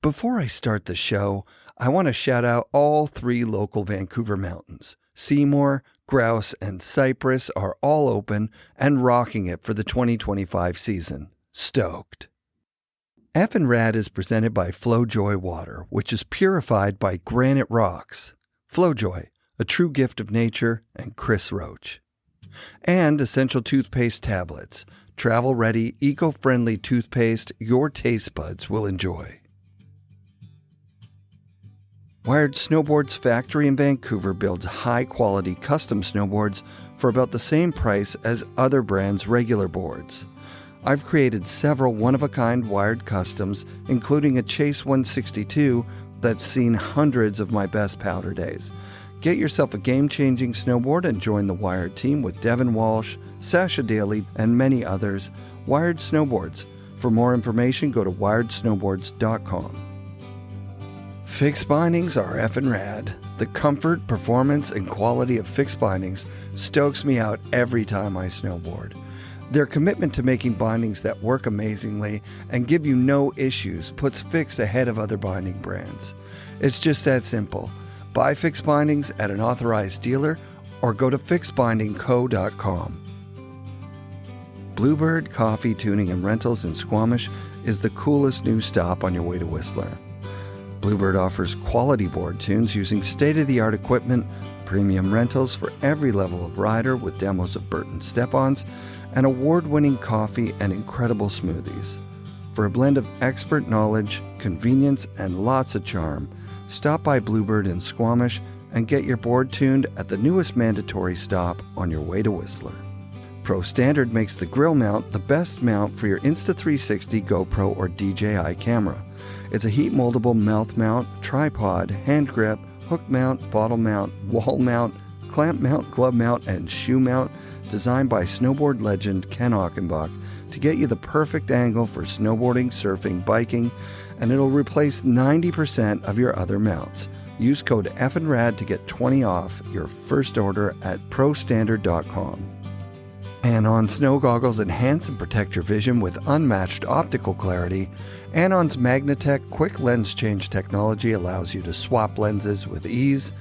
Before I start the show, I want to shout out all 3 local Vancouver mountains. Seymour, Grouse, and Cypress are all open and rocking it for the 2025 season. Stoked. FNRad is presented by FlowJoy Water, which is purified by granite rocks. FlowJoy, a true gift of nature, and Chris Roach. And Essential Toothpaste Tablets, travel-ready, eco-friendly toothpaste your taste buds will enjoy. Wired Snowboards factory in Vancouver builds high-quality custom snowboards for about the same price as other brands' regular boards. I've created several one-of-a-kind wired customs, including a Chase 162 that's seen hundreds of my best powder days. Get yourself a game-changing snowboard and join the Wired team with Devin Walsh, Sasha Daly, and many others. Wired Snowboards. For more information, go to wiredsnowboards.com. Fixed bindings are FNRad. The comfort, performance, and quality of fixed bindings stokes me out every time I snowboard. Their commitment to making bindings that work amazingly and give you no issues puts Fix ahead of other binding brands. It's just that simple. Buy fixed bindings at an authorized dealer or go to fixbindingco.com. Bluebird Coffee Tuning and Rentals in Squamish is the coolest new stop on your way to Whistler. Bluebird offers quality board tunes using state-of-the-art equipment, premium rentals for every level of rider with demos of Burton step-ons, and award-winning coffee and incredible smoothies. For a blend of expert knowledge, convenience, and lots of charm, stop by Bluebird in Squamish and get your board tuned at the newest mandatory stop on your way to Whistler. Pro Standard makes the grill mount the best mount for your Insta360 GoPro or DJI camera. It's a heat-moldable mouth mount, tripod, hand grip, hook mount, bottle mount, wall mount, clamp mount, glove mount, and shoe mount, designed by snowboard legend Ken Ochenbach to get you the perfect angle for snowboarding, surfing, biking, and it'll replace 90% of your other mounts. Use code FNRAD to get 20 off your first order at prostandard.com. Anon snow goggles enhance and protect your vision with unmatched optical clarity. Anon's Magnatech quick lens change technology allows you to swap lenses with ease.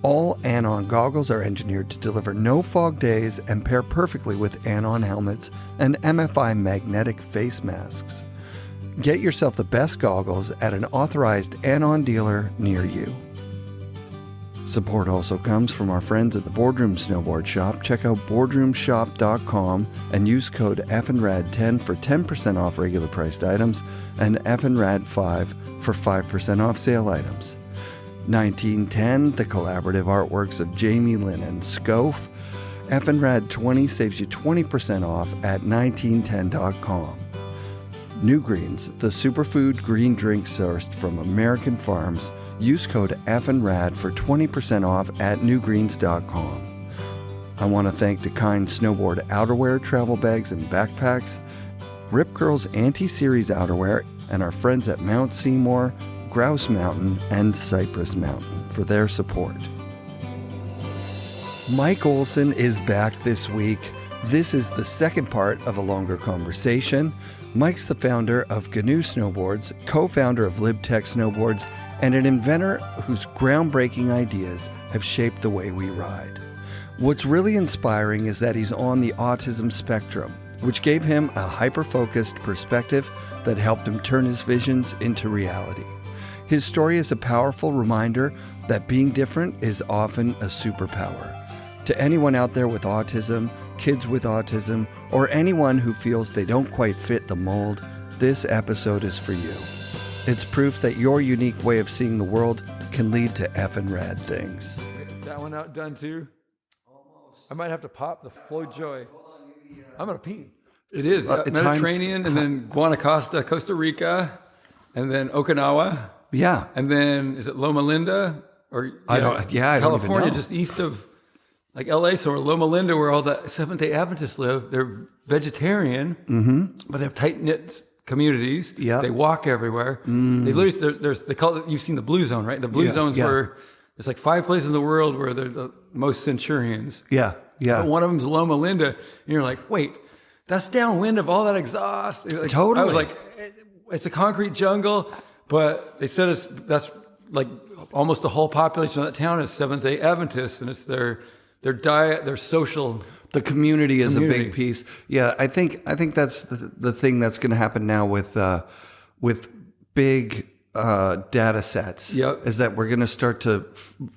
All Anon goggles are engineered to deliver no fog days and pair perfectly with Anon helmets and MFI magnetic face masks. Get yourself the best goggles at an authorized Anon dealer near you. Support also comes from our friends at the Boardroom Snowboard Shop. Check out boardroomshop.com and use code FNRAD10 for 10% off regular priced items and FNRAD5 for 5% off sale items. 1910, the collaborative artworks of Jamie Lynn and Scof. FNRAD20 saves you 20% off at 1910.com. New Greens, the superfood green drink sourced from American farms. Use code FNRAD for 20% off at newgreens.com. I want to thank DeKind Snowboard outerwear, travel bags, and backpacks, Rip Curl's Anti-Series outerwear, and our friends at Mount Seymour, Grouse Mountain, and Cypress Mountain for their support. Mike Olson is back this week. This is the second part of a longer conversation. Mike's the founder of GNU Snowboards, co-founder of Lib Tech Snowboards, and an inventor whose groundbreaking ideas have shaped the way we ride. What's really inspiring is that he's on the autism spectrum, which gave him a hyper-focused perspective that helped him turn his visions into reality. His story is a powerful reminder that being different is often a superpower. To anyone out there with autism, kids with autism, or anyone who feels they don't quite fit the mold, this episode is for you. It's proof that your unique way of seeing the world can lead to FNRad things. That one out done too? Almost. I might have to pop the FlowJoy. I'm going to pee. It is. Mediterranean, and then Guanacaste, Costa Rica, and then Okinawa. Yeah. And then, is it Loma Linda? Or I don't even California, know. just east of like LA, so Loma Linda, where all the Seventh-day Adventists live. They're vegetarian, but they have tight-knit communities. Yeah. They walk everywhere. They literally, they call it, you've seen the blue zone, right? The blue zone's where there's like 5 places in the world where there's the most centurions. Yeah. But one of them's Loma Linda, and you're like, wait, that's downwind of all that exhaust. Like, Totally. I was like, it's a concrete jungle, But they said that's like almost the whole population of that town is Seventh-day Adventists, and it's their diet, their social. The community is a big piece. Yeah, I think that's the thing that's going to happen now with big data sets. Yep. Is that we're going to start to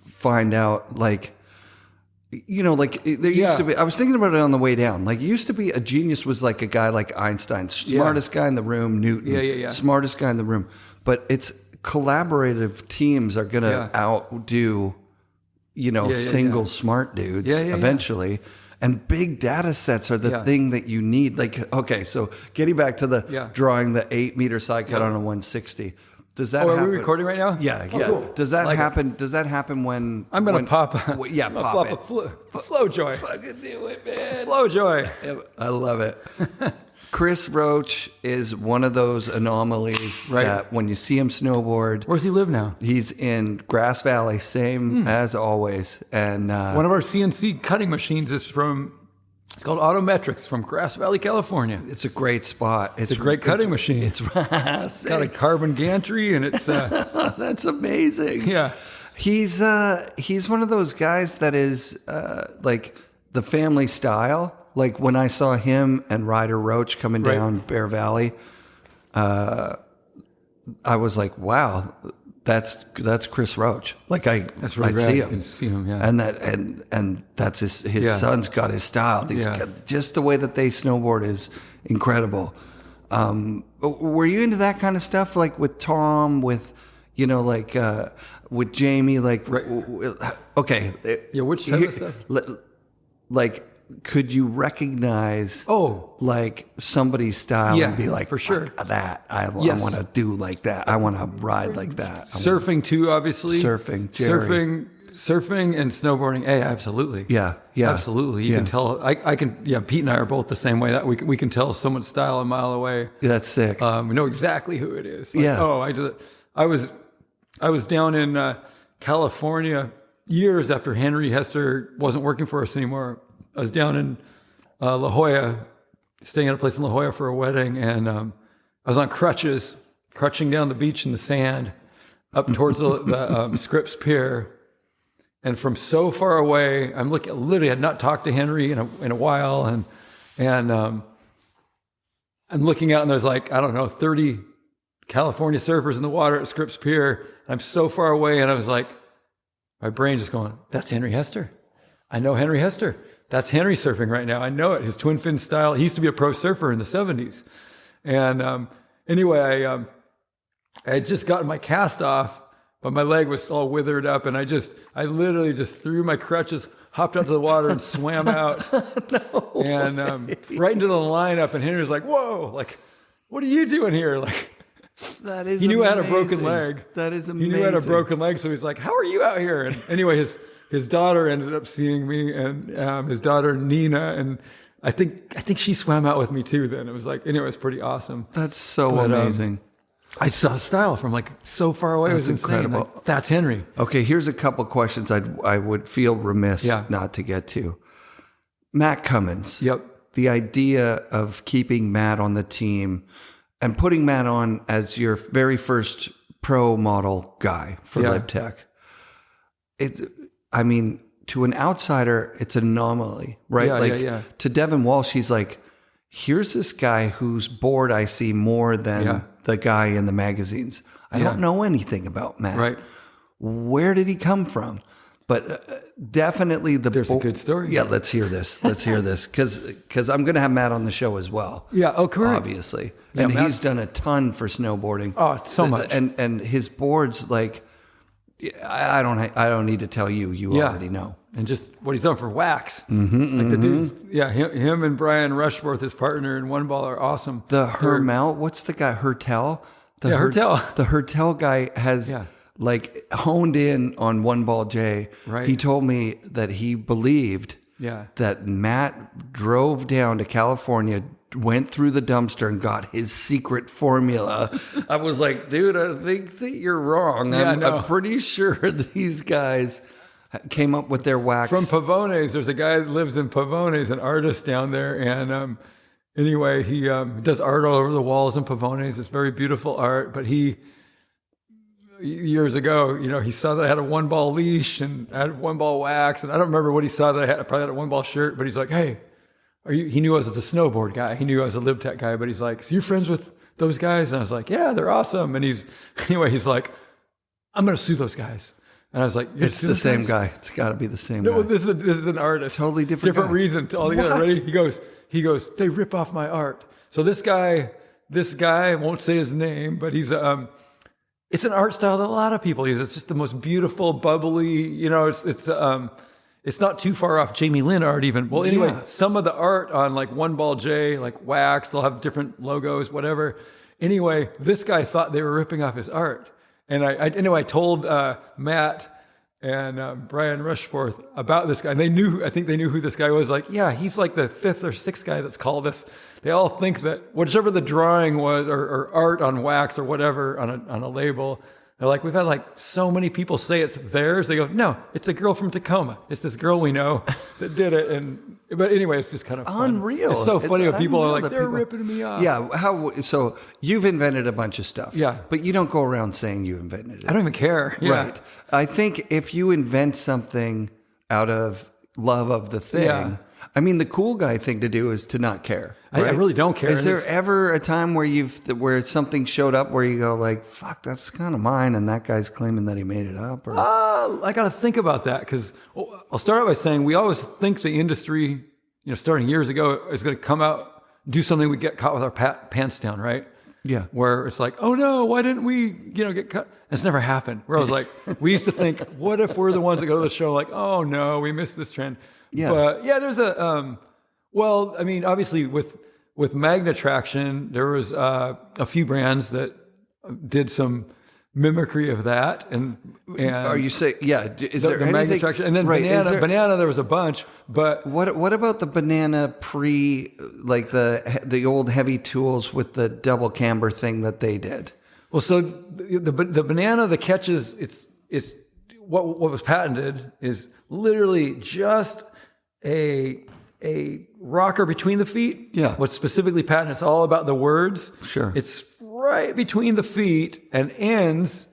find out, like, like there used to be. I was thinking about it on the way down. Like, it used to be a genius was like a guy like Einstein, smartest guy in the room. Newton, smartest guy in the room. But it's collaborative teams are going to outdo, single smart dudes eventually. And big data sets are the thing that you need. Like, okay, so getting back to the drawing the 8-meter side cut on a 160. Does that happen? Are we recording right now? Yeah. Cool. Does that happen? Does that happen when I'm going to pop? Pop it. A flow joy. Fucking do it, man. Flow joy. I love it. Chris Roach is one of those anomalies that when you see him snowboard. Where's he live now? He's in Grass Valley, same as always. And one of our CNC cutting machines is it's called Autometrics from Grass Valley, California. It's a great spot. It's a great cutting machine. It's got a carbon gantry, and it's that's amazing. Yeah, he's one of those guys that is like the family style. Like when I saw him and Ryder Roach coming down Bear Valley, I was like, wow, that's Chris Roach. Like I see him. You can see him, yeah. And that's his son's got his style. Just the way that they snowboard is incredible. Were you into that kind of stuff? Like with Tom, with Jamie, like okay. Yeah, which type of stuff? Like, could you recognize like somebody's style and be like, for sure, that I want to do like that. I want to ride like that. Surfing too, obviously. Surfing and snowboarding. Hey, absolutely. Yeah. Absolutely. You can tell. I can. Yeah, Pete and I are both the same way. That we can tell someone's style a mile away. Yeah, that's sick. We know exactly who it is. Like, I was down in California years after Henry Hester wasn't working for us anymore. I was down in La Jolla, staying at a place in La Jolla for a wedding, and I was on crutching down the beach in the sand up towards the Scripps Pier. And from so far away, I'm looking. Literally, had not talked to Henry in a while, and I'm looking out, and there's like 30 California surfers in the water at Scripps Pier. I'm so far away, and I was like, my brain just going, "That's Henry Hester. I know Henry Hester. That's Henry surfing right now. I know it. His twin fin style. He used to be a pro surfer in the 70s. And anyway, I had just gotten my cast off, but my leg was all withered up. And I literally just threw my crutches, hopped out to the water and swam out. Right into the lineup. And Henry was like, whoa, like, what are you doing here? Like, that is he knew amazing. I had a broken leg. That is amazing. He knew I had a broken leg. So he's like, how are you out here? And anyway, his daughter ended up seeing me, and his daughter Nina, and I think she swam out with me too. Then it was like, anyway, it was pretty awesome. That's so amazing. I saw style from like so far away. It was incredible. Like, that's Henry. Okay, here's a couple questions I would feel remiss not to get to. Matt Cummins. Yep. The idea of keeping Matt on the team and putting Matt on as your very first pro model guy for Lib Tech. To an outsider, it's an anomaly, right? To Devin Walsh, he's like, here's this guy whose board I see more than the guy in the magazines. I don't know anything about Matt. Right. Where did he come from? But definitely there's a good story. Yeah, let's hear this. Because I'm going to have Matt on the show as well. Yeah, correct. Obviously. And he's done a ton for snowboarding. Oh, so much. And his boards, like, I don't need to tell you. You already know. And just what he's done for wax. The dudes, him and Brian Rushworth, his partner in One Ball, are awesome. The Hermel, what's the guy? Hertel? Hertel. The Hertel guy has like honed in on One Ball J. Right. He told me that he believed that Matt drove down to California, went through the dumpster and got his secret formula. I was like, dude, I think that you're wrong. I'm pretty sure these guys came up with their wax. From Pavones, there's a guy that lives in Pavones, an artist down there. And anyway, he does art all over the walls in Pavones. It's very beautiful art. But he years ago, he saw that I had a 1-ball leash and I had 1-ball wax, and I don't remember what he saw that I had. I probably had a 1-ball shirt, but he's like, "Hey, he knew I was the snowboard guy. He knew I was a Lib Tech guy, but he's like, so you're friends with those guys?" And I was like, "Yeah, they're awesome." And he's like, "I'm going to sue those guys." And I was like, "It's the same guy. It's got to be the same no, guy." This is an artist. Totally different guy. Reason to all together. Ready? He goes, "They rip off my art." So this guy, I won't say his name, but he's it's an art style that a lot of people use. It's just the most beautiful, bubbly, it's not too far off Jamie Lynn art even. Well, anyway, some of the art on like 1-ball J, like wax, they'll have different logos, whatever. Anyway, this guy thought they were ripping off his art. And I told Matt and Brian Rushforth about this guy. And I think they knew who this guy was. Like, yeah, he's like the 5th or 6th guy that's called us. They all think that whichever the drawing was or art on wax or whatever on a label, they're like, we've had like so many people say it's theirs. They go, "No, it's a girl from Tacoma. It's this girl we know that did it." But anyway, it's just kind of fun. Unreal. It's so funny when people are like, they're ripping me off. Yeah. So you've invented a bunch of stuff. Yeah. But you don't go around saying you invented it. I don't even care. Yeah. Right. I think if you invent something out of love of the thing, I mean, the cool guy thing to do is to not care. Right? I really don't care. Is there ever a time where something showed up where you go like, "Fuck, that's kind of mine," and that guy's claiming that he made it up? Or I got to think about that, because I'll start out by saying we always think the industry, starting years ago, is going to come out, do something, we get caught with our pants down, right? Yeah. Where it's like, "Oh no, why didn't we, get caught?" It's never happened. Where I was like, we used to think, what if we're the ones that go to the show like, "Oh no, we missed this trend." Yeah. But yeah, there's obviously with magnet traction, there was a few brands that did some mimicry of that, and are you saying, is there the anything, magnet traction, and then banana, there was a bunch, but what about the banana like the old heavy tools with the double camber thing that they did? Well, so the banana, the catches, it's what was patented is literally just a rocker between the feet. Yeah. What's specifically patented, it's all about the words. Sure. It's right between the feet and ends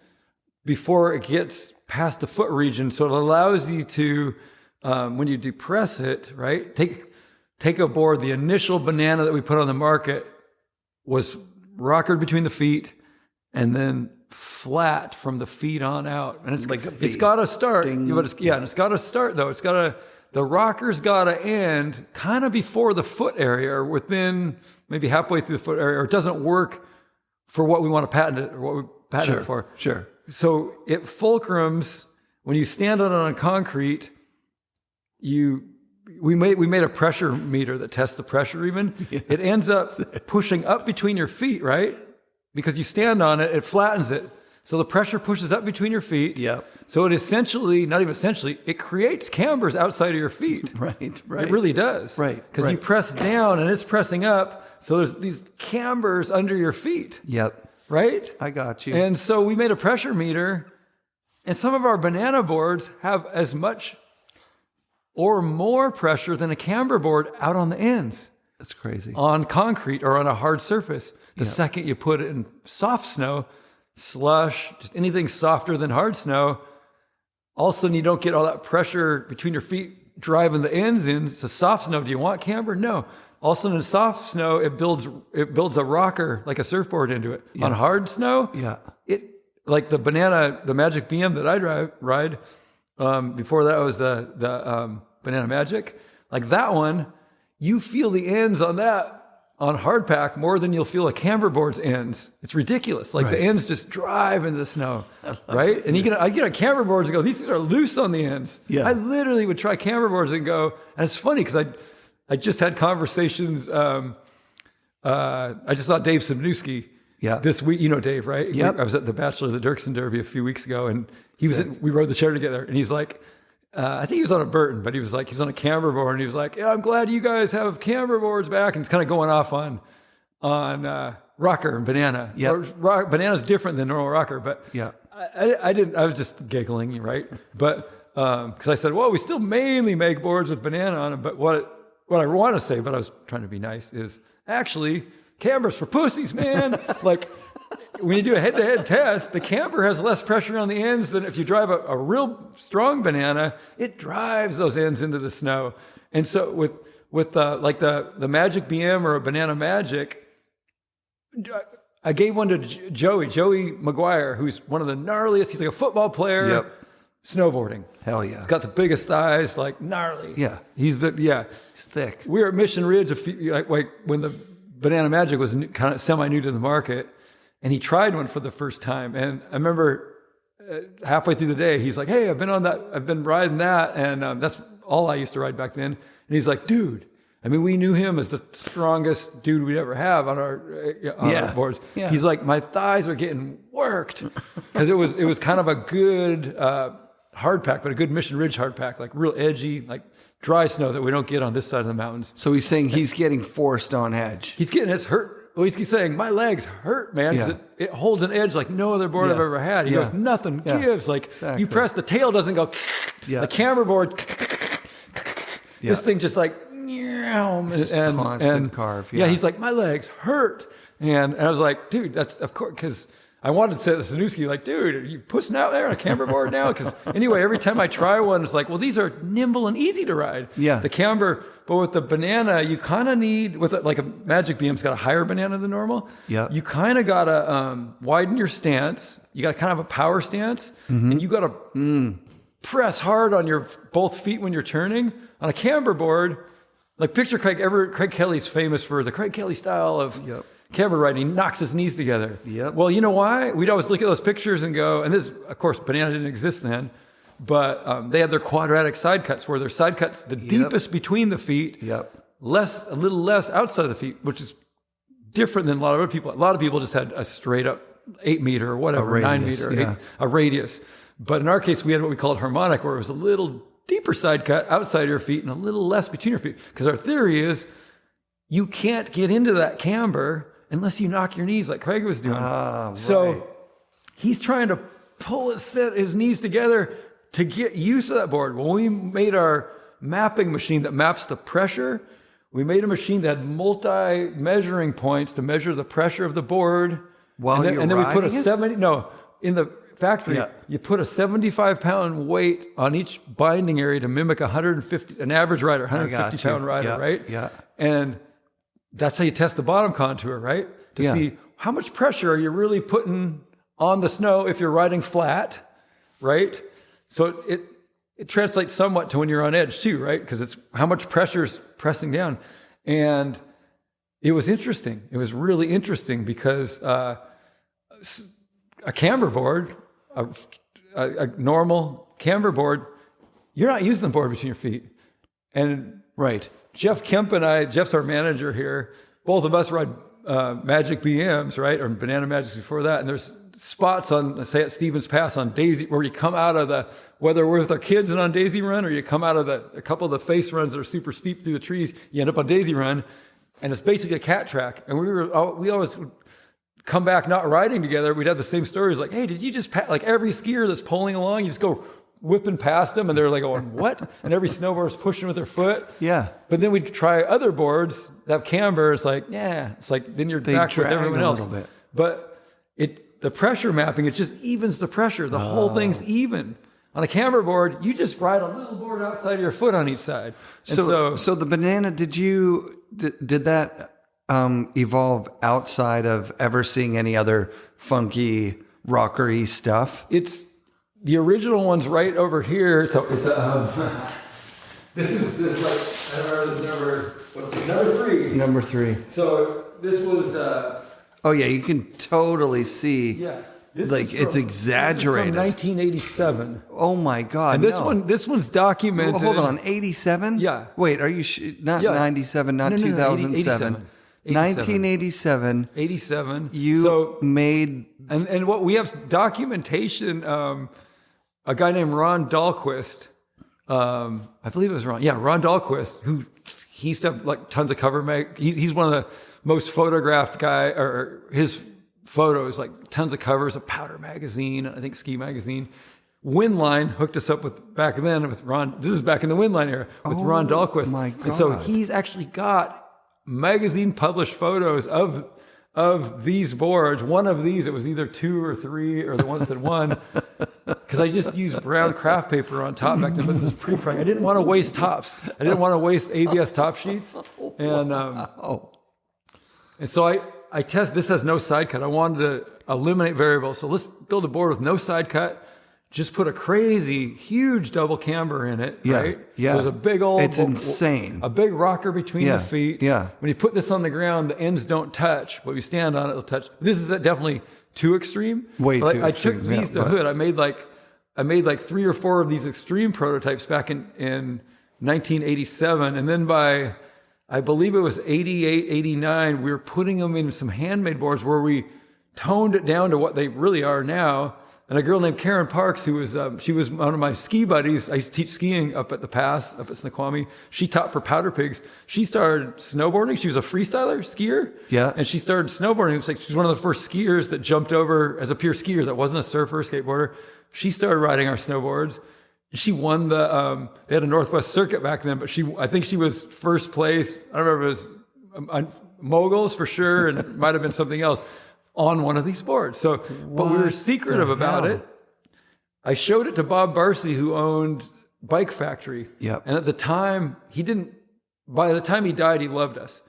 before it gets past the foot region. So it allows you to, when you depress it, right, take a board. The initial banana that we put on the market was rockered between the feet and then flat from the feet on out. And it's got to start. And it's got to start though. The rocker's got to end kind of before the foot area, or within maybe halfway through the foot area, or it doesn't work for what we want to patent it, or what we patent it for. Sure. So it fulcrums, when you stand on concrete, we made a pressure meter that tests the pressure even. Yeah. It ends up pushing up between your feet, right? Because you stand on it, it flattens it. So the pressure pushes up between your feet. Yeah. So it essentially, not even essentially, it creates cambers outside of your feet. Right. It really does. Right. Because you press down and it's pressing up. So there's these cambers under your feet. Yep. Right? I got you. And so we made a pressure meter, and some of our banana boards have as much or more pressure than a camber board out on the ends. That's crazy. On concrete or on a hard surface. The second you put it in soft snow, slush, just anything softer than hard snow, all of a sudden you don't get all that pressure between your feet driving the ends in. It's a soft snow. Do you want camber? No. All of a sudden in soft snow, it builds a rocker like a surfboard into it. Yeah. On hard snow, it like the Magic BM that I ride. Before that was the Banana Magic. Like that one, you feel the ends on that on hard pack more than you'll feel a camber board's ends. It's ridiculous. Like the ends just drive into the snow, right? And I get on camber boards and go, these things are loose on the ends. Yeah. I literally would try camber boards and go, and it's funny because I just had conversations. I just saw Dave Subnewski this week. You know Dave, right? Yep. I was at the Bachelor of the Dirksen Derby a few weeks ago, and we rode the chair together, and he's like, I think he was on a Burton, but he was like, he's on a camber board, and he was like, yeah, I'm glad you guys have camber boards back. And it's kind of going off on rocker and banana. Yeah. Banana's different than normal rocker, but I was just giggling, right? But, because I said, well, we still mainly make boards with banana on them, but what I want to say, but I was trying to be nice, is actually camber's for pussies, man. Like when you do a head-to-head test, the camber has less pressure on the ends than if you drive a real strong banana. It drives those ends into the snow. And so with like the Magic BM or a Banana Magic, I gave one to Joey McGuire, who's one of the gnarliest. He's like a football player. Yep. Snowboarding. Hell yeah. He's got the biggest thighs, like gnarly. Yeah. He's thick. We were at Mission Ridge like when the Banana Magic was kind of semi-new to the market, and he tried one for the first time. And I remember halfway through the day, he's like, "Hey, I've been riding that, and that's all I used to ride back then." And he's like, "Dude, I mean, we knew him as the strongest dude we'd ever have on our boards." Yeah. He's like, "My thighs are getting worked," because it was kind of a good hard pack, but a good Mission Ridge hard pack, like real edgy, like dry snow that we don't get on this side of the mountains. So he's saying he's getting forced on edge. He's getting his hurt. Well, he's saying, "My legs hurt, man, because it holds an edge like no other board I've ever had." He goes, "Nothing gives. Like you press the tail doesn't go. The camber board. This thing just like." And constant carve. Yeah, he's like, "My legs hurt," and I was like, "Dude, that's of course," because I wanted to say to Sanuski, like, "Dude, are you pushing out there on a camber board now?" Because anyway, every time I try one, it's like, well, these are nimble and easy to ride. Yeah. The camber, but with the banana, you kind of need like a Magic BM's got a higher banana than normal. Yeah. You kind of gotta widen your stance. You got kind of a power stance, and you gotta press hard on your both feet when you're turning. On a camber board, like picture Craig Kelly's famous for the Craig Kelly style of camber riding. He knocks his knees together. Yep. Well, you know why? We'd always look at those pictures and go, and this, of course, banana didn't exist then, but they had their quadratic side cuts where their side cuts the deepest between the feet, a little less outside of the feet, which is different than a lot of other people. A lot of people just had a straight up 8 meter or whatever, radius, 9 meter, a radius. But in our case, we had what we called harmonic, where it was a little deeper side cut outside your feet and a little less between your feet. Because our theory is you can't get into that camber unless you knock your knees like Craig was doing. So he's trying to set his knees together to get used to that board. When we made our mapping machine that maps the pressure, we made a machine that had multi-measuring points to measure the pressure of the board. And then we put in the factory, you put a 75-pound weight on each binding area to mimic an average rider, 150-pound rider, right? Yeah. And that's how you test the bottom contour, right? To see how much pressure are you really putting on the snow if you're riding flat, right? So it translates somewhat to when you're on edge too, right? Because it's how much pressure is pressing down. And it was interesting. It was really interesting because a camber board, a normal camber board, you're not using the board between your feet. And Jeff Kemp and I, Jeff's our manager here, both of us ride Magic BMs, right? Or Banana Magics before that. And there's spots on, say at Stevens Pass on Daisy, where you come out of whether we're with our kids and on Daisy Run, or you come out of a couple of the face runs that are super steep through the trees, you end up on Daisy Run, and it's basically a cat track. And we always would come back not riding together. We'd have the same stories like, "Hey, did you just like every skier that's pulling along, you just go whipping past them," and they're like going, "What?" And every snowboarder's pushing with their foot. Yeah. But then we'd try other boards that have camber. It's like, it's like then you're back with everyone else. But the pressure mapping, it just evens the pressure. The whole thing's even. On a camber board, you just ride a little board outside of your foot on each side. So the banana, did that evolve outside of ever seeing any other funky rockery stuff? It's the original one's right over here. So it's this is like, I don't know, number 3. So this was oh yeah, you can totally see. Yeah. It's exaggerated. This is from 1987. Oh my God! And this one's documented. Well, hold on, 87? Yeah. Wait, are you not 97? Not 2007. 1987. 87. You made and what we have documentation. A guy named Ron Dahlquist. I believe it was Ron. Yeah, Ron Dahlquist, who he used to have like tons of cover. He's one of the most photographed guy, or his photos, like tons of covers of Powder Magazine, I think Ski Magazine. Windline hooked us up back then with Ron. This is back in the Windline era with Ron Dahlquist. My God. And so he's actually got magazine published photos of of these boards, one of these, it was either 2 or 3 or the ones that won, because I just used brown craft paper on top back then, but this is pre-preg. I didn't want to waste tops. I didn't want to waste ABS top sheets. And so I test, this has no side cut. I wanted to eliminate variables. So let's build a board with no side cut. Just put a crazy, huge double camber in it, right? Yeah. So there's a big old... It's insane. A big rocker between the feet. Yeah. When you put this on the ground, the ends don't touch, but you stand on it, it'll touch. This is definitely too extreme. Way too extreme. I took these to hood. I made like 3 or 4 of these extreme prototypes back in 1987. And then by, I believe it was 88, 89, we were putting them in some handmade boards where we toned it down to what they really are now. And a girl named Karen Parks, who was, she was one of my ski buddies. I used to teach skiing up at the pass, up at Snoqualmie. She taught for Powder Pigs. She started snowboarding. She was a freestyler, skier. Yeah. And she started snowboarding. It was like, she was one of the first skiers that jumped over as a pure skier that wasn't a surfer or skateboarder. She started riding our snowboards. She won they had a Northwest circuit back then, but I think she was first place. I don't remember, it was moguls for sure, and it might have been something else on one of these boards. So, but we were secretive about it. I showed it to Bob Barcy, who owned Bike Factory. Yep. And at the time, by the time he died, he loved us.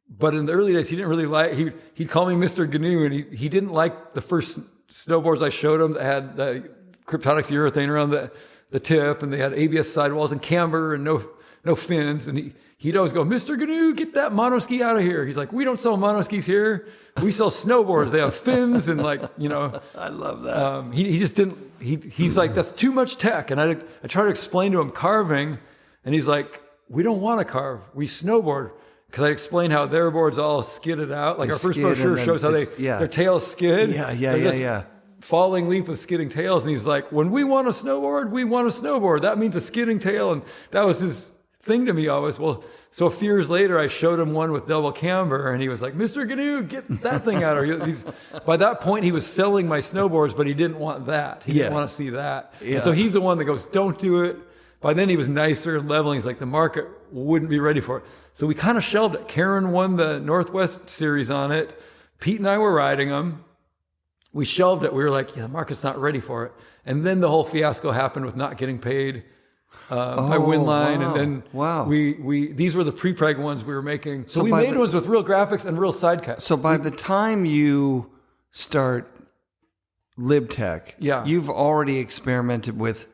But in the early days, he didn't really he'd call me Mr. GNU, and he didn't like the first snowboards I showed him that had the Kryptonics urethane around the tip, and they had ABS sidewalls and camber and no fins. And he'd always go, Mr. GNU, get that monoski out of here. He's like, we don't sell monoskis here. We sell snowboards. They have fins and I love that. He just didn't, he's like, that's too much tech. And I try to explain to him carving, and he's like, we don't want to carve. We snowboard. Because I explained how their boards all skidded out. Like our first brochure shows how their tails skid. Yeah. Falling leaf with skidding tails. And he's like, when we want a snowboard, we want a snowboard. That means a skidding tail. And that was his thing to me always. Well, so a few years later, I showed him one with double camber, and he was like, Mr. GNU, get that thing out of here. By that point, he was selling my snowboards, but he didn't want that. He didn't want to see that. Yeah. And so he's the one that goes, don't do it. By then, he was nicer and leveling. He's like, the market wouldn't be ready for it. So we kind of shelved it. Karen won the Northwest series on it. Pete and I were riding them. We shelved it. We were like, yeah, the market's not ready for it. And then the whole fiasco happened with not getting paid by Winline. Wow. And then these were the pre-preg ones we were making. So we made ones with real graphics and real side cuts. So by the time you start Lib Tech, you've already experimented with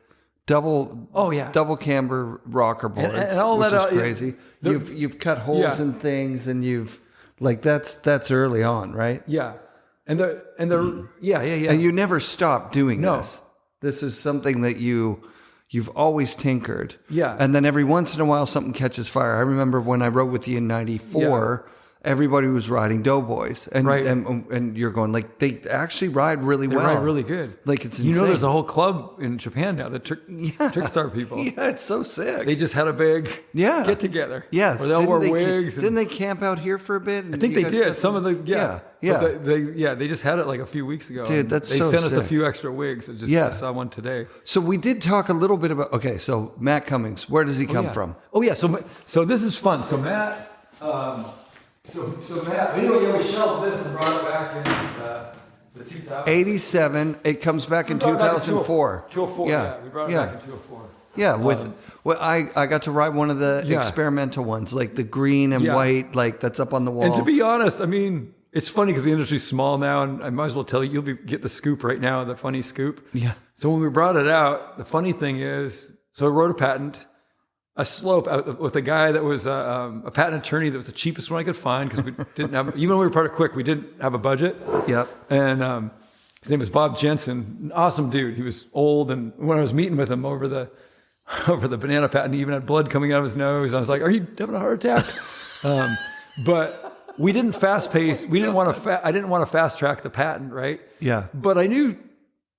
double camber rocker boards, and all which that is crazy. You've cut holes in things, and that's early on, right? Yeah. And the And you never stop doing this. This is something that you've always tinkered. Yeah. And then every once in a while something catches fire. I remember when I wrote with you in 94, everybody was riding Doughboys. And, and you're going, like, they actually ride really well. They ride really good. Like, it's insane. There's a whole club in Japan now, the Trickstar people. Yeah, it's so sick. They just had a big get together. Yes. Where they all wore wigs. Didn't they camp out here for a bit? I think they did. Some of the, Yeah. They just had it like a few weeks ago. Dude, that's They so sent us sick. a few extra wigs. I saw one today. So we did talk a little bit about, so Matt Cummings, where does he come from? Oh, yeah. So this is fun. So Matt... So Matt, we shelved this and brought it back in the 2000s. 87. It comes back in 2004. 2004. Yeah. We brought it back in 2004. Yeah, I got to ride one of the experimental ones, like the green and white, like that's up on the wall. And to be honest, I mean, it's funny because the industry's small now, and I might as well tell you, get the scoop right now, the funny scoop. Yeah. So when we brought it out, the funny thing is, I wrote a patent. A slope with a guy that was a patent attorney that was the cheapest one I could find because we didn't have, even when we were part of Quick, we didn't have a budget. Yep. And his name was Bob Jensen, an awesome dude. He was old, and when I was meeting with him over the banana patent, he even had blood coming out of his nose. I was like, "Are you having a heart attack?" But we didn't fast pace. We didn't want to. I didn't want to fast track the patent, right? Yeah. But I knew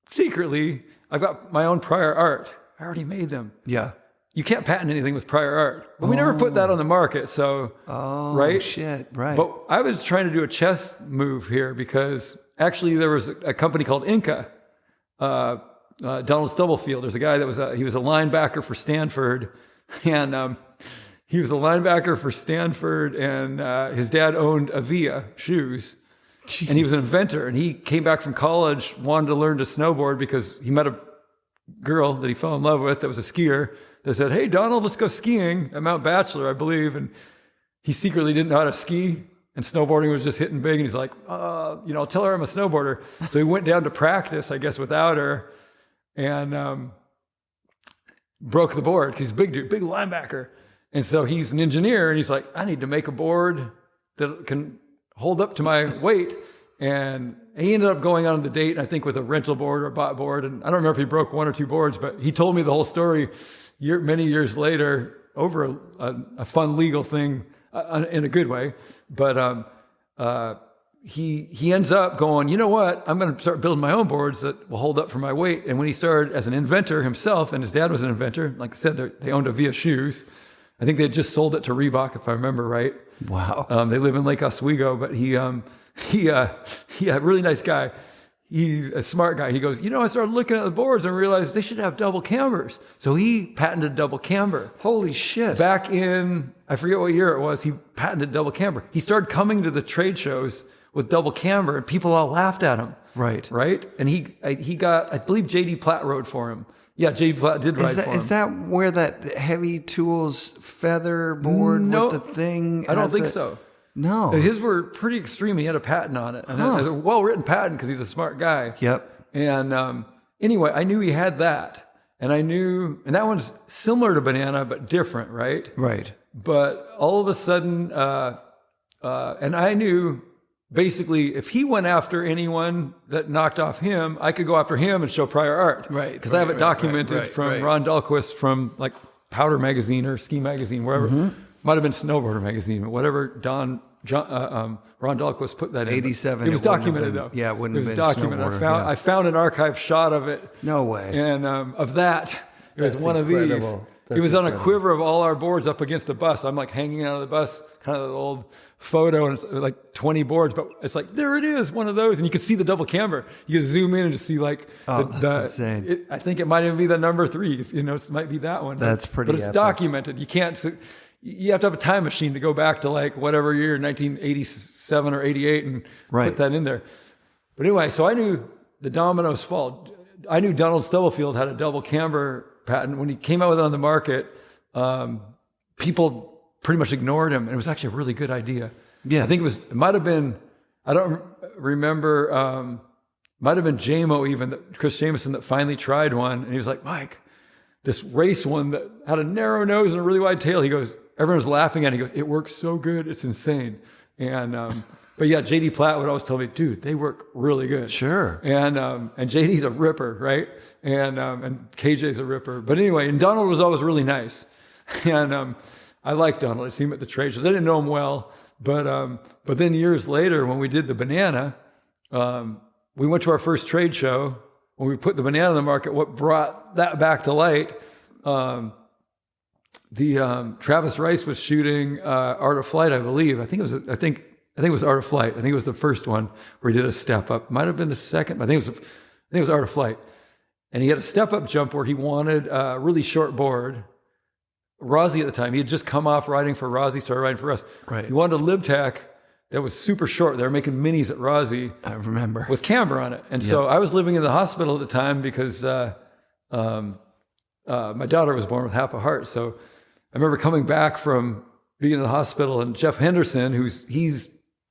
secretly I've got my own prior art. I already made them. Yeah. You can't patent anything with prior art. But we never put that on the market, so, right? Shit, right. But I was trying to do a chess move here because actually there was a company called Inca, Donald Stubblefield. There's a guy that he was a linebacker for Stanford, and he was a linebacker for Stanford, and his dad owned Avia shoes. And he was an inventor, and he came back from college, wanted to learn to snowboard because he met a girl that he fell in love with that was a skier that said, "Hey, Donald, let's go skiing at Mount Bachelor, I believe." And he secretly didn't know how to ski, and snowboarding was just hitting big. And he's like, I'll tell her I'm a snowboarder. So he went down to practice, I guess, without her, and broke the board because he's a big dude, big linebacker. And so he's an engineer, and he's like, I need to make a board that can hold up to my weight. And he ended up going on the date, I think, with a rental board or a bought board. And I don't remember if he broke one or two boards, but he told me the whole story many years later over a fun legal thing in a good way. But he ends up going, you know what? I'm going to start building my own boards that will hold up for my weight. And when he started as an inventor himself, and his dad was an inventor, like I said, they owned a Via Shoes. I think they had just sold it to Reebok, if I remember right. Wow. They live in Lake Oswego, but he a really nice guy. He's a smart guy. He goes, I started looking at the boards and realized they should have double cambers. So he patented double camber. Holy shit. Back in, I forget what year it was, he patented double camber. He started coming to the trade shows with double camber, and people all laughed at him. Right. And he got, I believe J.D. Platt rode for him. Yeah, J.D. Platt did ride for him. Is that where that Heavy Tools feather board with the thing? I don't think so. No. His were pretty extreme. He had a patent on it. And it was a well-written patent because he's a smart guy. Yep. And anyway, I knew he had that. And and that one's similar to banana, but different, right? Right. But all of a sudden, and I knew basically if he went after anyone that knocked off him, I could go after him and show prior art. Right. Because I have it documented from Ron Dahlquist from like Powder Magazine or Ski Magazine, wherever. Mm-hmm. Might have been Snowboarder Magazine, whatever Ron Dahlquist put that in. 87. It was documented though. Yeah, it wouldn't have been documented. Snowboarder, I found an archive shot of it. No way. And of that, it was one incredible. of these. It was on a quiver of all our boards up against a bus. I'm like hanging out of the bus, kind of the old photo, and it's like 20 boards, but it's like, there it is, one of those. And you could see the double camber. You could zoom in and just see like, that's insane. I think it might even be the number 3. It might be that one. That's pretty But it's epic. Documented. You have to have a time machine to go back to like whatever year, 1987 or 88, and put that in there. But anyway, so I knew the dominoes fall. I knew Donald Stubblefield had a double camber patent. When he came out with it on the market, people pretty much ignored him. And it was actually a really good idea. Yeah. I think it might have been, I don't remember, might have been JMO even, Chris Jameson, that finally tried one. And he was like, Mike, this race one that had a narrow nose and a really wide tail. He goes, everyone was laughing at it. He goes, it works so good. It's insane. And, but yeah, J.D. Platt would always tell me, dude, they work really good. Sure. And J.D.'s a ripper, right? And KJ's a ripper. But anyway, and Donald was always really nice. And I liked Donald. I see him at the trade shows. I didn't know him well, but then years later, when we did the banana, we went to our first trade show. When we put the banana on the market, what brought that back to light, Travis Rice was shooting Art of Flight, I believe. I think it was Art of Flight. I think it was the first one where he did a step up. Might have been the second, but I think it was Art of Flight. And he had a step up jump where he wanted a really short board. Rozzy at the time, he had just come off riding for Rozzy, started riding for us. Right. He wanted a Lib Tech that was super short. They were making minis at Rozzy. I remember. With camber on it. And so I was living in the hospital at the time because my daughter was born with half a heart. So I remember coming back from being in the hospital, and Jeff Henderson, he's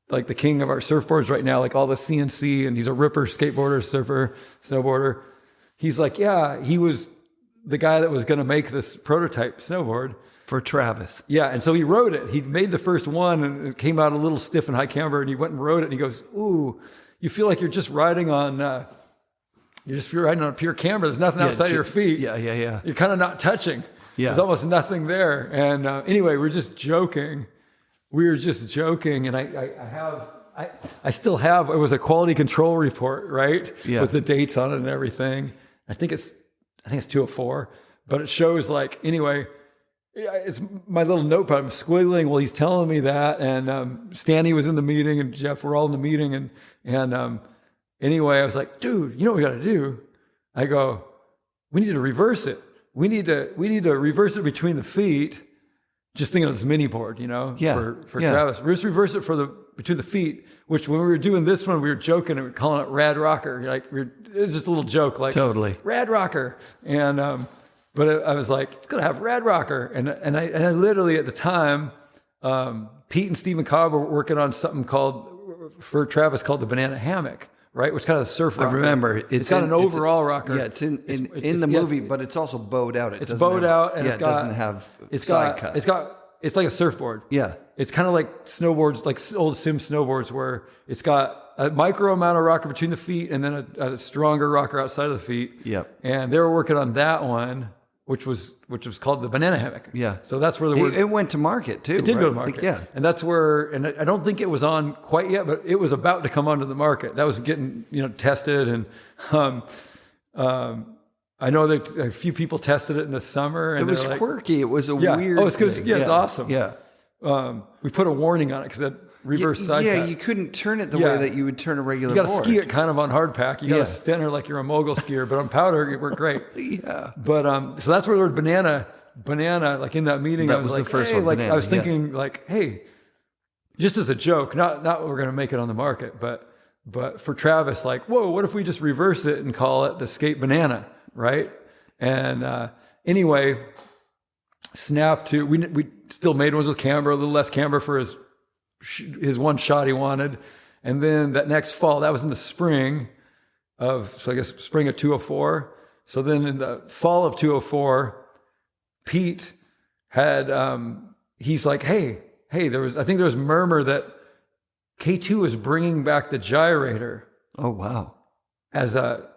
like the king of our surfboards right now, like all the CNC, and he's a ripper, skateboarder, surfer, snowboarder. He's like, yeah, he was the guy that was going to make this prototype snowboard. For Travis. Yeah, and so he rode it. He made the first one, and it came out a little stiff and high camber, and he went and rode it, and he goes, ooh, you feel like you're just riding on a pure camber. There's nothing outside of your feet. Yeah. You're kind of not touching. Yeah. There's almost nothing there. And anyway, we were just joking. And I still have, it was a quality control report, right? Yeah. With the dates on it and everything. I think it's 204, but it shows like, anyway, it's my little notepad. I'm squiggling while he's telling me that. And Stanley was in the meeting, and Jeff were all in the meeting. And anyway, I was like, dude, you know what we got to do? I go, we need to reverse it. We need to reverse it between the feet just thinking of this mini board, for Yeah. Travis. We just reverse it between the feet, which when we were doing this one, we were joking and we were calling it Rad Rocker. It was just a little joke, like Totally. Rad Rocker. And, but I was like, it's going to have Rad Rocker. And I literally at the time, Pete and Stephen Cobb were working on something for Travis called the Banana Hammock, right? Which kind of a surf rocker. I remember. It's got an overall rocker. Yeah, it's in the movie, but it's also bowed out. It's bowed out, and it doesn't have side cut. It's like a surfboard. Yeah. It's kind of like snowboards, like old sim snowboards, where it's got a micro amount of rocker between the feet and then a stronger rocker outside of the feet. Yep. And they were working on that one, which was called the Banana Hammock. Yeah. So that's where the word... It went to market too. It did right? go to market. Yeah. And that's where, and I don't think it was on quite yet, but it was about to come onto the market. That was getting, tested. And I know that a few people tested it in the summer. And it was quirky. It was a weird Oh, it's because, thing. it's awesome. Yeah. We put a warning on it because that reverse side cut. You couldn't turn it the way that you would turn a regular board. You got to ski it kind of on hard pack. You got to stand there like you're a mogul skier, but on powder, it worked great. Yeah. But, so that's where the word banana, like in that meeting, I was like, the first hey, one, like banana, I was thinking like, hey, just as a joke, not we're going to make it on the market, but for Travis, like, whoa, what if we just reverse it and call it the skate banana, right? And anyway, we still made ones with camber, a little less camber for his one shot he wanted. And then that next fall, that was in the spring so I guess spring of 204. So then in the fall of 204, Pete had, he's like, hey, I think there was murmur that K2 was bringing back the gyrator. Oh, wow. As a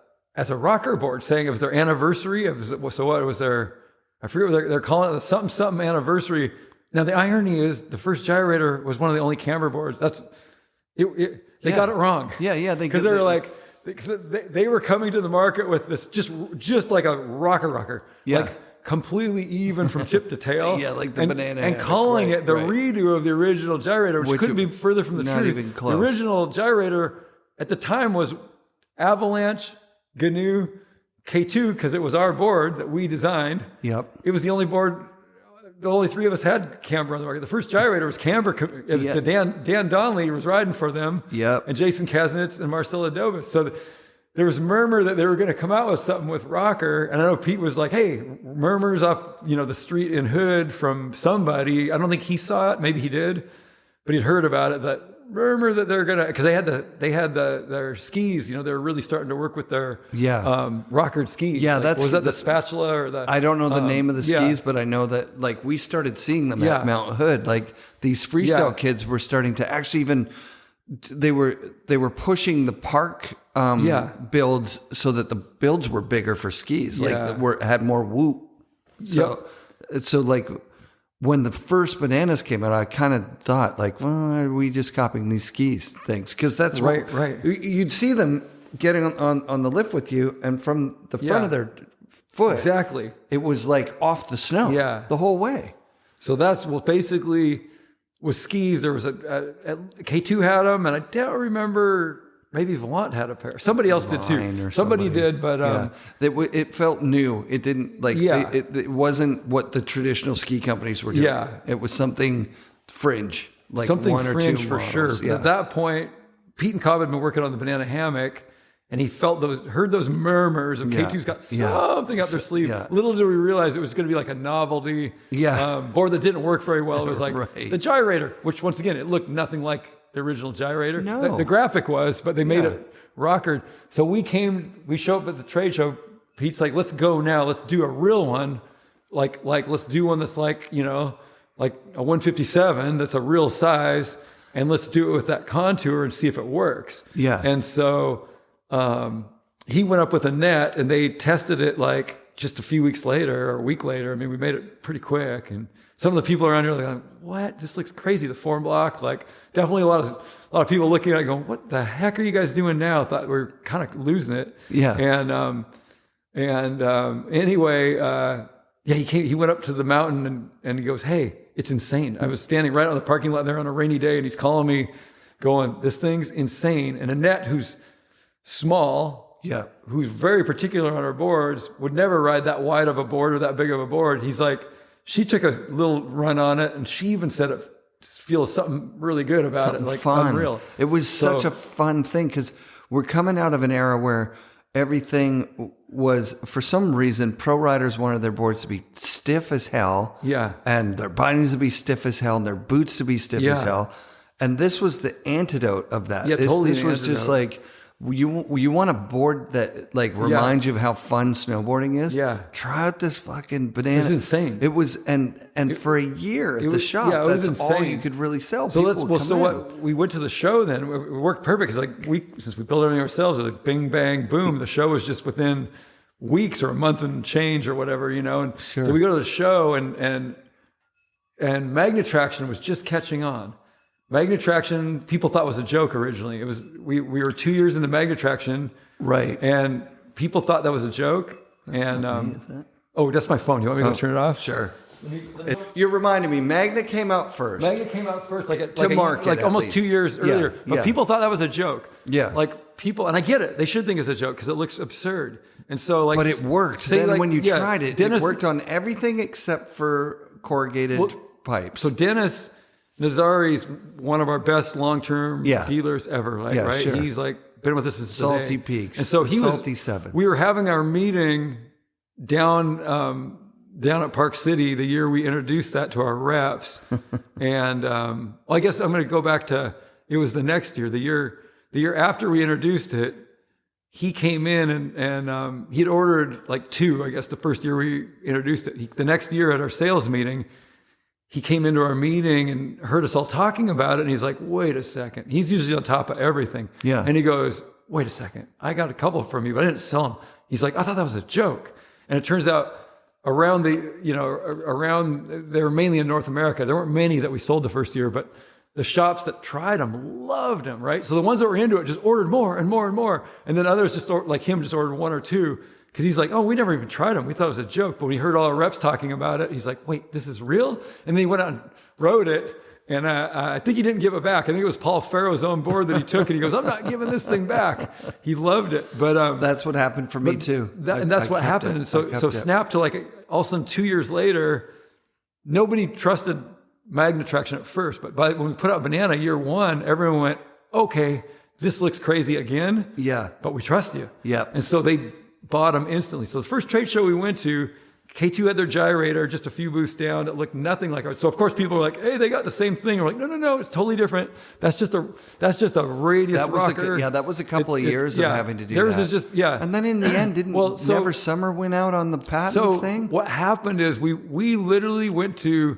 rocker board, saying it was their anniversary. So what was their, I forget what they're calling it, the something anniversary. Now the irony is the first gyrator was one of the only camber boards. They got it wrong. Yeah. Because they were coming to the market with this just like a rocker. Yeah. Like completely even from tip to tail. Yeah, like the banana and hammock, calling right, it the redo of the original gyrator, which couldn't be further from the not truth. even close. The original gyrator at the time was Avalanche, GNU, K2, because it was our board that we designed. Yep. It was the only board, the only three of us had camber on the market. The first gyrator was camber. It was Dan Donnelly was riding for them. Yep. And Jason Kasnitz and Marcelo Dobas. So there was murmur that they were going to come out with something with rocker. And I know Pete was like, hey, murmurs off, the street in Hood from somebody. I don't think he saw it. Maybe he did, but he'd heard about it. That murmur that they're gonna, because they had their skis. They were really starting to work with their rockered skis. Yeah, was that the spatula or the? I don't know the name of the skis, but I know that like we started seeing them at Mount Hood. Like these freestyle kids were starting to actually even. They were pushing the park builds so that the builds were bigger for skis. Like had more whoop. So like. When the first bananas came out, I kind of thought like, well, are we just copying these skis things? Because that's right. You'd see them getting on the lift with you, and from the front of their foot, exactly, it was like off the snow, the whole way. So that's basically with skis. There was a K2 had them, and I don't remember. Maybe Volant had a pair. Somebody else did too. Somebody did, but it felt new. It didn't like it wasn't what the traditional ski companies were doing. Yeah, it was something fringe, like something one or fringe two for models. sure. Yeah. At that point, Pete and Cobb had been working on the banana hammock, and he heard those murmurs of K2's got something up their sleeve. Yeah. Little did we realize it was going to be like a novelty board that didn't work very well. It was like the gyrator, which once again it looked nothing like the original gyrator. No. The graphic was, but they made it rockered. So we show up at the trade show. Pete's like, let's go now. Let's do a real one. Like let's do one that's like, like a 157. That's a real size. And let's do it with that contour and see if it works. Yeah. And so he went up with a net and they tested it like just a few weeks later or a week later. I mean, we made it pretty quick. And some of the people around here are like, what? This looks crazy. The form block, like definitely a lot of people looking at it going, what the heck are you guys doing now? I thought we were kind of losing it. Yeah. Anyway, he went up to the mountain and he goes, hey, it's insane. I was standing right on the parking lot there on a rainy day and he's calling me going, this thing's insane. And Annette, who's small, who's very particular on her boards, would never ride that wide of a board or that big of a board. He's like, she took a little run on it, and she even said it feels something really good about something it, like fun. Unreal. It was such a fun thing because we're coming out of an era where everything was, for some reason, pro riders wanted their boards to be stiff as hell. Yeah. And their bindings to be stiff as hell and their boots to be stiff as hell. And this was the antidote of that. Yeah, totally. This was just like, you want a board that like reminds you of how fun snowboarding is? Yeah. Try out this fucking banana. It was insane. It was, and for a year at the shop, that's all you could really sell. So we went to the show then. It worked perfect because since we built everything ourselves, it was like bing, bang, boom. The show was just within weeks or a month and change or whatever, And so we go to the show and magnet traction was just catching on. Magnet traction, people thought was a joke originally. It was we were 2 years into magnet traction, right? And people thought that was a joke. Oh, that's my phone. You want me to go turn it off? Sure. You're reminding me. Magnet came out first. Magnet came out first, market, almost 2 years earlier. But people thought that was a joke. Yeah. Like people, and I get it. They should think it's a joke because it looks absurd. And so, but it worked. Then when you tried it, it worked on everything except for corrugated pipes. So Dennis Nazari's one of our best long-term dealers ever, right? Sure. He's been with us since Salty Peaks, and so Salty 7. We were having our meeting down at Park City the year we introduced that to our reps, and I guess I'm going to go back to it was the next year, the year after we introduced it. He came in and he'd ordered like 2, I guess, the first year we introduced it. The next year at our sales meeting, he came into our meeting and heard us all talking about it. And he's like, wait a second. He's usually on top of everything. Yeah. And he goes, wait a second. I got a couple from you, but I didn't sell them. He's like, I thought that was a joke. And it turns out they were mainly in North America. There weren't many that we sold the first year, but the shops that tried them loved them, right? So the ones that were into it just ordered more and more and more. And then others just ordered 1 or 2. Because he's like, oh, we never even tried them. We thought it was a joke. But when he heard all our reps talking about it, he's like, wait, this is real? And then he went out and rode it. And I think he didn't give it back. I think it was Paul Farrow's own board that he took. And he goes, I'm not giving this thing back. He loved it. But that's what happened for me too. That's what happened. And so snap to all of a sudden 2 years later, nobody trusted magnet traction at first. But when we put out Banana year 1, everyone went, okay, this looks crazy again. Yeah. But we trust you. Yeah. And so they bought them instantly. So the first trade show we went to, K2 had their gyrator just a few booths down. It looked nothing like ours. So of course people were like, hey, they got the same thing. We're like, no, it's totally different. That's just a radius rocker. That was a couple of years of having to do theirs that. Is just, And then in the end, Never Summer win out on the patent thing? What happened is we literally went to,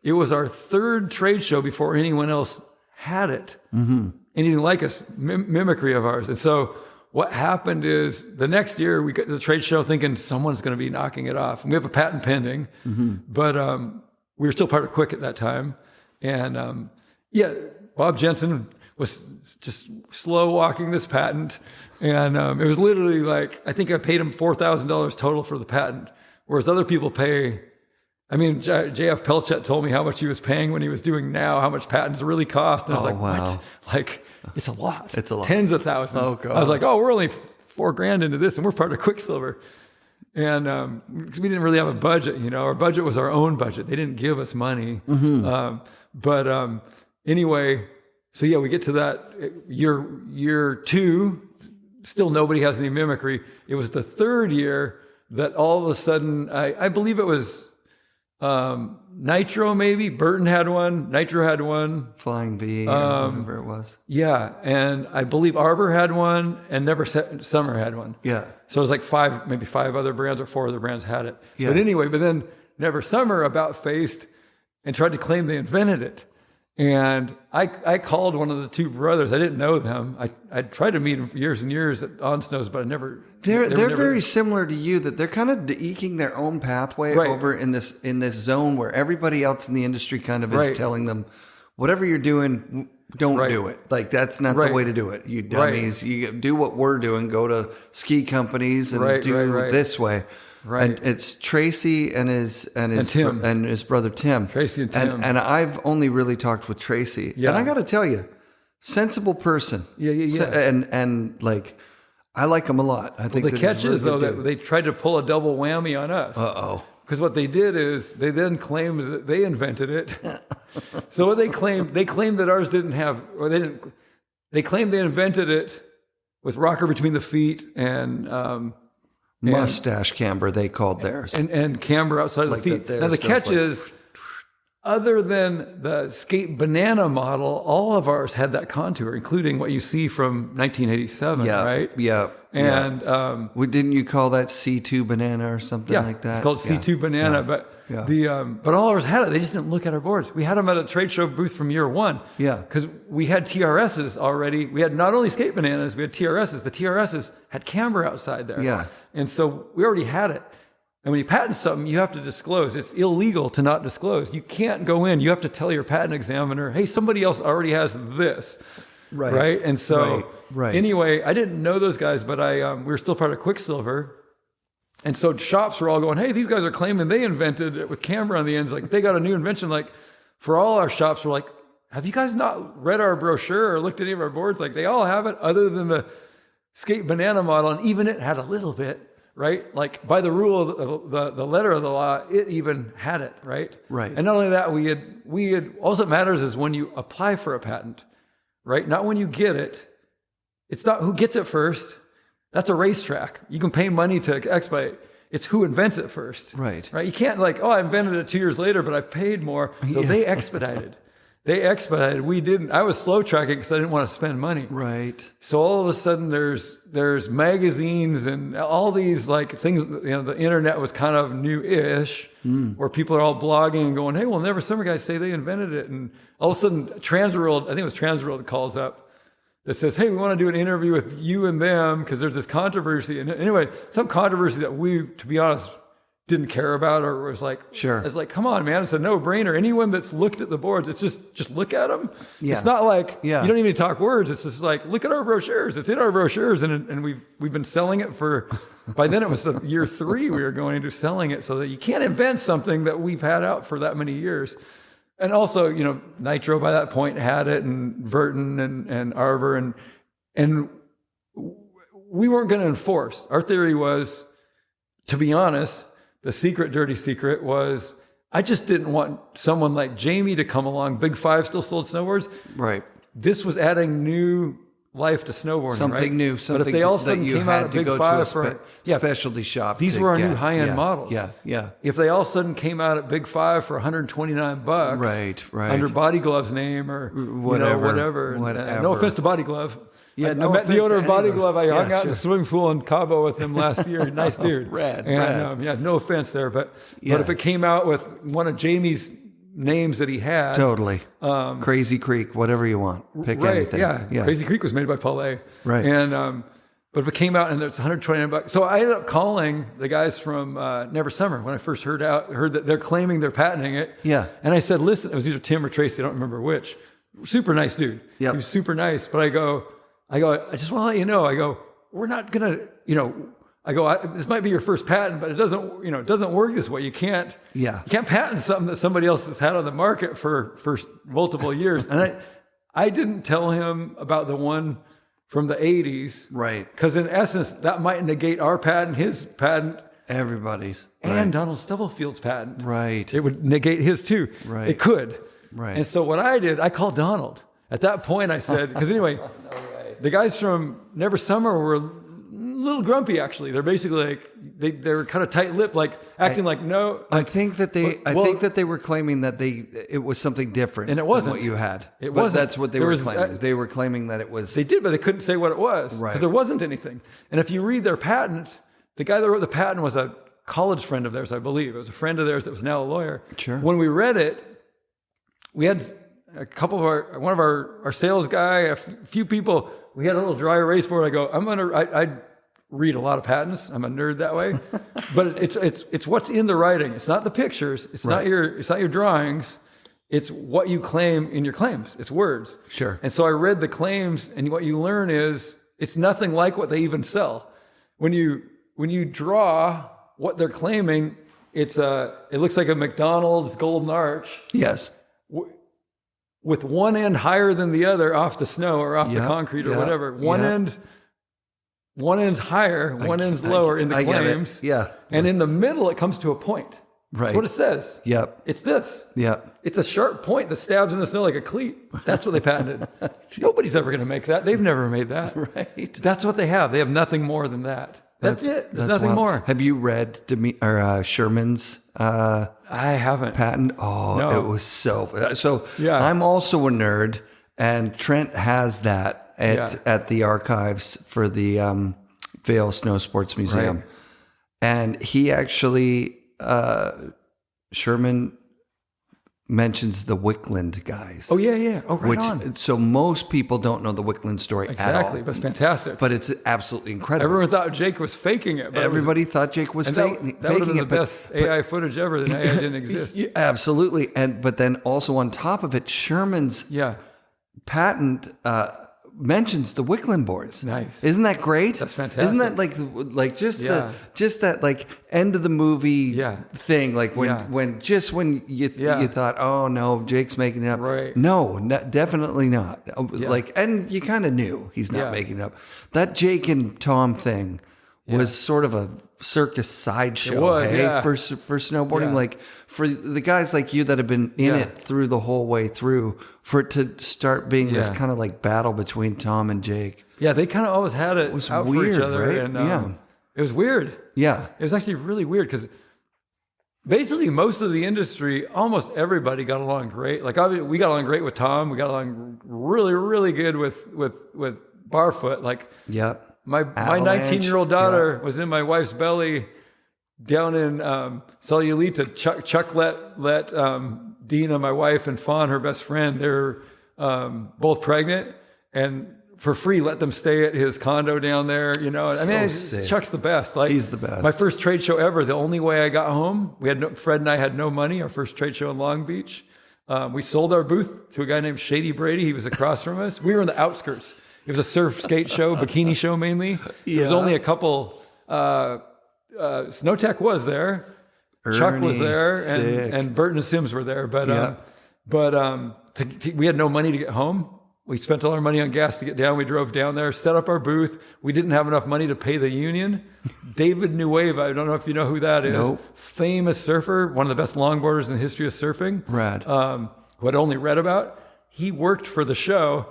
it was our 3rd trade show before anyone else had it. Mm-hmm. Anything like us, mimicry of ours. And so what happened is the next year we got to the trade show thinking someone's going to be knocking it off. And we have a patent pending, but we were still part of Quick at that time. And Bob Jensen was just slow walking this patent. And it was literally I think I paid him $4,000 total for the patent, whereas other people pay. I mean, JF Pelchet told me how much he was paying when he was doing now, how much patents really cost. And I was like, wow. What? It's a lot. It's a lot. Tens of thousands. Oh, God. I was like, we're only $4,000 into this and we're part of Quicksilver. And because we didn't really have a budget, our budget was our own budget. They didn't give us money. Mm-hmm. Anyway, so we get to that year 2, still nobody has any mimicry. It was the 3rd year that all of a sudden, I believe it was Nitro, maybe Burton had one, Nitro had one, Flying V, or whatever it was. Yeah, and I believe Arbor had one, and Never Summer had one. Yeah. So it was maybe 5 other brands or 4 other brands had it. Yeah. But then Never Summer about faced and tried to claim they invented it. And I called one of the 2 brothers. I didn't know them. I tried to meet them for years and years at On Snows, but I never. They're very similar to you. That they're kind of eking their own pathway over in this zone where everybody else in the industry kind of is telling them, whatever you're doing, don't do it. That's not the way to do it. You dummies. You do what we're doing. Go to ski companies and do it this way. Right. And it's Tracy and his Tim. And his brother Tim. Tracy and Tim. And I've only really they with Tracy. Yeah. And I got to tell you, sensible person. Yeah. And I like him a lot. I think the catch is though that they tried to pull a double whammy on us. Uh-oh. because what they did is they then claimed that they invented it. So what they claimed that ours didn't have, or they claimed they invented it with rocker between the feet and mustache camber, they called theirs. And camber outside of the feet. Now the catch is, other than the skate banana model, all of ours had that contour, including what you see from 1987, right? Yeah. And didn't you call that C2 banana or something like that? It's called C2 banana, but but all ours had it. They just didn't look at our boards. We had them at a trade show booth from year one. Yeah. Because we had TRSs already. We had not only skate bananas, we had TRSs. The TRSs had camber outside there. Yeah. And so we already had it. And when you patent something, you have to disclose. It's illegal to not disclose. You can't go in. You have to tell your patent examiner, hey, somebody else already has this. Right. And so anyway, I didn't know those guys, but we were still part of Quicksilver. And so shops were all going, hey, these guys are claiming they invented it with camera on the ends. Like, they got a new invention. Like, for all our shops, we're like, have you guys not read our brochure or looked at any of our boards? Like, they all have it other than the skate banana model. And even it had a little bit. Right? Like, by the rule of the letter of the law, it even had it, right? Right. And not only that, we had, all that matters is when you apply for a patent, right? Not when you get it. It's not who gets it first. That's a racetrack. You can pay money to expedite. It's who invents it first. Right. Right? You can't I invented it 2 years later, but I paid more. So they expedited. We didn't. I was slow tracking because I didn't want to spend money. Right. So all of a sudden there's magazines and all these things, the internet was kind of new-ish, where people are all blogging and going, hey, well, Never Summer guys say they invented it. And all of a sudden Transworld, I think it was Transworld, calls up that says, hey, we want to do an interview with you and them because there's this controversy. And anyway, some controversy that we, to be honest, didn't care about, or was like, sure. It's like, come on, man. It's a no-brainer. Anyone that's looked at the boards, it's just look at them. Yeah. It's not like, you don't even talk words. It's just like, look at our brochures. It's in our brochures. And we've been selling it for, by then it was the year 3 we were going into selling it, so that you can't invent something that we've had out for that many years. And also, Nitro by that point had it, and Burton and Arbor, and we weren't going to enforce. Our theory was, to be honest, the dirty secret was, I just didn't want someone like Jamie to come along. Big Five still sold snowboards. Right. This was adding new life to snowboarding. Something new. Something but if they all of a sudden came out at Big Five for specialty shop. These were our new high-end models. Yeah. If they all of a sudden came out at Big Five for $129, right, under Body Glove's name or whatever. No offense to Body Glove. Yeah, I met the owner of Body Glove. I hung out in the swimming pool in Cabo with him last year. Nice dude. Rad. No offense there, but if it came out with one of Jamie's names that he had, totally. Crazy Creek, whatever you want, pick anything. Yeah. Crazy Creek was made by Paulé. Right. And but if it came out and it's $129, so I ended up calling the guys from Never Summer when I first heard that they're claiming they're patenting it. Yeah. And I said, listen, it was either Tim or Tracy, I don't remember which. Super nice dude. Yeah. He was super nice, but I go, I just want to let you know, we're not going to, this might be your first patent, but it doesn't work this way. You can't patent something that somebody else has had on the market for multiple years. And I didn't tell him about the one from the 80s. Right. Because in essence, that might negate our patent, his patent. Everybody's. And Donald Stubblefield's patent. Right. It would negate his too. Right. It could. Right. And so what I did, I called Donald. At that point I said, because anyway, the guys from Never Summer were a little grumpy, actually. They're basically like, they were kind of tight-lipped, like acting like no. I think that they were claiming that it was something different, and it wasn't than what you had. It wasn't. That's what they were claiming. They were claiming that it was. They did, but they couldn't say what it was because there wasn't anything. And if you read their patent, the guy that wrote the patent was a college friend of theirs, I believe. It was a friend of theirs that was now a lawyer. Sure. When we read it, we had a couple of one of our sales guy, a few people. We had a little dry erase board. I read a lot of patents. I'm a nerd that way, but it's what's in the writing. It's not the pictures. It's not your drawings. It's what you claim in your claims. It's words. Sure. And so I read the claims, and what you learn is it's nothing like what they even sell. When you draw what they're claiming, it looks like a McDonald's golden arch. Yes. With one end higher than the other off the snow or off the concrete or whatever. One end's higher, one end's lower in the claims. Yeah. And in the middle, it comes to a point. Right. That's what it says. Yep. It's this. Yep. It's a sharp point that stabs in the snow like a cleat. That's what they patented. Nobody's ever going to make that. They've never made that. Right. That's what they have. They have nothing more than that. That's it. There's nothing wild. more. Have you read Sherman's I haven't. patent? Oh, No. it was so. Yeah. I'm also a nerd, and Trent has that at the archives for the Vail Snow Sports Museum, Right. and he actually Sherman mentions the Wickland guys. Oh yeah. Oh, right on. So most people don't know the Wickland story at Exactly, all. but it's fantastic. But it's absolutely incredible. Everyone thought Jake was faking it. But Everybody thought Jake was that would faking have been the it. best AI footage ever. Then AI didn't exist. Yeah, absolutely. But then also on top of it, Sherman's Yeah. patent mentions the Wickland boards. Nice. Isn't that great? That's fantastic. Isn't that like just Yeah. that like end of the movie Yeah. thing? Like when Yeah. when you Yeah. you thought, oh no, Jake's making it up. Right. No, definitely not. Yeah. Like, and you kind of knew he's not Yeah. making it up. That Jake and Tom thing was sort of a circus sideshow. It was, hey, yeah. for snowboarding. Yeah. Like for the guys like you that have been in it through the whole way through, for it to start being this Yeah. kind of like battle between Tom and Jake. Yeah, they kind of always had it was out weird, for each other. right? And, Yeah. It was weird. Yeah. It was actually really weird because basically most of the industry, almost everybody got along great. Like obviously we got along great with Tom. We got along really, really good with Barfoot. Like Yep. my Avalanche. 19-year-old daughter was in my wife's belly down in Cellulita. Chuck let Dina, my wife, and Fawn, her best friend, they're both pregnant, and for free let them stay at his condo down there. You know, I mean, sick. Chuck's the best. Like, He's the best. My first trade show ever. The only way I got home, Fred and I had no money. Our first trade show in Long Beach. We sold our booth to a guy named Shady Brady. He was across from us. We were in the outskirts. It was a surf skate show, bikini show mainly. There was only a couple. Snowtech was there. Chuck was there, and Burton and Sims were there. But we had no money to get home. We spent all our money on gas to get down. We drove down there, set up our booth. We didn't have enough money to pay the union. David Nueva, I don't know if you know who that is. Nope. Famous surfer, one of the best longboarders in the history of surfing. Rad. Who I'd only read about. He worked for the show.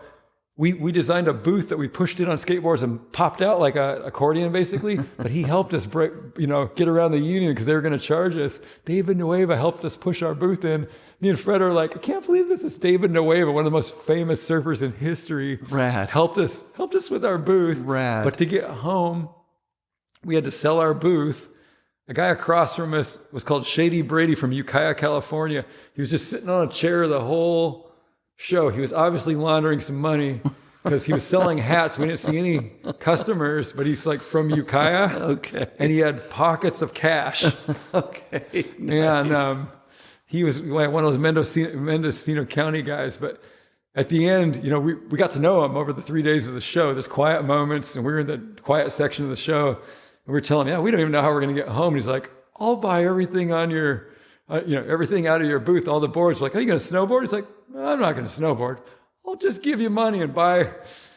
We designed a booth that we pushed in on skateboards and popped out like an accordion, basically. But he helped us get around the union because they were going to charge us. David Nueva helped us push our booth in. Me and Fred are like, I can't believe this is David Nueva, one of the most famous surfers in history. Rad. Helped us with our booth. Rad. But to get home, we had to sell our booth. A guy across from us was called Shady Brady from Ukiah, California. He was just sitting on a chair the whole show. He was obviously laundering some money because he was selling hats. We didn't see any customers, but he's like from Ukiah. Okay. And he had pockets of cash. Okay. Nice. And he was one of those Mendocino County guys. But at the end, we got to know him over the 3 days of the show. There's quiet moments, and we were in the quiet section of the show. And we were telling him, we don't even know how we're going to get home. And he's like, I'll buy everything on your, everything out of your booth, all the boards. We're like, are you going to snowboard? He's like, I'm not going to snowboard. I'll just give you money and buy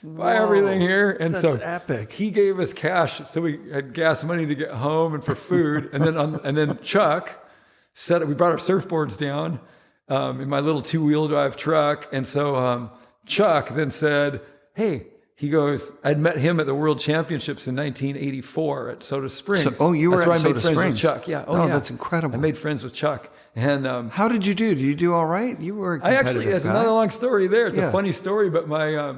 everything here. And that's so epic. He gave us cash, so we had gas money to get home and for food. and then Chuck we brought our surfboards down in my little 2-wheel drive truck. And so Chuck then said, hey. He goes, I'd met him at the World Championships in 1984 at Soda Springs. You were that's at where I Soda made friends Springs. with Chuck. Yeah. Oh, that's incredible. I made friends with Chuck. And how did you do? Did you do all right? You were a competitive it's guy. another long story there. It's a funny story, but my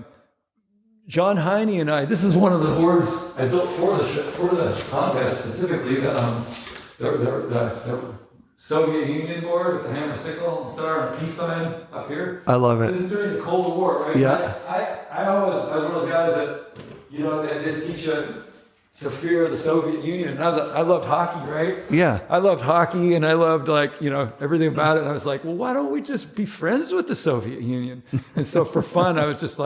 John Heine and I, this is one of the boards I built for the contest specifically, the Soviet Union board with the hammer, sickle, and star, and a peace sign up here. I love it. This is during the Cold War, right? Yeah. I was one of those guys that, they just teach you to fear the Soviet Union. And I loved hockey, right? Yeah. I loved hockey, and I loved everything about it. And I was like, well, why don't we just be friends with the Soviet Union? And so for fun, I was just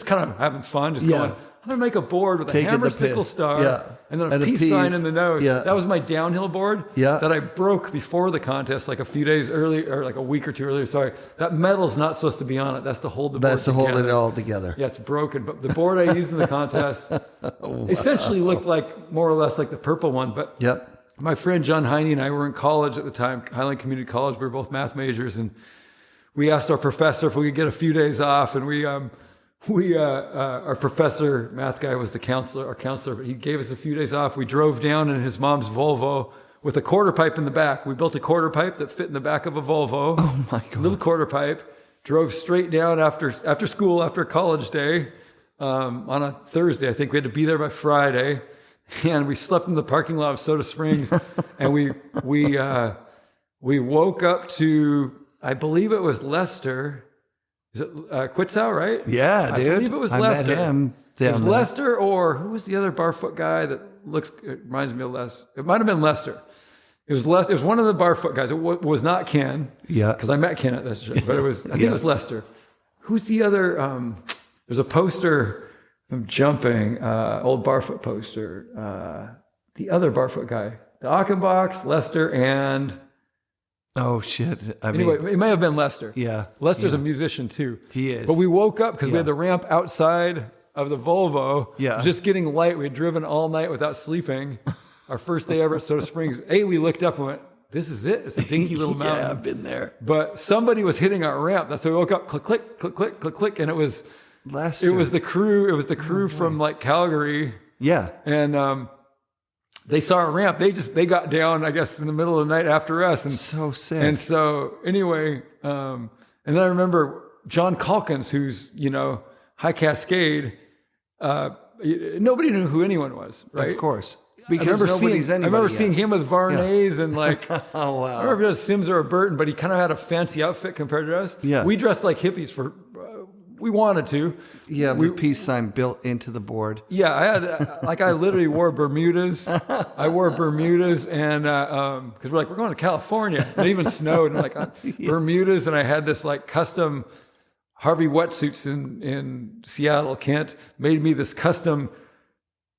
kind of having fun, just going, I'm going to make a board with a hammer, sickle, star, and then a peace sign in the nose. Yeah. That was my downhill board that I broke before the contest, like a few days early, or like a week or two earlier. Sorry, that metal's not supposed to be on it. That's to hold the board That's to together. hold it all together. Yeah, it's broken. But the board I used in the contest essentially looked like more or less like the purple one. But my friend John Heine and I were in college at the time, Highland Community College. We were both math majors, and we asked our professor if we could get a few days off, and our professor, math guy, was our counselor, but he gave us a few days off. We drove down in his mom's Volvo with a quarter pipe in the back. We built a quarter pipe that fit in the back of a Volvo. Oh my God. Little quarter pipe. Drove straight down after school, after college day, on a Thursday. I think we had to be there by Friday. And we slept in the parking lot of Soda Springs. And we woke up to, I believe it was Lester. Is it Quitzow, right? Yeah, dude. I believe it was Lester. I met him It was Lester, or who was the other barfoot guy that reminds me of Lester? It might have been Lester. It was Lester. It was one of the barfoot guys. It was not Ken. Yeah. Because I met Ken at this show, but it was, I think it was Lester. Who's the other, there's a poster of jumping, old barfoot poster. The other barfoot guy. The Achenbachs, Lester, and... Oh, shit. Anyway, it may have been Lester. Yeah. Lester's a musician, too. He is. But we woke up because we had the ramp outside of the Volvo. Yeah. It was just getting light. We had driven all night without sleeping. Our first day ever at Soda Springs. We looked up and went, this is it. It's a dinky little mountain. Yeah, I've been there. But somebody was hitting our ramp. That's why we woke up, click, click, click, click, click, click. And it was Lester. It was the crew. It was the crew from like Calgary. Yeah. And they saw our ramp. They got down, I guess, in the middle of the night after us. And so sick. And so anyway, and then I remember John Calkins, who's, High Cascade. Nobody knew who anyone was, right? Of course. Because nobody's anybody. I remember seeing him with Varnays and like, oh, wow. I remember it was Sims or a Burton, but he kind of had a fancy outfit compared to us. Yeah. We dressed like hippies we wanted to. Yeah, the peace sign built into the board. Yeah, I literally wore Bermudas. I wore Bermudas and, cause we're going to California. It even snowed and Bermudas. And I had this like custom Harvey wetsuits in Seattle. Kent made me this custom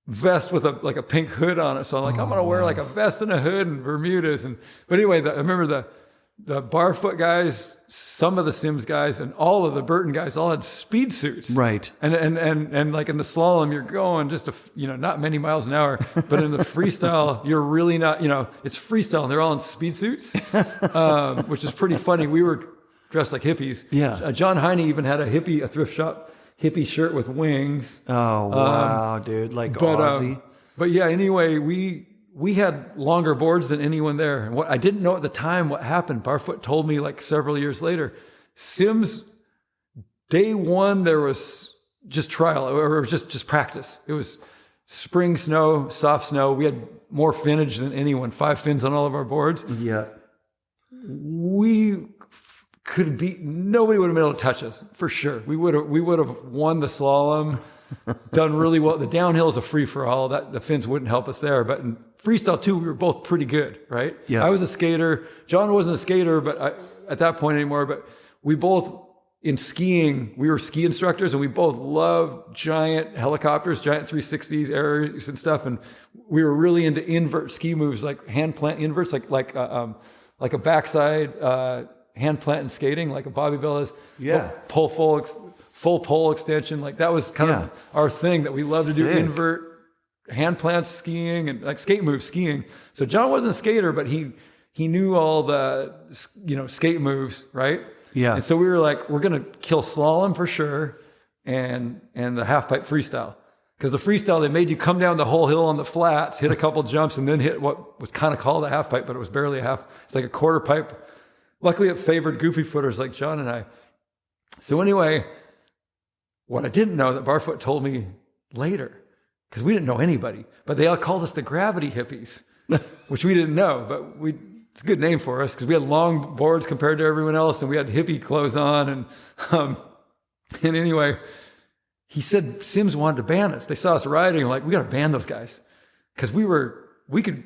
vest with a pink hood on it. So I'm like, I'm going to wear like a vest and a hood and Bermudas. But anyway, I remember the barfoot guys, some of the Sims guys, and all of the Burton guys all had speed suits. Right. And like in the slalom, you're going just not many miles an hour, but in the freestyle, you're really not, it's freestyle and they're all in speed suits, which is pretty funny. We were dressed like hippies. Yeah. John Heine even had a thrift shop hippie shirt with wings. Oh, wow, dude. Like Aussie. But yeah, anyway, we had longer boards than anyone there. And I didn't know at the time what happened. Barfoot told me like several years later. Sims, day one, there was just trial, or it was just practice. It was spring snow, soft snow. We had more finnage than anyone, 5 fins on all of our boards. Yeah. We could nobody would have been able to touch us, for sure. We would have won the slalom, done really well. The downhill is a free-for-all. The fins wouldn't help us there. But in freestyle, too, we were both pretty good, right? Yeah. I was a skater. John wasn't a skater at that point anymore. But we both, in skiing, we were ski instructors, and we both loved giant helicopters, giant 360s, aerials and stuff. And we were really into invert ski moves, like hand plant inverts, like a backside hand plant and skating, like a Bobby Bella's. Yeah. Full pole extension. Like that was kind of our thing, that we love to do, invert hand plants skiing and like skate moves skiing. So John wasn't a skater, but he knew all the, skate moves, right? Yeah. And so we were like, we're going to kill slalom for sure. And the half pipe freestyle. Because the freestyle, they made you come down the whole hill on the flats, hit a couple jumps, and then hit what was kind of called a half pipe, but it was barely a half. It's like a quarter pipe. Luckily, it favored goofy footers like John and I. So anyway, what I didn't know that Barfoot told me later, because we didn't know anybody, but they all called us the gravity hippies, which we didn't know, but it's a good name for us because we had long boards compared to everyone else, and we had hippie clothes on. And anyway, he said Sims wanted to ban us. They saw us riding, like, we got to ban those guys because we were ripping.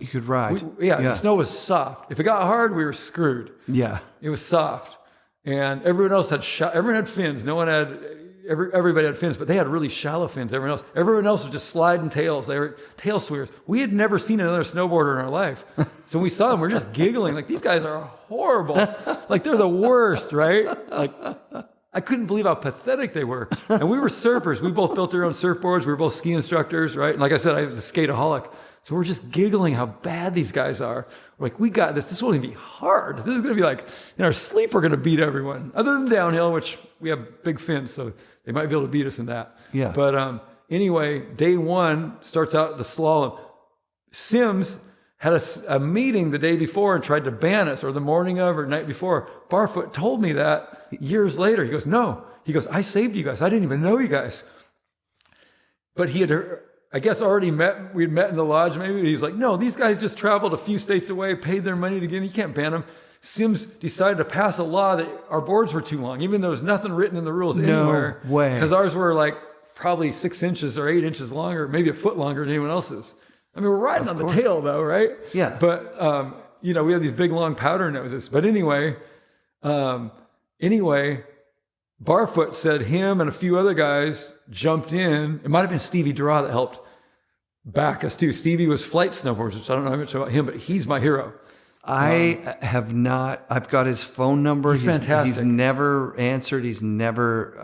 You could ride. The snow was soft. If it got hard, we were screwed. Yeah. It was soft. And everyone else everyone had fins. Everybody had fins, but they had really shallow fins. Everyone else was just sliding tails. They were tail swears. We had never seen another snowboarder in our life. So when we saw them, we're just giggling. Like, these guys are horrible. Like, they're the worst, right? Like, I couldn't believe how pathetic they were. And we were surfers. We both built our own surfboards. We were both ski instructors, right? And like I said, I was a skateaholic. So we're just giggling how bad these guys are. We're like, we got this. This won't even be hard. This is going to be like, in our sleep, we're going to beat everyone. Other than downhill, which we have big fins, so they might be able to beat us in that. Yeah. But anyway, day one starts out the slalom. Sims had a meeting the day before and tried to ban us, or the morning of or night before. Barfoot told me that years later. He goes, no. He goes, I saved you guys. I didn't even know you guys. But he had, I guess, already met. We'd met in the lodge maybe. He's like, no, these guys just traveled a few states away, paid their money to get in. You can't ban them. Sims decided to pass a law that our boards were too long, even though there's nothing written in the rules anywhere. No way. Because ours were like probably 6 inches or 8 inches longer, maybe a foot longer than anyone else's. I mean, we're riding on the tail though, right? Yeah. But, we have these big, long powder noses. But anyway, Barfoot said him and a few other guys jumped in. It might have been Stevie Dura that helped back us too. Stevie was flight snowboards, which I don't know much about him, but he's my hero. I have not. I've got his phone number. He's fantastic. He's never answered. He's never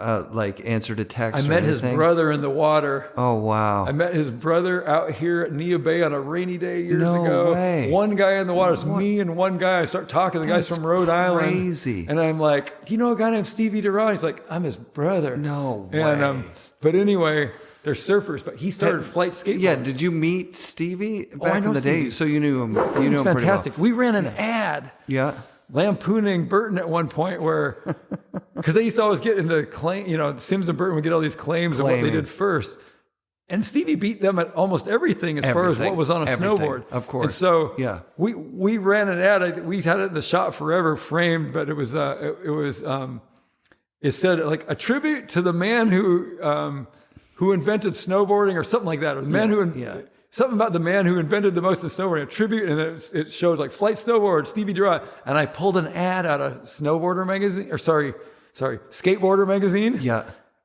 answered a text. I met his brother in the water. Oh wow! I met his brother out here at Nia Bay on a rainy day years No ago. way. One guy in the water. It's me and one guy. I start talking. The guy's from Rhode Island. Crazy. And I'm like, do you know a guy named Stevie Dura? He's like, I'm his brother. No way. And but anyway. They're surfers, but he started flight skateboards. Yeah, did you meet Stevie back in the Stevie. day? So you knew him. You knew him fantastic. pretty well. We ran an ad. Yeah. Lampooning Burton at one point where, because they used to always get into claim, Sims and Burton would get all these claims of what they did first. And Stevie beat them at almost everything as far as what was on a snowboard. Of course. And so yeah. we ran an ad. We had it in the shop forever framed, but it said like a tribute to the man who invented snowboarding or something like that, or the man something about the man who invented the most in snowboarding, a tribute, and it showed like flight snowboard, Stevie Dura, and I pulled an ad out of Snowboarder magazine, or sorry, Skateboarder magazine,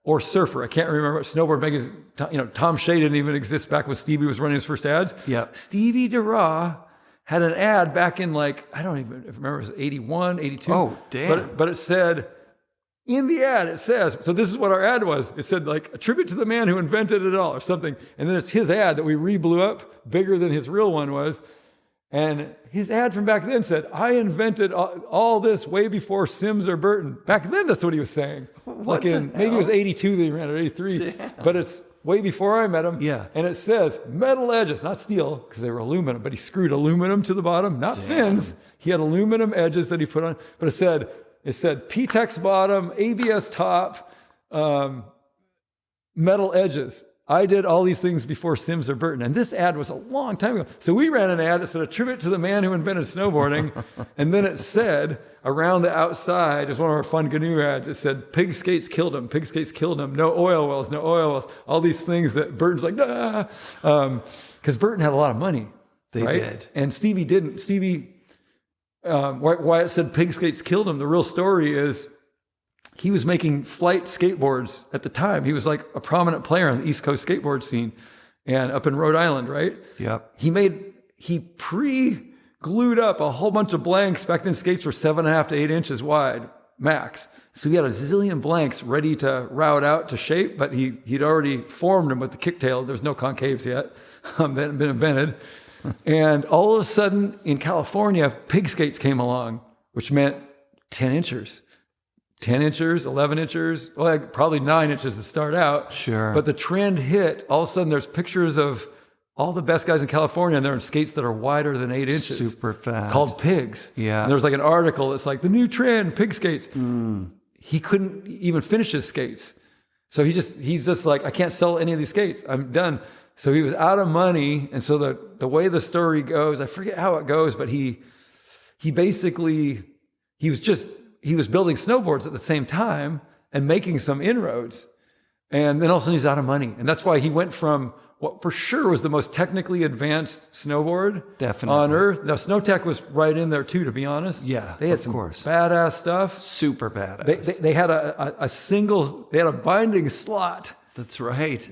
or Surfer. I can't remember what Snowboard magazine. Tom Shea didn't even exist back when Stevie was running his first ads. Yeah, Stevie Dura had an ad back in like I don't even remember, it was 81, 82. Oh damn! But it said. In the ad, it says, so this is what our ad was. It said like, a tribute to the man who invented it all or something. And then it's his ad that we re-blew up bigger than his real one was. And his ad from back then said, I invented all this way before Sims or Burton. Back then, that's what he was saying. Maybe it was 82 that he ran it, 83. Damn. But it's way before I met him. Yeah. And it says metal edges, not steel, because they were aluminum, but he screwed aluminum to the bottom, not fins. He had aluminum edges that he put on, but it said P-Tex bottom, ABS top, metal edges. I did all these things before Sims or Burton. And this ad was a long time ago. So we ran an ad that said a tribute to the man who invented snowboarding. And then it said around the outside, it was one of our fun canoe ads. It said, pig skates killed him. Pig skates killed him. No oil wells, no oil wells. All these things that Burton's like, nah. Because Burton had a lot of money. They did. And Stevie didn't. Why it said pig skates killed him, the real story is he was making flight skateboards at the time. He was like a prominent player on the East Coast skateboard scene and up in Rhode Island, right? Yep. He pre-glued up a whole bunch of blanks. Back then skates were 7.5 to 8 inches wide, max. So he had a zillion blanks ready to route out to shape, but he'd already formed them with the kicktail. There's no concaves yet. They hadn't been invented. And all of a sudden in California, pig skates came along, which meant 10 inches, 11 inches, well, probably 9 inches to start out. Sure. But the trend hit. All of a sudden there's pictures of all the best guys in California, and they're in skates that are wider than 8 inches. Super fat. Called pigs. Yeah. And there was like an article that's like the new trend, pig skates. He couldn't even finish his skates. So he's just like, I can't sell any of these skates. I'm done. So he was out of money. And so the way the story goes, I forget how it goes, but he basically, he was building snowboards at the same time and making some inroads. And then all of a sudden he's out of money. And that's why he went from what for sure was the most technically advanced snowboard on Earth. Now, SnowTech was right in there too, to be honest. Yeah, they had some badass stuff. Super badass. They had a binding slot. That's right.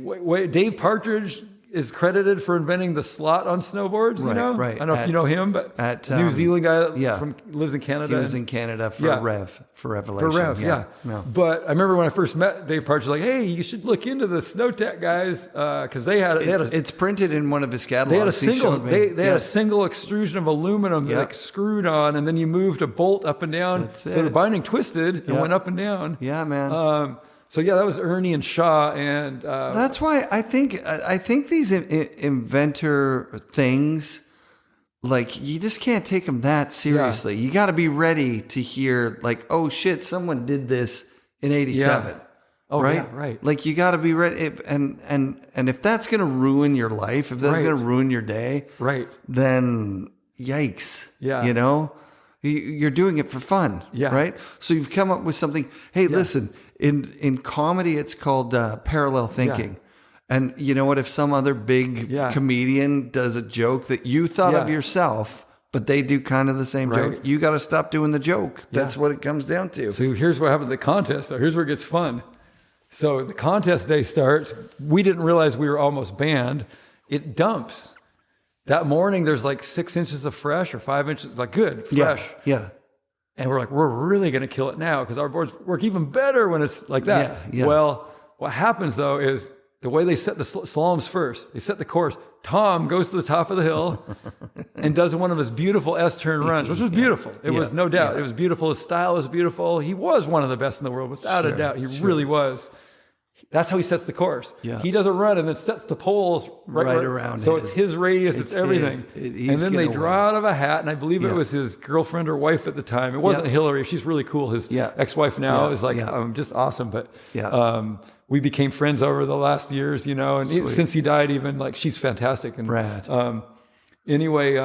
Dave Partridge is credited for inventing the slot on snowboards. Right, you know, right. I don't know if you know him, but New Zealand guy that lives in Canada. He was in Canada for Revelation. For Rev, yeah. But I remember when I first met Dave Partridge, like, hey, you should look into the Snow Tech guys because they had it's printed in one of his catalogs. They had a single extrusion of aluminum like screwed on, and then you moved a bolt up and down. So the binding twisted and went up and down. Yeah, man. So that was Ernie and Shaw, and that's why I think these inventor things, like, you just can't take them that seriously. You got to be ready to hear, like, oh shit, someone did this in '87. Yeah. Oh, right, yeah, right. Like, you got to be ready, and if that's going to ruin your life, if that's going to ruin your day, right, then yikes. Yeah, you know, you're doing it for fun. Yeah, right. So you've come up with something. Hey, listen. In comedy, it's called parallel thinking. Yeah. And you know what? If some other big comedian does a joke that you thought of yourself, but they do kind of the same joke, you got to stop doing the joke. That's what it comes down to. So here's what happened at the contest. So here's where it gets fun. So the contest day starts. We didn't realize we were almost banned. It dumps. That morning, there's like 6 inches of fresh or 5 inches, like good, fresh. Yeah. And we're like, we're really going to kill it now because our boards work even better when it's like that. Yeah. Well, what happens though is the way they set the slaloms first, they set the course. Tom goes to the top of the hill and does one of his beautiful S-turn runs, which was beautiful. It was no doubt. It was beautiful. His style was beautiful. He was one of the best in the world, without a doubt. He really was. That's how he sets the course. Yeah. He does a run and then sets the poles right around. So it's his radius, it's everything. And then they draw out of a hat, and I believe it was his girlfriend or wife at the time. It wasn't Hillary. She's really cool. His ex-wife now is like just awesome. But we became friends over the last years, you know, and since he died, even like she's fantastic. And rad. Anyway,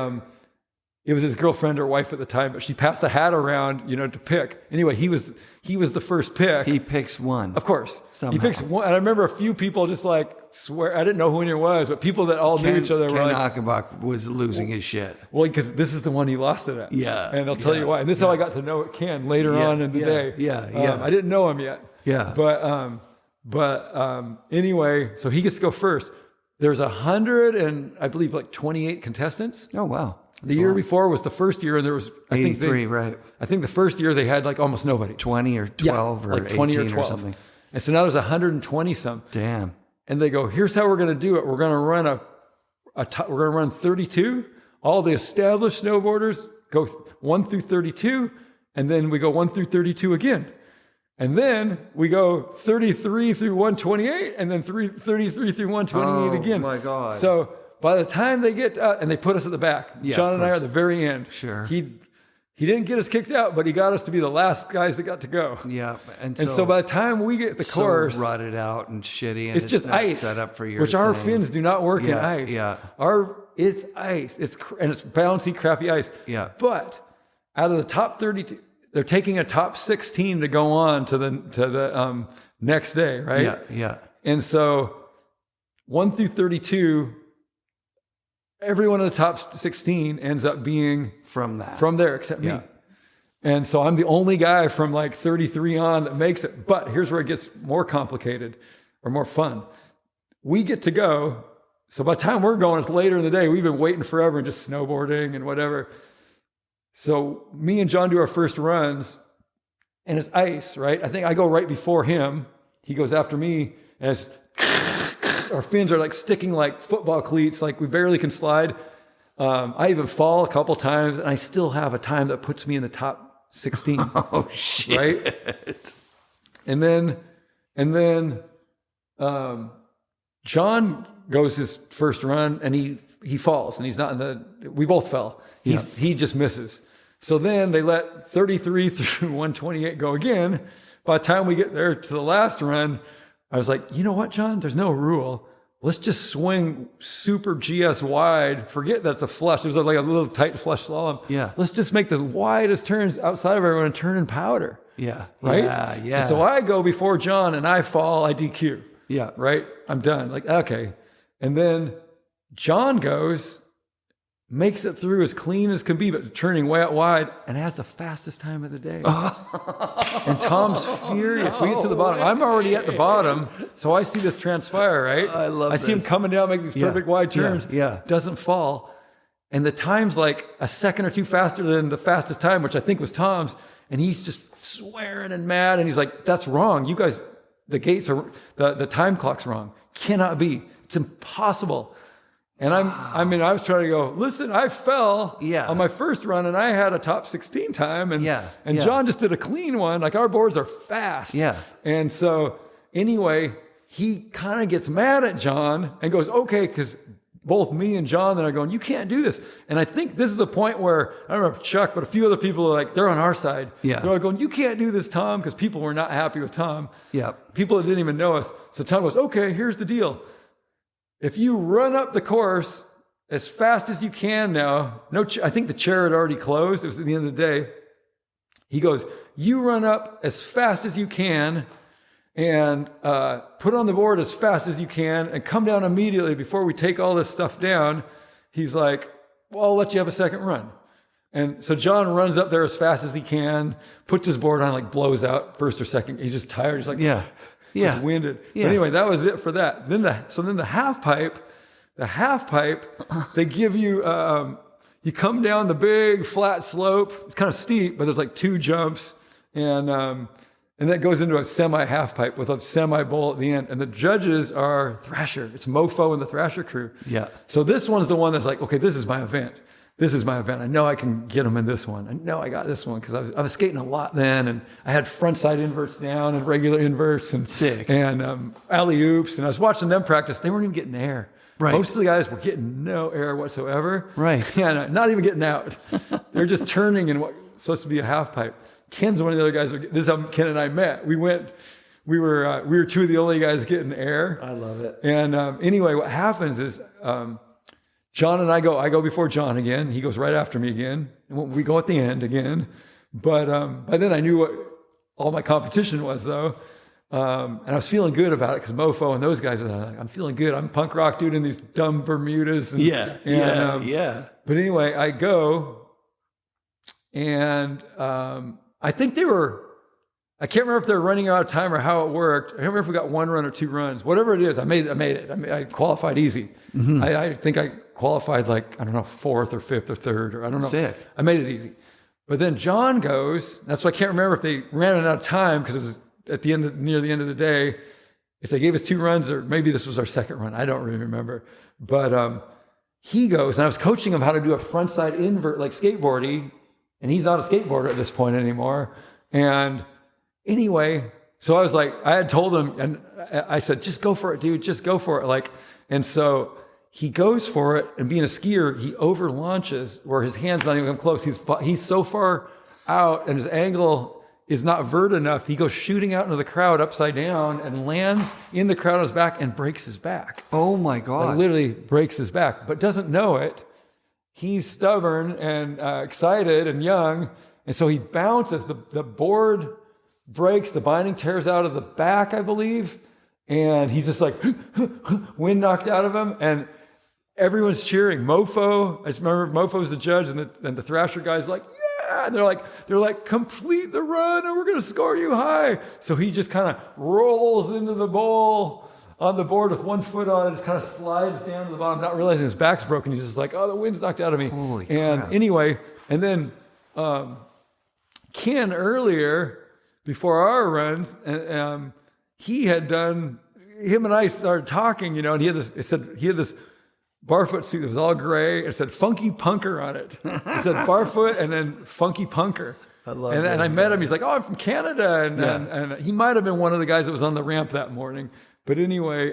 it was his girlfriend or wife at the time, but she passed the hat around, you know, to pick. Anyway, he was the first pick. He picks one. Of course. Somehow. He picks one. And I remember a few people just like swear, I didn't know who anyone was, but people that all knew each other were like... Ken Achenbach was losing his shit. Well, because this is the one he lost it at. Yeah. And I'll tell you why. And this is how I got to know Ken later on in the day. Yeah. I didn't know him yet. Yeah. But anyway, so he gets to go first. There's 100 and I believe like 28 contestants. Oh, wow. The year before was the first year, and there was 83, right? I think the first year they had like almost nobody, 20 or 12 or like 20 or 12 or something. And so now there's 120 some. Damn. And they go, here's how we're going to do it. We're going to run we're going to run 32. All the established snowboarders go 1 through 32, and then we go 1 through 32 again. And then we go 33 through 128, and then 33 through 128 again. Oh my God. So by the time they get out, and they put us at the back, John and I are at the very end. Sure. He didn't get us kicked out, but he got us to be the last guys that got to go. Yeah. And so by the time we get the course, rutted out and shitty, and it's just ice set up for your which our fins do not work in ice. Yeah. It's ice. It's bouncy, crappy ice. Yeah. But out of the top 32, they're taking a top 16 to go on to the next day, right? Yeah. Yeah. And so 1 through 32. Everyone in the top 16 ends up being from there except me. And so I'm the only guy from like 33 on that makes it. But here's where it gets more complicated or more fun. We get to go. So by the time we're going, it's later in the day. We've been waiting forever and just snowboarding and whatever. So me and John do our first runs and it's ice, right? I think I go right before him. He goes after me and it's... Our fins are like sticking like football cleats, like we barely can slide. I even fall a couple times, and I still have a time that puts me in the top 16. Oh shit! Right? And then John goes his first run, and he falls, and he's not in the. We both fell. He just misses. So then they let 33 through 128 go again. By the time we get there to the last run, I was like, you know what, John? There's no rule. Let's just swing super GS wide. Forget that's a flush. It was like a little tight flush slalom. Yeah. Let's just make the widest turns outside of everyone and turn in powder. Yeah. Right? Yeah. And so I go before John and I fall, I DQ. Yeah. Right? I'm done. Like, okay. And then John goes, makes it through as clean as can be, but turning way out wide, and has the fastest time of the day. And Tom's furious. We get to the bottom. I'm already at the bottom, so I see this transpire, right? I see him coming down, making these perfect wide turns. Doesn't fall. And the time's like a second or two faster than the fastest time, which I think was Tom's. And he's just swearing and mad. And he's like, that's wrong. You guys, the gates are, the time clock's wrong. Cannot be. It's impossible. And I was trying to go, listen, I fell on my first run and I had a top 16 time. And John just did a clean one. Like, our boards are fast. And so anyway, he kind of gets mad at John and goes, okay, because both me and John then are going, you can't do this. And I think this is the point where, I don't know if Chuck, but a few other people are like, they're on our side. They're like going, you can't do this, Tom, because people were not happy with Tom. People that didn't even know us. So Tom goes, okay, here's the deal. If you run up the course as fast as you can now, I think the chair had already closed. It was at the end of the day. He goes, you run up as fast as you can and put on the board as fast as you can and come down immediately before we take all this stuff down. He's like, well, I'll let you have a second run. And so John runs up there as fast as he can, puts his board on, like blows out first or second. He's just tired. He's like, just winded. But anyway, that was it for that. Then the half pipe, they give you, you come down the big flat slope. It's kind of steep, but there's like 2 jumps. And that goes into a semi half pipe with a semi bowl at the end. And the judges are Thrasher. It's Mofo and the Thrasher crew. So this one's the one that's like, okay, this is my event. I know I can get them in this one. I know I got this one because I was skating a lot then, and I had front side inverts down and regular inverts and sick and alley oops. And I was watching them practice. They weren't even getting air. Most of the guys were getting no air whatsoever. And not even getting out. They're just turning in what's supposed to be a half pipe. Ken's one of the other guys. This is how Ken and I met. We were 2 of the only guys getting air. I love it. And anyway, what happens is John and I go before John again. He goes right after me again. And we go at the end again. But by then I knew what all my competition was, though. And I was feeling good about it because Mofo and those guys are like, I'm feeling good. I'm a punk rock dude in these dumb Bermudas. And, But anyway, I go and I think I can't remember if they were running out of time or how it worked. I don't remember if we got 1 run or 2 runs. Whatever it is, I made it. I qualified easy. I think I qualified like, I don't know, 4th or 5th or 3rd, or I don't know. Sick. I made it easy. But then John goes, that's why I can't remember if they ran out of time because it was near the end of the day. If they gave us 2 runs, or maybe this was our 2nd run. I don't really remember. But he goes, and I was coaching him how to do a frontside invert like skateboarding, and he's not a skateboarder at this point anymore. And anyway, so I was like, I had told him, and I said, just go for it, dude, just go for it. Like, and so he goes for it, and being a skier, he over launches where his hand's not even come close. He's so far out, and his angle is not vert enough. He goes shooting out into the crowd upside down and lands in the crowd on his back and breaks his back. Oh my God. Like, literally breaks his back, but doesn't know it. He's stubborn and excited and young. And so he bounces, the board breaks, the binding tears out of the back, I believe. And he's just like, wind knocked out of him. And everyone's cheering. Mofo, I just remember Mofo's the judge, and the Thrasher guy's like, yeah. And they're like, complete the run and we're going to score you high. So he just kind of rolls into the bowl on the board with 1 foot on it, just kind of slides down to the bottom, not realizing his back's broken. He's just like, oh, the wind's knocked out of me. Holy and crap. Anyway, and then Ken earlier, before our runs, and him and I started talking, and he had this barfoot suit that was all gray. It said Funky Punker on it. It said barfoot and then Funky Punker. I love and I met him. He's like, oh, I'm from Canada. And he might have been one of the guys that was on the ramp that morning. But anyway,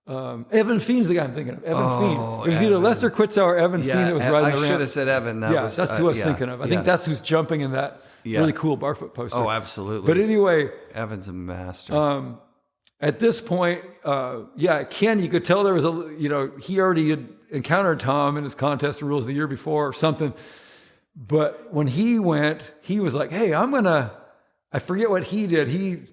Evan Feen's the guy I'm thinking of. Evan Feen. It was either Lester Quitzow or Evan Feen that was riding the ramp. I should have said Evan. That's who I was thinking of. I think that's who's jumping in that really cool barfoot poster. Oh, absolutely. But anyway, Evan's a master. At this point, Ken, you could tell there was he already had encountered Tom in his contest rules the year before or something. But when he went, he was like, hey, I forget what he did.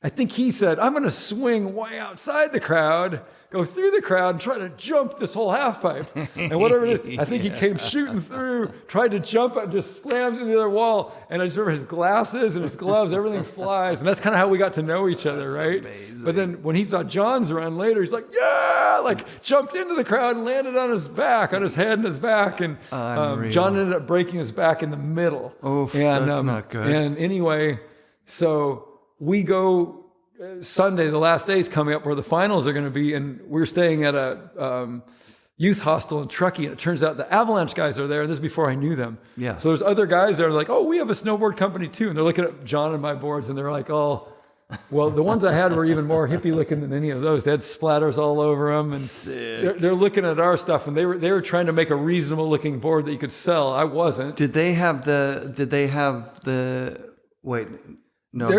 I think he said, I'm going to swing way outside the crowd, go through the crowd, and try to jump this whole half pipe. And whatever it is, I think he came shooting through, tried to jump and just slams into the other wall. And I just remember his glasses and his gloves, everything flies. And that's kind of how we got to know each other, right? Amazing. But then when he saw John's run later, he's like, yeah, like jumped into the crowd and landed on his back, on his head and his back. And John ended up breaking his back in the middle. Oof, and, that's not good. And anyway, so we go Sunday, the last day's coming up where the finals are going to be, and we're staying at a youth hostel in Truckee, and it turns out the Avalanche guys are there, and this is before I knew them. Yeah. So there's other guys there like, oh, we have a snowboard company too, and they're looking at John and my boards, and they're like, oh, well, the ones I had were even more hippie looking than any of those. They had splatters all over them, and they're looking at our stuff, and they were trying to make a reasonable looking board that you could sell. I wasn't. Did they have the wait? No,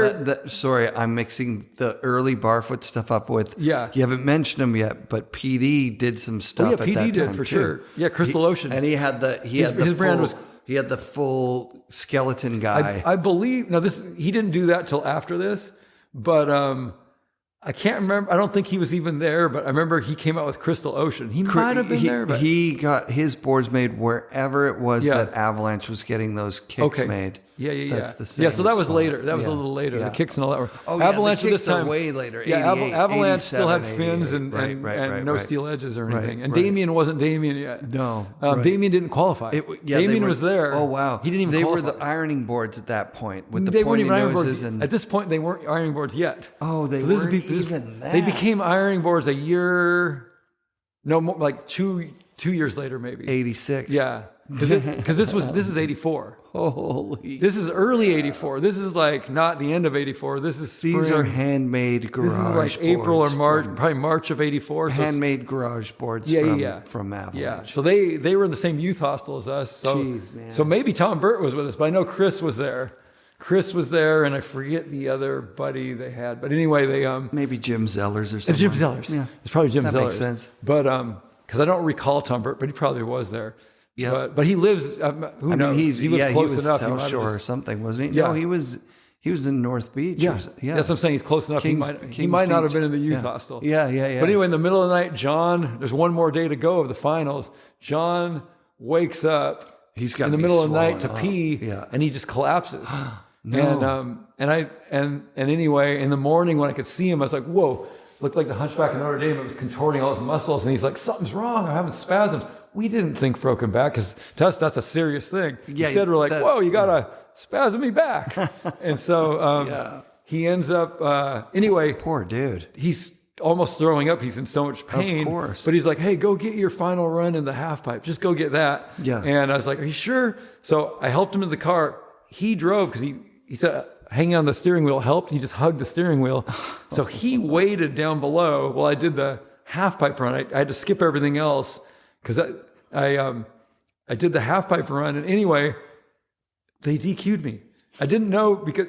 sorry, I'm mixing the early Barfoot stuff up with. Yeah. You haven't mentioned him yet, but PD did some stuff at that time. PD did for sure. Yeah, Crystal Ocean. And he had his brand was. He had the full skeleton guy. I believe, now he didn't do that till after this, but I can't remember. I don't think he was even there, but I remember he came out with Crystal Ocean. He might have been there. But he got his boards made wherever it was that Avalanche was getting those kicks made. Yeah. That's the same. Yeah, so that was spot. later. That was a little later. Yeah. The kicks and all that were. Oh, Avalanche the at this kicks are time. way later. Yeah, 88, Avalanche still had 87, fins 88. and no steel edges or anything. And right. Damien wasn't Damien yet. No. Damien didn't qualify. Damien was there. Oh, wow. He didn't even They qualify. were the ironing boards at that point with the They weren't pointy even ironing noses. boards. At this point, they weren't ironing boards yet. Oh, they weren't even that. They became ironing boards a year, no more, like two years later, maybe. 86. Yeah, because this is 84. Holy. This is early 84. This is like not the end of 84. This is spring. These are handmade garage boards. This is like April or March, probably March of 84. So handmade garage boards from Avalanche. Yeah, so they were in the same youth hostel as us. So, Jeez, man. So maybe Tom Burt was with us, but I know Chris was there. Chris was there, and I forget the other buddy they had. But anyway, they maybe Jim Zellers or something. Jim Zellers. Yeah, it's probably Jim Zellers. That makes sense. But because I don't recall Tom Burt, but he probably was there. Yeah, but he lives. Who knows? He lives close enough. South Shore or something, wasn't he? Yeah. No, he was in North Beach. Yeah, that's what I'm saying. He's close enough. He might not have been in the youth hostel. Yeah. But anyway, in the middle of the night, John. There's one more day to go of the finals. John wakes up. He's got in the middle of the night to pee, and he just collapses. No. And anyway, in the morning when I could see him, I was like, whoa, looked like the Hunchback of Notre Dame. It was contorting all his muscles. And he's like, something's wrong. I'm having spasms. We didn't think broken back because to us, that's a serious thing. Yeah, Instead, we're like, whoa, you got to spasm me back. And so he ends up, anyway. Poor dude. He's almost throwing up. He's in so much pain. Of course. But he's like, hey, go get your final run in the half pipe. Just go get that. Yeah. And I was like, are you sure? So I helped him in the car. He drove because he said hanging on the steering wheel helped. He just hugged the steering wheel. So he waited down below while I did the half pipe run. I had to skip everything else because I did the half pipe run. And anyway, they DQ'd me. I didn't know because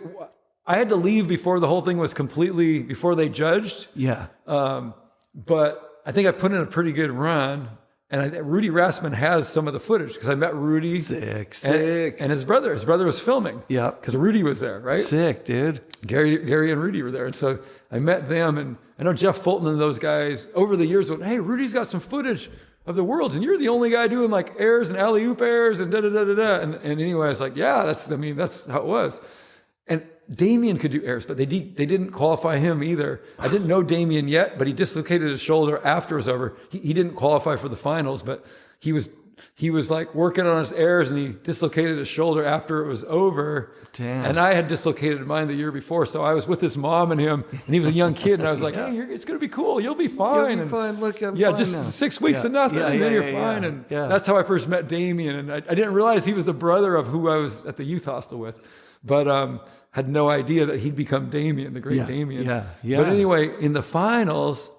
I had to leave before the whole thing was before they judged. Yeah. But I think I put in a pretty good run. And Rudy Rassman has some of the footage because I met Rudy. Sick. And his brother. His brother was filming. Yeah. Because Rudy was there, right? Sick, dude. Gary and Rudy were there. And so I met them. And I know Jeff Fulton and those guys over the years went, hey, Rudy's got some footage of the Worlds. And you're the only guy doing like airs and alley-oop airs and da-da-da-da-da. And anyway, I was like, yeah, that's how it was. And Damien could do airs, but they didn't qualify him either. I didn't know Damien yet, but he dislocated his shoulder after it was over. He didn't qualify for the finals, but he was like working on his airs and he dislocated his shoulder after it was over. Damn. And I had dislocated mine the year before, so I was with his mom and him, and he was a young kid, and I was like, hey, it's going to be cool. You'll be fine. You'll be fine. Look, I'm yeah, fine just now. 6 weeks and nothing, and then you're fine. And that's how I first met Damien, and I didn't realize he was the brother of who I was at the youth hostel with. But had no idea that he'd become Damien, the great Damien. Yeah. But anyway, in the finals,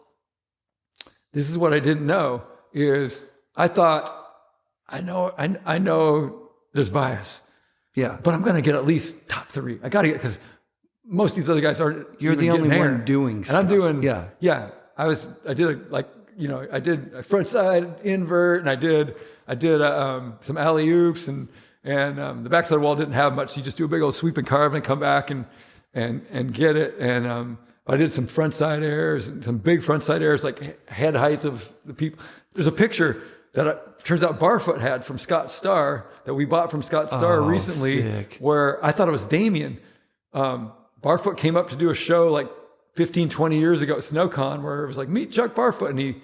this is what I didn't know, is I thought, I know there's bias. Yeah. But I'm going to get at least top 3. I got to get, because most of these other guys aren't. You're the only one doing stuff. And I'm doing, yeah. I did I did a front side invert, and I did some alley oops, and the backside wall didn't have much. So you just do a big old sweep and carve and come back, and and get it. And I did some frontside airs, some big frontside airs, like head height of the people. There's a picture that turns out Barfoot had from Scott Starr that we bought from Scott Starr recently, sick. Where I thought it was Damien. Barfoot came up to do a show like 15, 20 years ago at SnowCon where it was like, meet Chuck Barfoot. And he,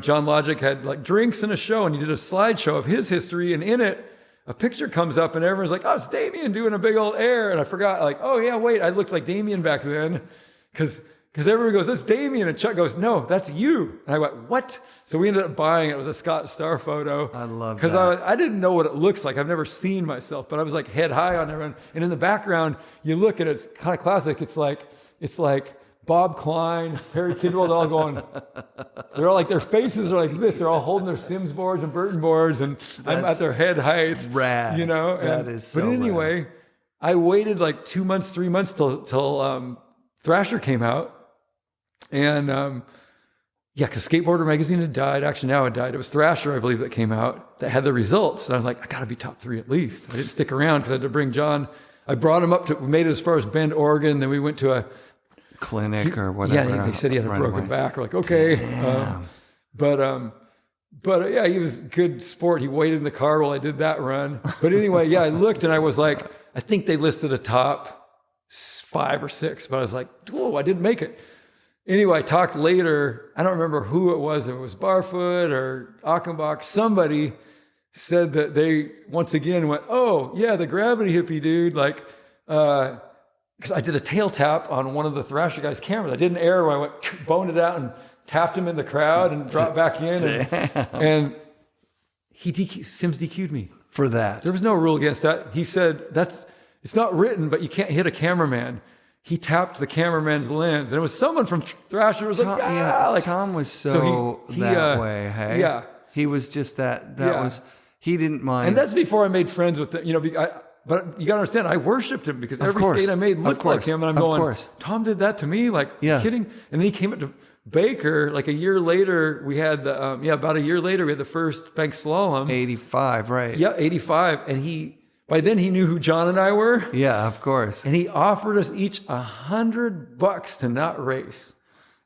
John Logic had like drinks and a show, and he did a slideshow of his history. And in it, a picture comes up and everyone's like, oh, it's Damien doing a big old air. And I forgot, like, oh yeah, wait, I looked like Damien back then. Because everyone goes, that's Damien. And Chuck goes, no, that's you. And I went, what? So we ended up buying it. It was a Scott Starr photo. I love that. Because I didn't know what it looks like. I've never seen myself, but I was like head high on everyone. And in the background, you look at it, it's kind of classic. It's like Bob Klein, Harry Kidwell, they're all going, they're all like, their faces are like this. They're all holding their Sims boards and Burton boards, and I'm at their head height. Rad. That is so But anyway, rad. I waited like 2 months, 3 months till Thrasher came out. And because Skateboarder magazine had died. Actually, now it died. It was Thrasher, I believe, that came out that had the results. And I was like, I got to be top 3 at least. I didn't stick around because I had to bring John. I brought him up we made it as far as Bend, Oregon. Then we went to a clinic or whatever. Yeah, he said he had a broken back. We're like, okay. But yeah, he was a good sport. He waited in the car while I did that run. But anyway, yeah, I looked and I was like, I think they listed a top 5 or 6, but I was like, whoa, I didn't make it. Anyway, I talked later. I don't remember who it was. If it was Barfoot or Achenbach. Somebody said that they once again went, oh yeah, the gravity hippie dude. Like, because I did a tail tap on one of the Thrasher guys' cameras. I did an air where I went, boned it out and tapped him in the crowd and dropped back in. And Sims DQ'd me. For that. There was no rule against that. He said, it's not written, but you can't hit a cameraman. He tapped the cameraman's lens. And it was someone from Thrasher who was like, like, Tom was so that way, hey? Yeah. He was just that was, he didn't mind. And that's before I made friends with them, but you got to understand, I worshipped him because every skate I made looked like him. And I'm going, Tom did that to me? Like, kidding? And then he came up to Baker, like a year later, we had about a year later, we had the first bank slalom. 85, right. Yeah, 85. And by then he knew who John and I were. Yeah, of course. And he offered us each $100 to not race.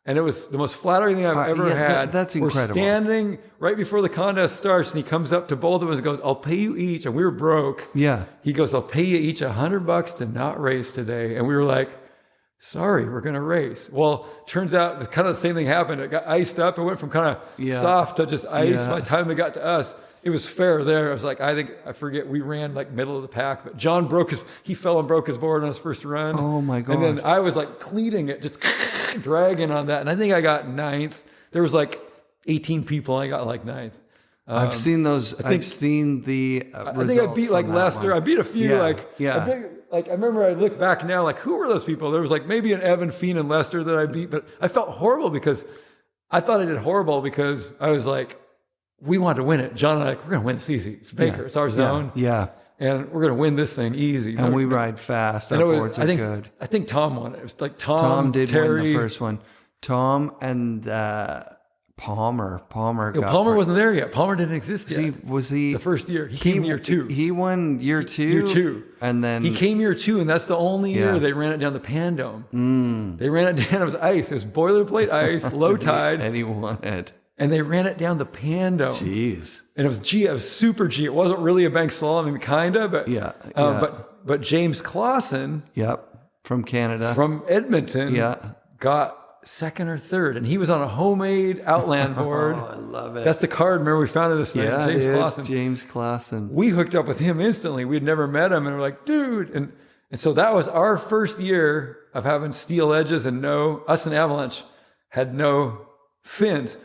And it was the most flattering thing I've ever had. That's incredible. We're standing right before the contest starts, and he comes up to both of us and goes, I'll pay you each. And we were broke. Yeah. He goes, I'll pay you each $100 to not race today. And we were like, sorry, we're going to race. Well, turns out kind of the same thing happened. It got iced up. It went from kind of soft to just ice. By the time it got to us, it was fair there. I was like, I forget, we ran like middle of the pack, but John he fell and broke his board on his first run. Oh my God. And then I was like cleating it, just dragging on that. And I think I got 9th. There was like 18 people. I got like 9th. I've seen those. I've seen the results. I think I beat like Lester. One. I beat a few. Yeah. I remember I look back now, like, who were those people? There was like maybe an Evan Feen and Lester that I beat, but I felt horrible because I thought I did horrible because I was like, we wanted to win it. John and I, we're going to win this easy. It's Baker. It's our zone. Yeah. And we're going to win this thing easy. And we ride fast. Our boards are good. I think Tom won it. It was like Tom. Tom did Terry. win the first one. Tom and Palmer. Palmer wasn't there yet. Palmer didn't exist yet. Was he? The first year. He came year 2. He won year 2? Year 2. And then... He came year 2, and that's the only year they ran it down the Pan Dome. They ran it down. It was ice. It was boilerplate ice, low tide. And he won it. And they ran it down the Pan Dome. Jeez. And it was super G. It wasn't really a bank slalom, I mean, kind of, but but James Clausen, from Canada, from Edmonton, got 2nd or 3rd, and he was on a homemade Outland board. Oh, I love it. That's the card. Remember, we founded this thing. James Clausen. We hooked up with him instantly. We'd never met him, and we're like, dude, and so that was our first year of having steel edges and us and Avalanche had no fins.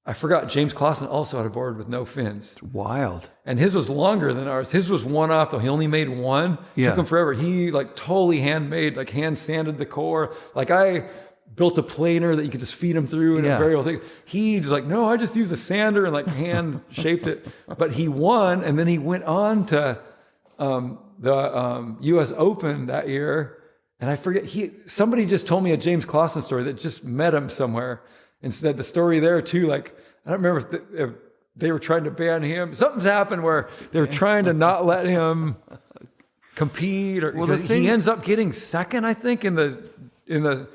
I forgot James Clausen also had a board with no fins. It's wild. And his was longer than ours. His was one off though. He only made one. Took him forever. He like totally handmade, like hand sanded the core. Like I built a planer that you could just feed him through and a very old thing. He was like, no, I just used a sander and like hand shaped it. But he won, and then he went on to the US Open that year. And I forget, somebody just told me a James Clausen story that just met him somewhere. And said the story there too, like, I don't remember if they were trying to ban him. Something's happened where they were trying to not let him compete, or Well, he ends up getting second, I think, in the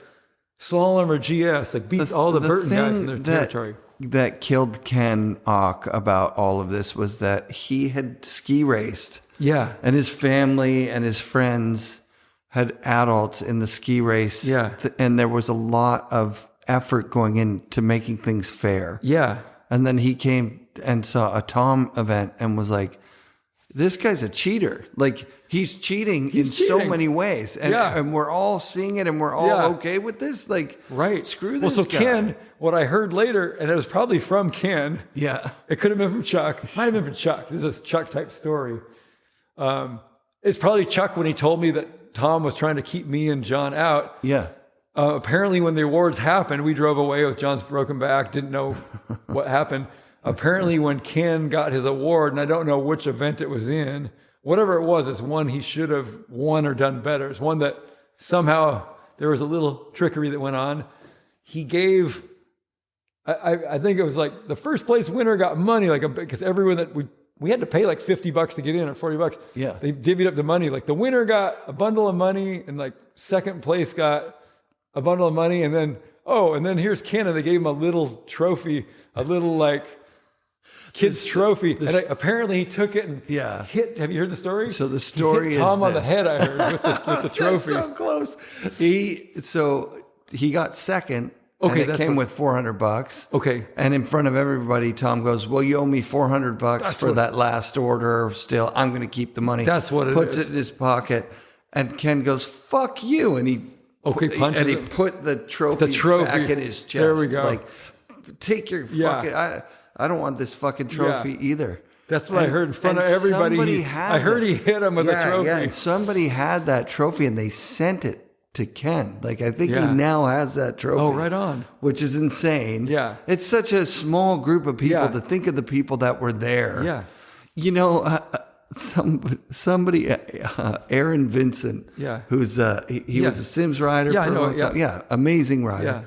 slalom or GS, like beats all the Burton guys in their territory. That killed Ken Ock about all of this was that he had ski raced. Yeah. And his family and his friends had adults in the ski race. Yeah. And there was a lot of effort going into making things fair. Yeah. And then he came and saw a Tom event and was like, this guy's a cheater. Like, he's cheating in so many ways. And we're all seeing it and we're all okay with this. Like, screw this guy. Ken, what I heard later, and it was probably from Ken. Yeah. It could have been from Chuck. It might have been from Chuck. This is a Chuck type story. It's probably Chuck when he told me that Tom was trying to keep me and John out. Yeah. Apparently when the awards happened, we drove away with John's broken back, didn't know what happened. Apparently when Ken got his award, and I don't know which event it was in, whatever it was, it's one he should have won or done better. It's one that somehow there was a little trickery that went on. He gave, I think it was like the first place winner got money, because everyone that we had to pay like $50 to get in, or $40. Yeah. They divvied up the money. Like the winner got a bundle of money, and like second place got a bundle of money, and then here's Ken, and they gave him a little trophy, a little like kid's trophy. And apparently he took it and hit. Have you heard the story? So the story is Tom on the this. head, I heard, with the trophy. So close. He got second. Okay, and it came with $400. Okay. And in front of everybody, Tom goes, well, you owe me $400 for that last order. Still, I'm going to keep the money. That's what it Puts is. it in his pocket. And Ken goes, fuck you. And he punches he it. Put the trophy back in his chest. There we go. Like, take your fucking, I don't want this fucking trophy either. That's what I heard in front of everybody. I heard he hit him with a trophy. Yeah, and somebody had that trophy and they sent it to Ken. Like, I think he now has that trophy. Oh, right on. Which is insane. Yeah. It's such a small group of people to think of the people that were there. Yeah. You know, somebody, Aaron Vincent, who's, he was a Sims rider for a long time. Yeah, amazing rider. Yeah.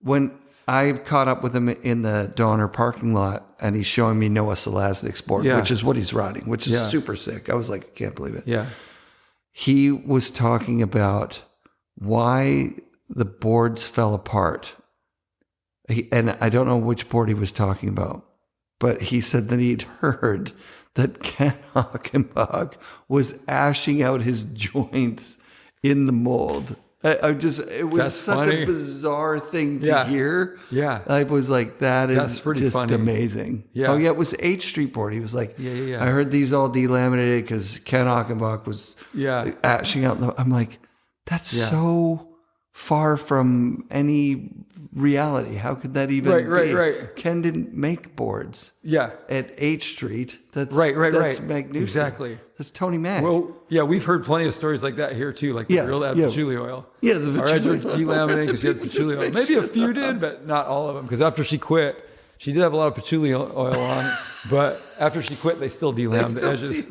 When I caught up with him in the Donner parking lot, and he's showing me Noah Selaznik's board, which is what he's riding, which is super sick. I was like, I can't believe it. Yeah. He was talking about why the boards fell apart. And I don't know which board he was talking about, but he said that he'd heard that Ken Hockenbach was ashing out his joints in the mold. It was such a bizarre thing to hear. Yeah. I was like, that's just funny. Amazing. Yeah. Oh, yeah, it was H Street board. He was like, Yeah. I heard these all delaminated because Ken Hockenbach was ashing out. I'm like, that's so far from any reality. How could that even be? Right. Ken didn't make boards. Yeah. At H Street. That's That's Magnuson. Exactly. That's Tony Mack. Well, yeah, we've heard plenty of stories like that here too, like the girl that had patchouli oil. Yeah, the Our edge would delaminate because she had patchouli oil. Maybe a few did, but not all of them. Because after she quit, she did have a lot of patchouli oil on, but after she quit, they still delamed the edges.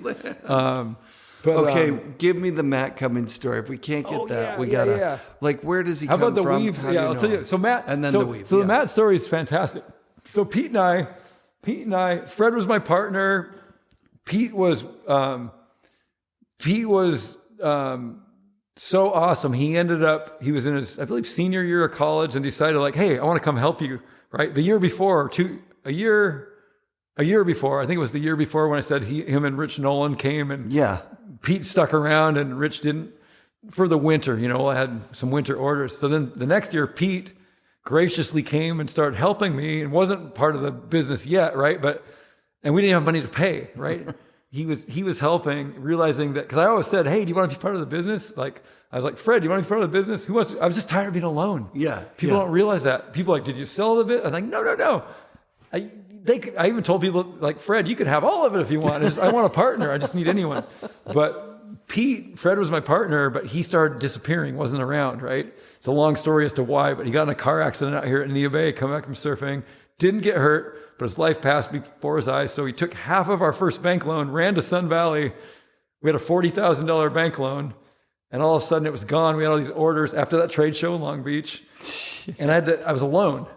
Okay, give me the Matt Cummins story. If we can't get that, we gotta. Like, where does he come from? How about the weave? I'll tell you. So Matt, and then the weave. So the Matt story is fantastic. So Pete and I, Fred was my partner. Pete was so awesome. He was in his, I believe, senior year of college, and decided like, hey, I want to come help you. Right, the year before, a year before, I think it was the year before when I said him and Rich Nolan came, and Pete stuck around and Rich didn't for the winter. You know, I had some winter orders. So then the next year, Pete graciously came and started helping me, and wasn't part of the business yet, right? And we didn't have money to pay, right? He was helping, realizing that, because I always said, hey, do you want to be part of the business? Like, I was like, Fred, do you want to be part of the business? I was just tired of being alone. Yeah. People don't realize that. People are like, did you sell the bit? I'm like, no. I even told people, like, Fred, you could have all of it if you want. I want a partner. I just need anyone. But Fred was my partner, but he started disappearing, wasn't around, right? It's a long story as to why, but he got in a car accident out here in Neah Bay, coming back from surfing, didn't get hurt, but his life passed before his eyes. So he took half of our first bank loan, ran to Sun Valley. We had a $40,000 bank loan, and all of a sudden it was gone. We had all these orders after that trade show in Long Beach, and I was alone,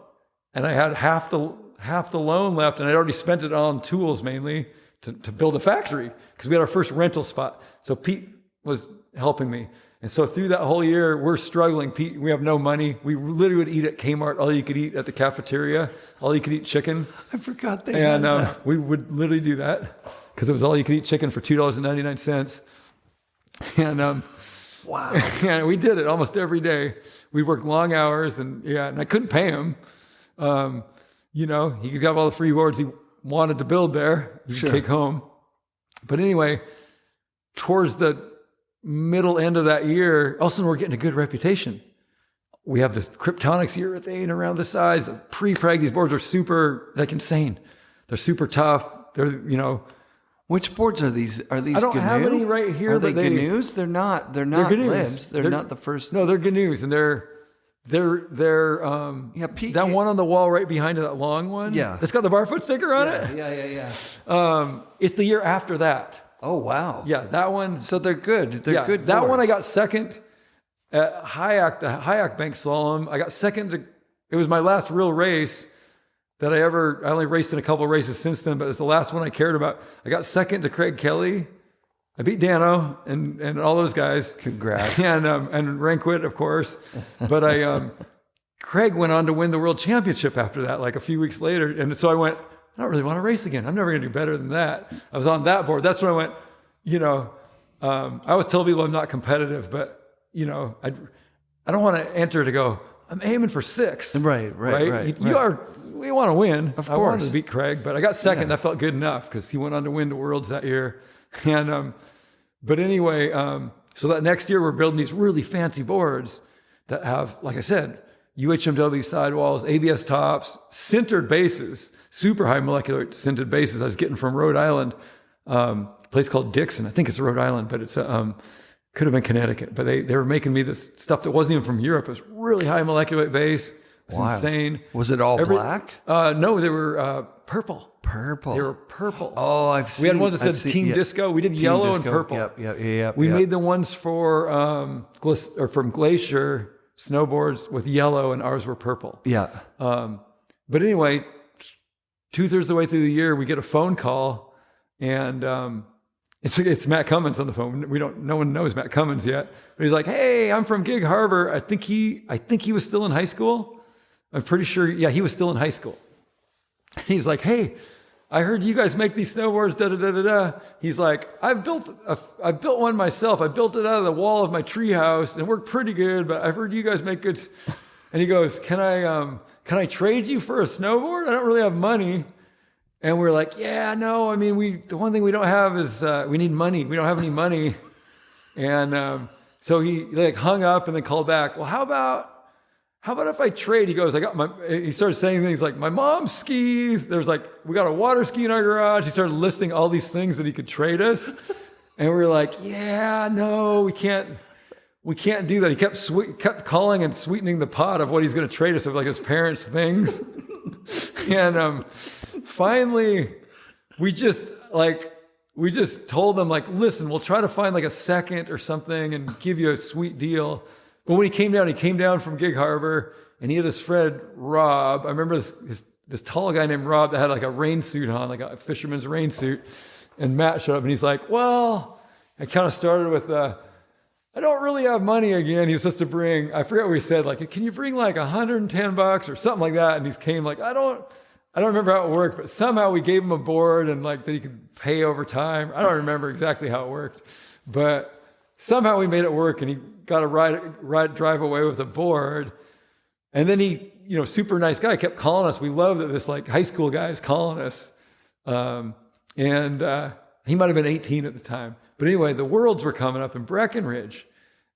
and I had half the loan left, and I'd already spent it on tools mainly to build a factory, because we had our first rental spot. So Pete was helping me. And so through that whole year, we're struggling. Pete, we have no money. We literally would eat at Kmart, all you could eat at the cafeteria, all you could eat chicken. I forgot they had that. We would literally do that because it was all you could eat chicken for $2.99. And wow. and we did it almost every day. We worked long hours, and I couldn't pay him. You know, he could have all the free boards he wanted to build there. He could take home. But anyway, towards the middle end of that year, all of a sudden we're getting a good reputation. We have this Kryptonics urethane around the size of pre-preg. These boards are super, like insane. They're super tough. They're, you know. Which boards are these? Are these I don't GNU? have any right here. Are they GNUs? They're not Libs. They're not the first. No, they're GNUs, and they're Pete, that one on the wall right behind it, that long one. Yeah. That's got the barfoot sticker on it. Yeah. It's the year after that. Oh, wow. Yeah, that one. So they're good. They're good That one I boards. got second at Hayak, the Hayak Bank Slalom. I got second to, it was my last real race that I only raced in a couple of races since then, but it's the last one I cared about. I got second to Craig Kelly. I beat Dano and all those guys. Congrats. And Rankwit, of course. But Craig went on to win the world championship after that, like a few weeks later. And so I went, I don't really want to race again. I'm never going to do better than that. I was on that board. That's when I went, you know, I always tell people I'm not competitive, but, you know, I don't want to enter to go, I'm aiming for 6th. Right. We want to win. Of course. I wanted to beat Craig, but I got second. That felt good enough because he went on to win the Worlds that year. And, but anyway, so that next year we're building these really fancy boards that have, like I said, UHMW sidewalls, ABS tops, sintered bases, super high molecular sintered bases I was getting from Rhode Island, a place called Dixon. I think it's Rhode Island, but it's could have been Connecticut. But they were making me this stuff that wasn't even from Europe. It was really high molecular weight base. It was insane. Was it all black? No, they were purple. Purple. They were purple. Oh, I've seen. We had ones that said Team Disco. We did Team yellow Disco. and purple. Yep. We made the ones for from Glacier snowboards with yellow, and ours were purple. Yeah. But anyway, 2/3 of the way through the year, we get a phone call, and it's Matt Cummins on the phone. No one knows Matt Cummins yet, but he's like, "Hey, I'm from Gig Harbor. I think he was still in high school. I'm pretty sure. Yeah, he was still in high school." He's like, "Hey, I heard you guys make these snowboards, da da da da da." He's like, I've built one myself. I built it out of the wall of my treehouse and it worked pretty good, but I've heard you guys make good. And he goes, Can I trade you for a snowboard? I don't really have money. And we're like, yeah, no, I mean, the one thing we don't have is we need money. We don't have any money. And so he like hung up and then called back. Well, how about if I trade? He goes, he started saying things like, my mom skis. There's like, we got a water ski in our garage. He started listing all these things that he could trade us. And we were like, yeah, no, we can't do that. He kept calling and sweetening the pot of what he's going to trade us of like his parents' things. And finally, we just told them like, listen, we'll try to find like a second or something and give you a sweet deal. But when he came down from Gig Harbor, and he had his friend Rob. I remember this tall guy named Rob that had like a rain suit on, like a fisherman's rain suit. And Matt showed up and he's like, well, I kind of started with, I don't really have money again. He was supposed to bring, I forget what he said, like, can you bring like $110 or something like that? And he came like, I don't remember how it worked, but somehow we gave him a board and like that he could pay over time. I don't remember exactly how it worked, but somehow we made it work and he got a drive away with a board. And then he, super nice guy, kept calling us. We love that this like high school guy is calling us. And he might've been 18 at the time. But anyway, the Worlds were coming up in Breckenridge,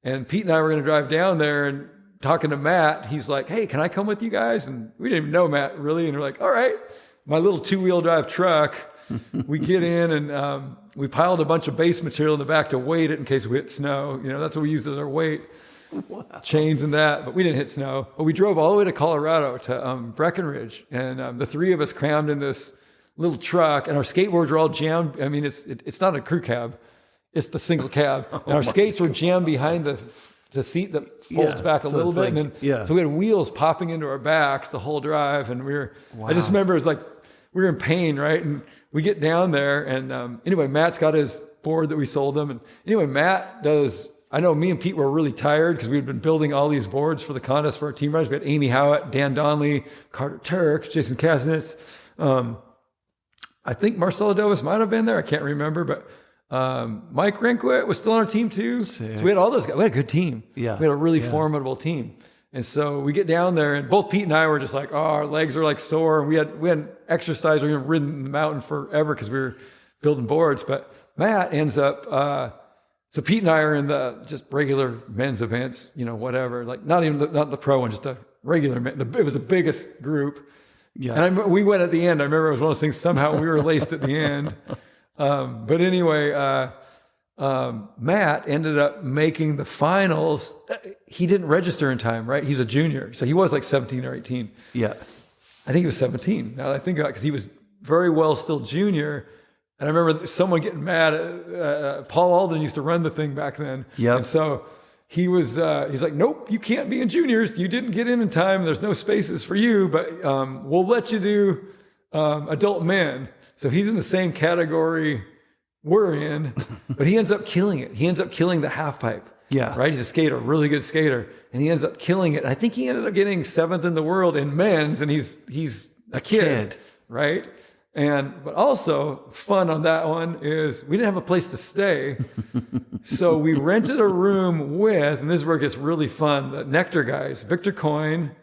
and Pete and I were going to drive down there, and talking to Matt, he's like, hey, can I come with you guys? And we didn't even know Matt really. And we're like, all right, my little 2-wheel drive truck. We get in and we piled a bunch of base material in the back to weight it in case we hit snow. That's what we used as our weight. Wow. Chains and that, but we didn't hit snow. But we drove all the way to Colorado to Breckenridge, and the three of us crammed in this little truck, and our skateboards were all jammed. I mean, it's not a crew cab. It's the single cab. And our skates were jammed behind the seat that folds back a little bit. Like, so we had wheels popping into our backs the whole drive. And I just remember it was like, we were in pain, right? And we get down there and anyway, Matt's got his board that we sold them. And anyway, Matt does. I know me and Pete were really tired because we had been building all these boards for the contest for our team riders. We had Amy Howitt, Dan Donnelly, Carter Turk, Jason Kasnitz. I think Marcelo Dovis might have been there. I can't remember, but Mike Renkwit was still on our team too. Sick. So we had all those guys. We had a good team. Yeah. We had a really formidable team. And so we get down there, and both Pete and I were just like, oh, our legs are like sore. And we hadn't exercised. We hadn't ridden the mountain forever because we were building boards. But Matt ends up, so Pete and I are in the just regular men's events, whatever, like not the pro one, just a regular men. It was the biggest group. Yeah. And we went at the end. I remember it was one of those things, somehow we were laced at the end. But anyway, Matt ended up making the finals. He didn't register in time, right? He's a junior. So he was like 17 or 18. Yeah. I think he was 17. Now that I think about it, because he was very well still junior. And I remember someone getting mad. Paul Alden used to run the thing back then. Yeah. And so he's like, nope, you can't be in juniors. You didn't get in time. There's no spaces for you, but we'll let you do adult men. So he's in the same category we're in, but he ends up killing it. He ends up killing the half pipe. Yeah. Right? He's a skater, really good skater. And he ends up killing it. And I think he ended up getting 7th in the world in men's, and he's a kid. Right? But also fun on that one is we didn't have a place to stay. So we rented a room with, and this is where it gets really fun, the Nectar guys, Victor Coyne,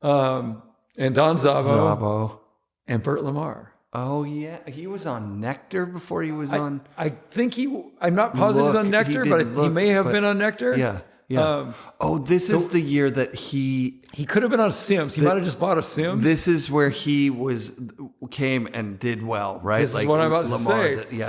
and Don Zavo. And Burt Lamar. Oh yeah, he was on Nectar before he was on. I think I'm not positive he's on Nectar, but he may have been on Nectar. Yeah. Yeah. This is the year that he could have been on Sims. He might have just bought a Sims. This is where he came and did well, right? This is what I'm about to say.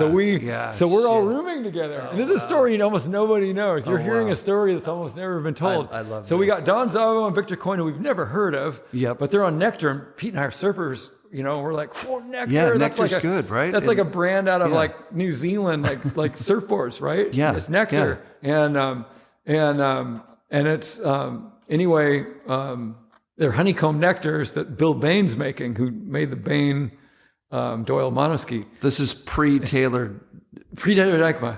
So we're all rooming together. And this is a story almost nobody knows. You're hearing a story that's almost never been told. I love So we got Don Zavo and Victor Coyne, who we've never heard of. Yep. But they're on Nectar, and Pete and I are surfers. We're like, Nectar. Yeah, that's Nectar's good, right? That's like a brand out of like New Zealand, like surfboards, right? Yeah. It's Nectar. Yeah. And it's, anyway, they're honeycomb nectars that Bill Bain's making, who made the Bain Doyle monoski. This is pre-tailored EICMA,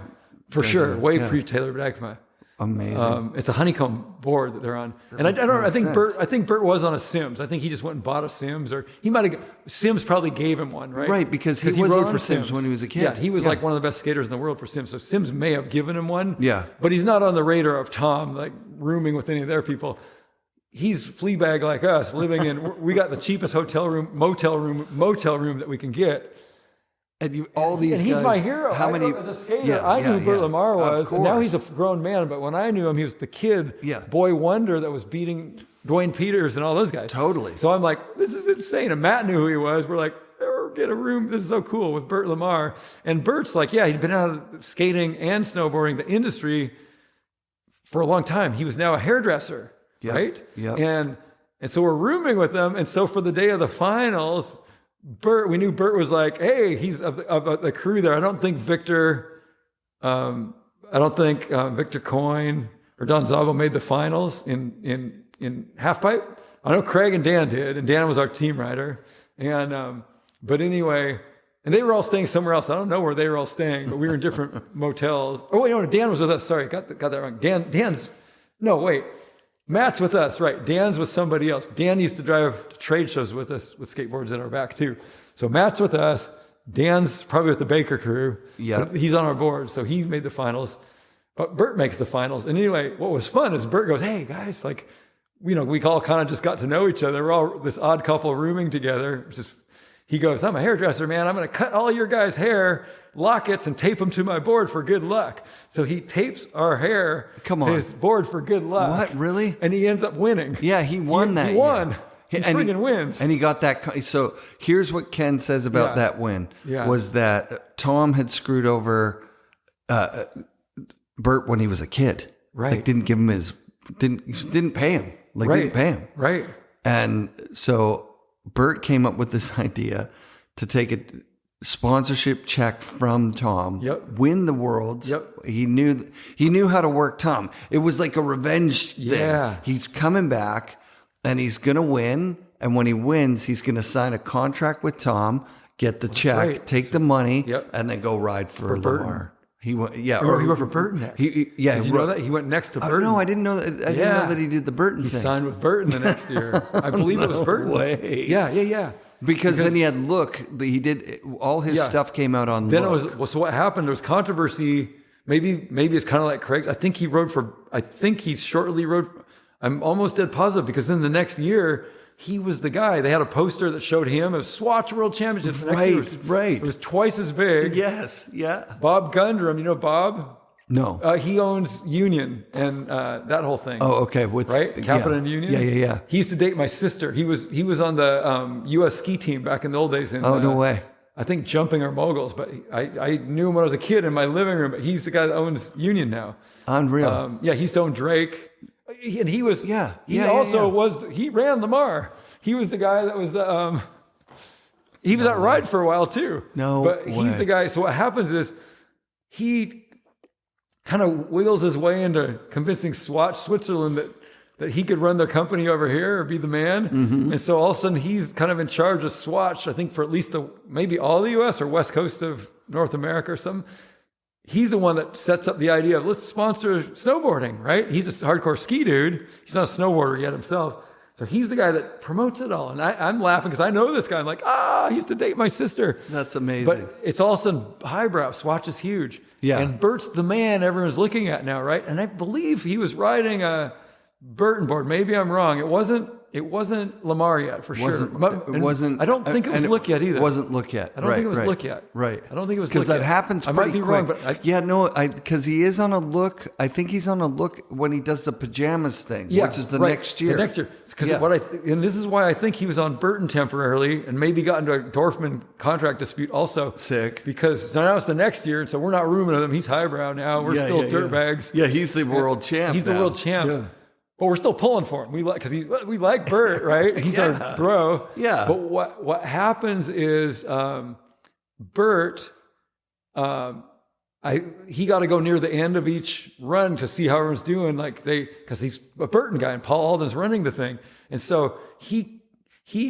for sure. Way pre-tailored EICMA. Amazing. It's a honeycomb board that they're on. And I think Burt was on a Sims. I think he just went and bought a Sims, or he might have, Sims probably gave him one, right? Right, because he was rode for Sims when he was a kid. Yeah, he was like one of the best skaters in the world for Sims. So Sims may have given him one. Yeah. But he's not on the radar of Tom, like rooming with any of their people. He's Fleabag like us, living in, we got the cheapest motel room that we can get. And all these and guys. He's my hero. How many? As a skater, I knew who Burt Lamar was. And now he's a grown man. But when I knew him, he was the kid, boy wonder that was beating Dwayne Peters and all those guys. Totally. So I'm like, this is insane. And Matt knew who he was. We're like, get a room. This is so cool with Burt Lamar. And Burt's like, he'd been out of skating and snowboarding, the industry, for a long time. He was now a hairdresser, right? Yeah. And so we're rooming with them. And so for the day of the finals, we knew Burt was like, hey, he's of the crew there. I don't think Victor Coyne or Don Zavo made the finals in halfpipe. I know Craig and Dan did, and Dan was our team rider. And but anyway, and they were all staying somewhere else. I don't know where they were all staying, but we were in different motels. Oh wait, no, Dan was with us. Sorry, got that wrong. Matt's with us, right? Dan's with somebody else. Dan used to drive to trade shows with us with skateboards at our back too. So Matt's with us. Dan's probably with the Baker crew. Yeah, he's on our board, so he made the finals. But Burt makes the finals. And anyway, what was fun is Burt goes, "Hey guys, like, we all kind of just got to know each other. We're all this odd couple rooming together." He goes, "I'm a hairdresser, man. I'm going to cut all your guys' hair, lockets, and tape them to my board for good luck." So he tapes our hair to his board for good luck. What, really? And he ends up winning. Yeah, he won that. He won. He friggin' wins. And he got that. So here's what Ken says about that win. Yeah. Was that Tom had screwed over Burt when he was a kid. Right. Like, didn't give him didn't pay him. Like, right. Didn't pay him. Right. And so Burt came up with this idea to take a sponsorship check from Tom, win the Worlds. Yep. He knew how to work Tom. It was like a revenge thing. Yeah. He's coming back and he's going to win. And when he wins, he's going to sign a contract with Tom, get the check, take the money, and then go ride for Lamar. He went, yeah, or he went for Burton next. Did you know that? He went next to Burton. No, I didn't know that. I didn't know that he did the Burton thing. He signed with Burton the next year. I believe it was Burton. Way. Yeah. Because then he had Look. He did all his stuff came out on. Then Look. it was so what happened? There was controversy. Maybe it's kind of like Craig's. I think he shortly rode. I'm almost dead positive because then the next year he was the guy. They had a poster that showed him. It was Swatch World Championship. Right. It was twice as big. Yes. Yeah. Bob Gundrum. You know Bob? No. He owns Union and that whole thing. Oh, okay. Captain and Union. Yeah. He used to date my sister. He was on the U.S. ski team back in the old days. No way. I think jumping or moguls, but I knew him when I was a kid in my living room. But he's the guy that owns Union now. Unreal. He used to own Drake, and he was. He ran Lamar. He was the guy that was the. He was at Ride for a while too. He's the guy. So what happens is he kind of wiggles his way into convincing Swatch Switzerland that he could run their company over here or be the man. Mm-hmm. And so all of a sudden he's kind of in charge of Swatch, I think for at least maybe all the US or West Coast of North America or something. He's the one that sets up the idea of let's sponsor snowboarding, right? He's a hardcore ski dude. He's not a snowboarder yet himself. So he's the guy that promotes it all. And I'm laughing because I know this guy. I'm like, I used to date my sister. That's amazing. But it's all of a sudden highbrow. Swatch is huge. Yeah. And Bert's the man everyone's looking at now, right? And I believe he was riding a Burton board. Maybe I'm wrong. It wasn't Lamar yet for sure. It wasn't. I don't think it was Look yet either. It wasn't Look yet. I don't think it was Look yet. Right. I don't think it was Look yet. Because that happens pretty quick. I might be wrong, but because he is on a Look. I think he's on a Look when he does the pajamas thing, which is the next year. The next year. Because and this is why I think he was on Burton temporarily and maybe got into a Dorfman contract dispute also. Sick. Because now it's the next year, and so we're not rooming with him. He's highbrow now. We're still dirtbags. Yeah, he's the world champ. He's the world champ. Yeah. But we're still pulling for him. We like Bert, right? He's our bro. Yeah. But what happens is Bert, he got to go near the end of each run to see how everyone's doing. Because he's a Burton guy and Paul Alden's running the thing, and so he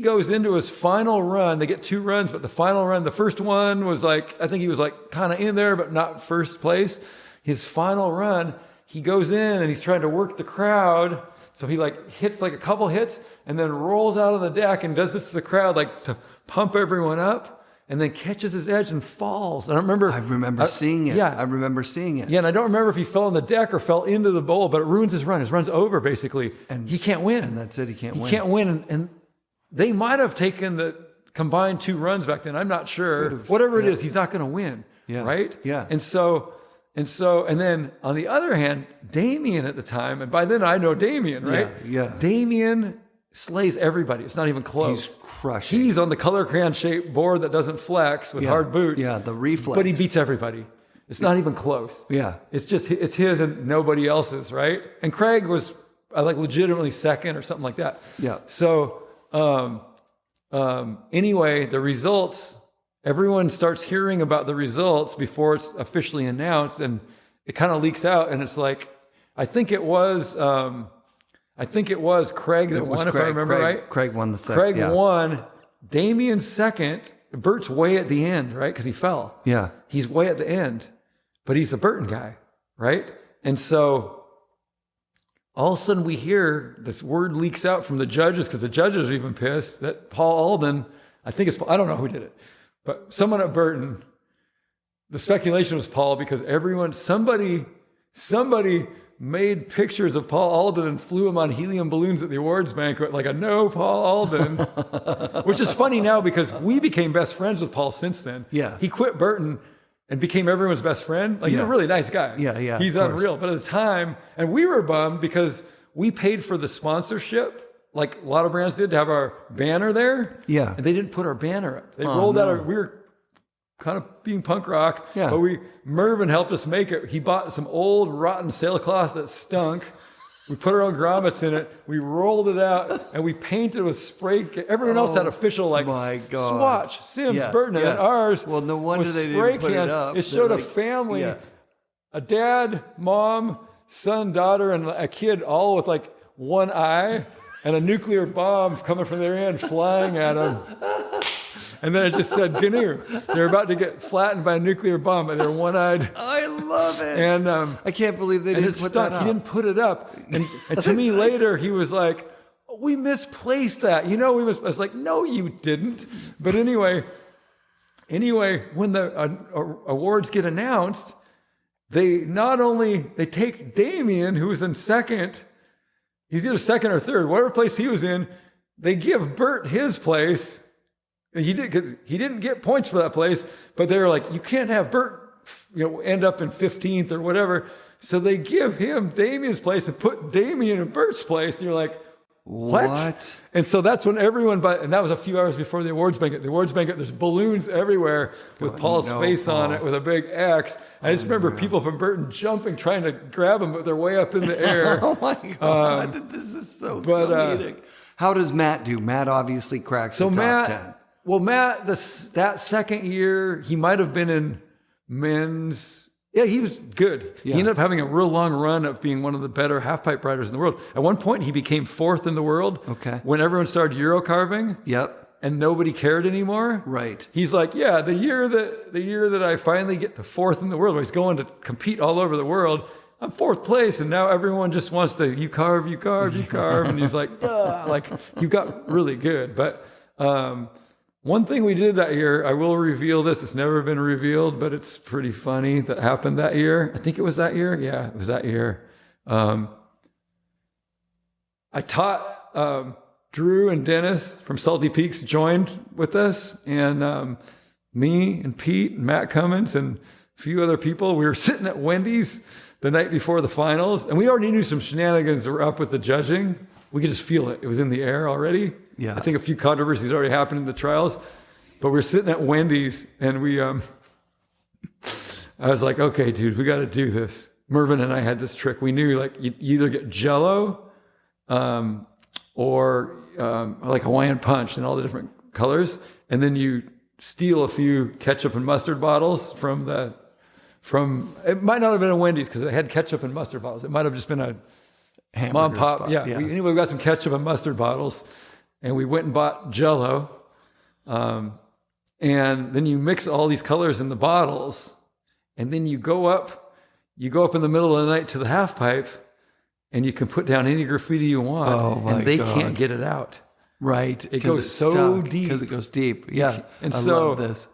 goes into his final run. They get 2 runs, but the final run, the first one was I think he was kind of in there, but not first place. His final run. He goes in and he's trying to work the crowd. So he hits a couple hits and then rolls out on the deck and does this to the crowd, to pump everyone up, and then catches his edge and falls. And I remember seeing it. Yeah. I remember seeing it. Yeah. And I don't remember if he fell on the deck or fell into the bowl, but it ruins his run. His run's over basically. And he can't win. And that's it. He can't win. He can't win. And they might have taken the combined 2 runs back then. I'm not sure. Whatever it is, he's not going to win. Yeah. Right? Yeah. And then on the other hand, Damien at the time, and by then I know Damien, right? Yeah. Damien slays everybody. It's not even close. He's crushing. He's on the color crayon shaped board that doesn't flex with hard boots. Yeah, the reflex. But he beats everybody. It's not even close. Yeah. It's his and nobody else's, right? And Craig was legitimately second or something like that. Yeah. So anyway, the results. Everyone starts hearing about the results before it's officially announced, and it kind of leaks out. And it's I think it was Craig that won, if I remember right. Craig won the second. Craig won. Damien second. Bert's way at the end, right? Because he fell. Yeah. He's way at the end, but he's a Burton guy, right? And so all of a sudden we hear this word leaks out from the judges, because the judges are even pissed that Paul Alden, I don't know who did it, but someone at Burton, the speculation was Paul, because somebody made pictures of Paul Alden and flew him on helium balloons at the awards banquet, no Paul Alden, which is funny now because we became best friends with Paul since then. Yeah. He quit Burton and became everyone's best friend. He's a really nice guy. Yeah. He's unreal. But at the time, and we were bummed because we paid for the sponsorship, like a lot of brands did, to have our banner there. Yeah. And they didn't put our banner up. They rolled out we were kind of being punk rock. Yeah. But Mervyn helped us make it. He bought some old rotten sailcloth that stunk. We put our own grommets in it. We rolled it out and we painted with spray. Everyone else had official my God. Swatch, Sims, Burton, and ours. Well, no wonder was they spray didn't put cans. it up. It showed a family, a dad, mom, son, daughter, and a kid, all with one eye, and a nuclear bomb coming from their end flying at them. And then it just said GNU. They're about to get flattened by a nuclear bomb, and they're one-eyed. I love it. And I can't believe they didn't put that up. He didn't put it up. And to me later, he was like, we misplaced that. I was like, no, you didn't. But anyway, when the awards get announced, they take Damien, who was in second. He's either second or third, whatever place he was in. They give Bert his place. He didn't get points for that place, but they're like, you can't have Bert, end up in 15th or whatever. So they give him Damien's place and put Damien in Bert's place. And you're like, what? And so that's when everyone, and that was a few hours before the awards banquet. The awards banquet, there's balloons everywhere with Paul's face on it with a big X. I just remember people from Burton jumping, trying to grab him, but they're way up in the air. Oh my God, this is so comedic. How does Matt do? Matt obviously cracks the top 10. Well, Matt, that second year, he might have been in men's. Yeah, he was good. Yeah. He ended up having a real long run of being one of the better half-pipe riders in the world. At one point, he became 4th in the world. Okay. When everyone started Euro carving. Yep. And nobody cared anymore. Right. He's like, yeah, the year that I finally get to 4th in the world, where he's going to compete all over the world, I'm 4th place, and now everyone just wants to, you carve. And he's like, duh, like, you got really good. But one thing we did that year, I will reveal this, it's never been revealed, but it's pretty funny that happened that year. I think it was that year. Yeah, it was that year. I taught Drew and Dennis from Salty Peaks joined with us, and me and Pete and Matt Cummins and a few other people, we were sitting at Wendy's the night before the finals, and we already knew some shenanigans were up with the judging. We could just feel it. It was in the air already. Yeah. I think a few controversies already happened in the trials, but we're sitting at Wendy's, and I was like, okay, dude, we got to do this. Mervin and I had this trick. We knew like you either get Jell-O or like Hawaiian Punch in all the different colors, and then you steal a few ketchup and mustard bottles from it might not have been a Wendy's because it had ketchup and mustard bottles. It might have just been a mom and pop. Yeah. Anyway, we got some ketchup and mustard bottles, and we went and bought Jell-O. And then you mix all these colors in the bottles, and then you go up in the middle of the night to the half pipe, and you can put down any graffiti you want, and they can't get it out. Right. It goes so deep. Because it goes deep. Yeah. And I so love this.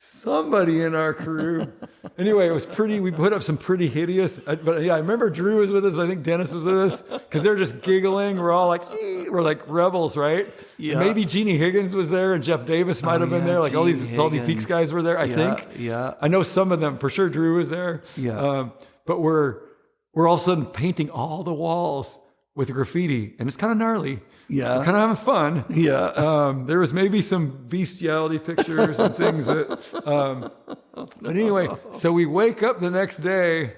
Somebody in our crew. Anyway, it was pretty, we put up some pretty hideous, but yeah, I remember Drew was with us. I think Dennis was with us because they're just giggling. We're all like, we're like rebels, right? Yeah. Maybe Jeannie Higgins was there and Jeff Davis might have been there. Like all these Salty Peaks guys were there, I think. Yeah. I know some of them. For sure Drew was there. Yeah. But we're all of a sudden painting all the walls with graffiti, and it's kind of gnarly. Yeah. We're kind of having fun. Yeah. There was maybe some bestiality pictures and things that, but anyway, so we wake up the next day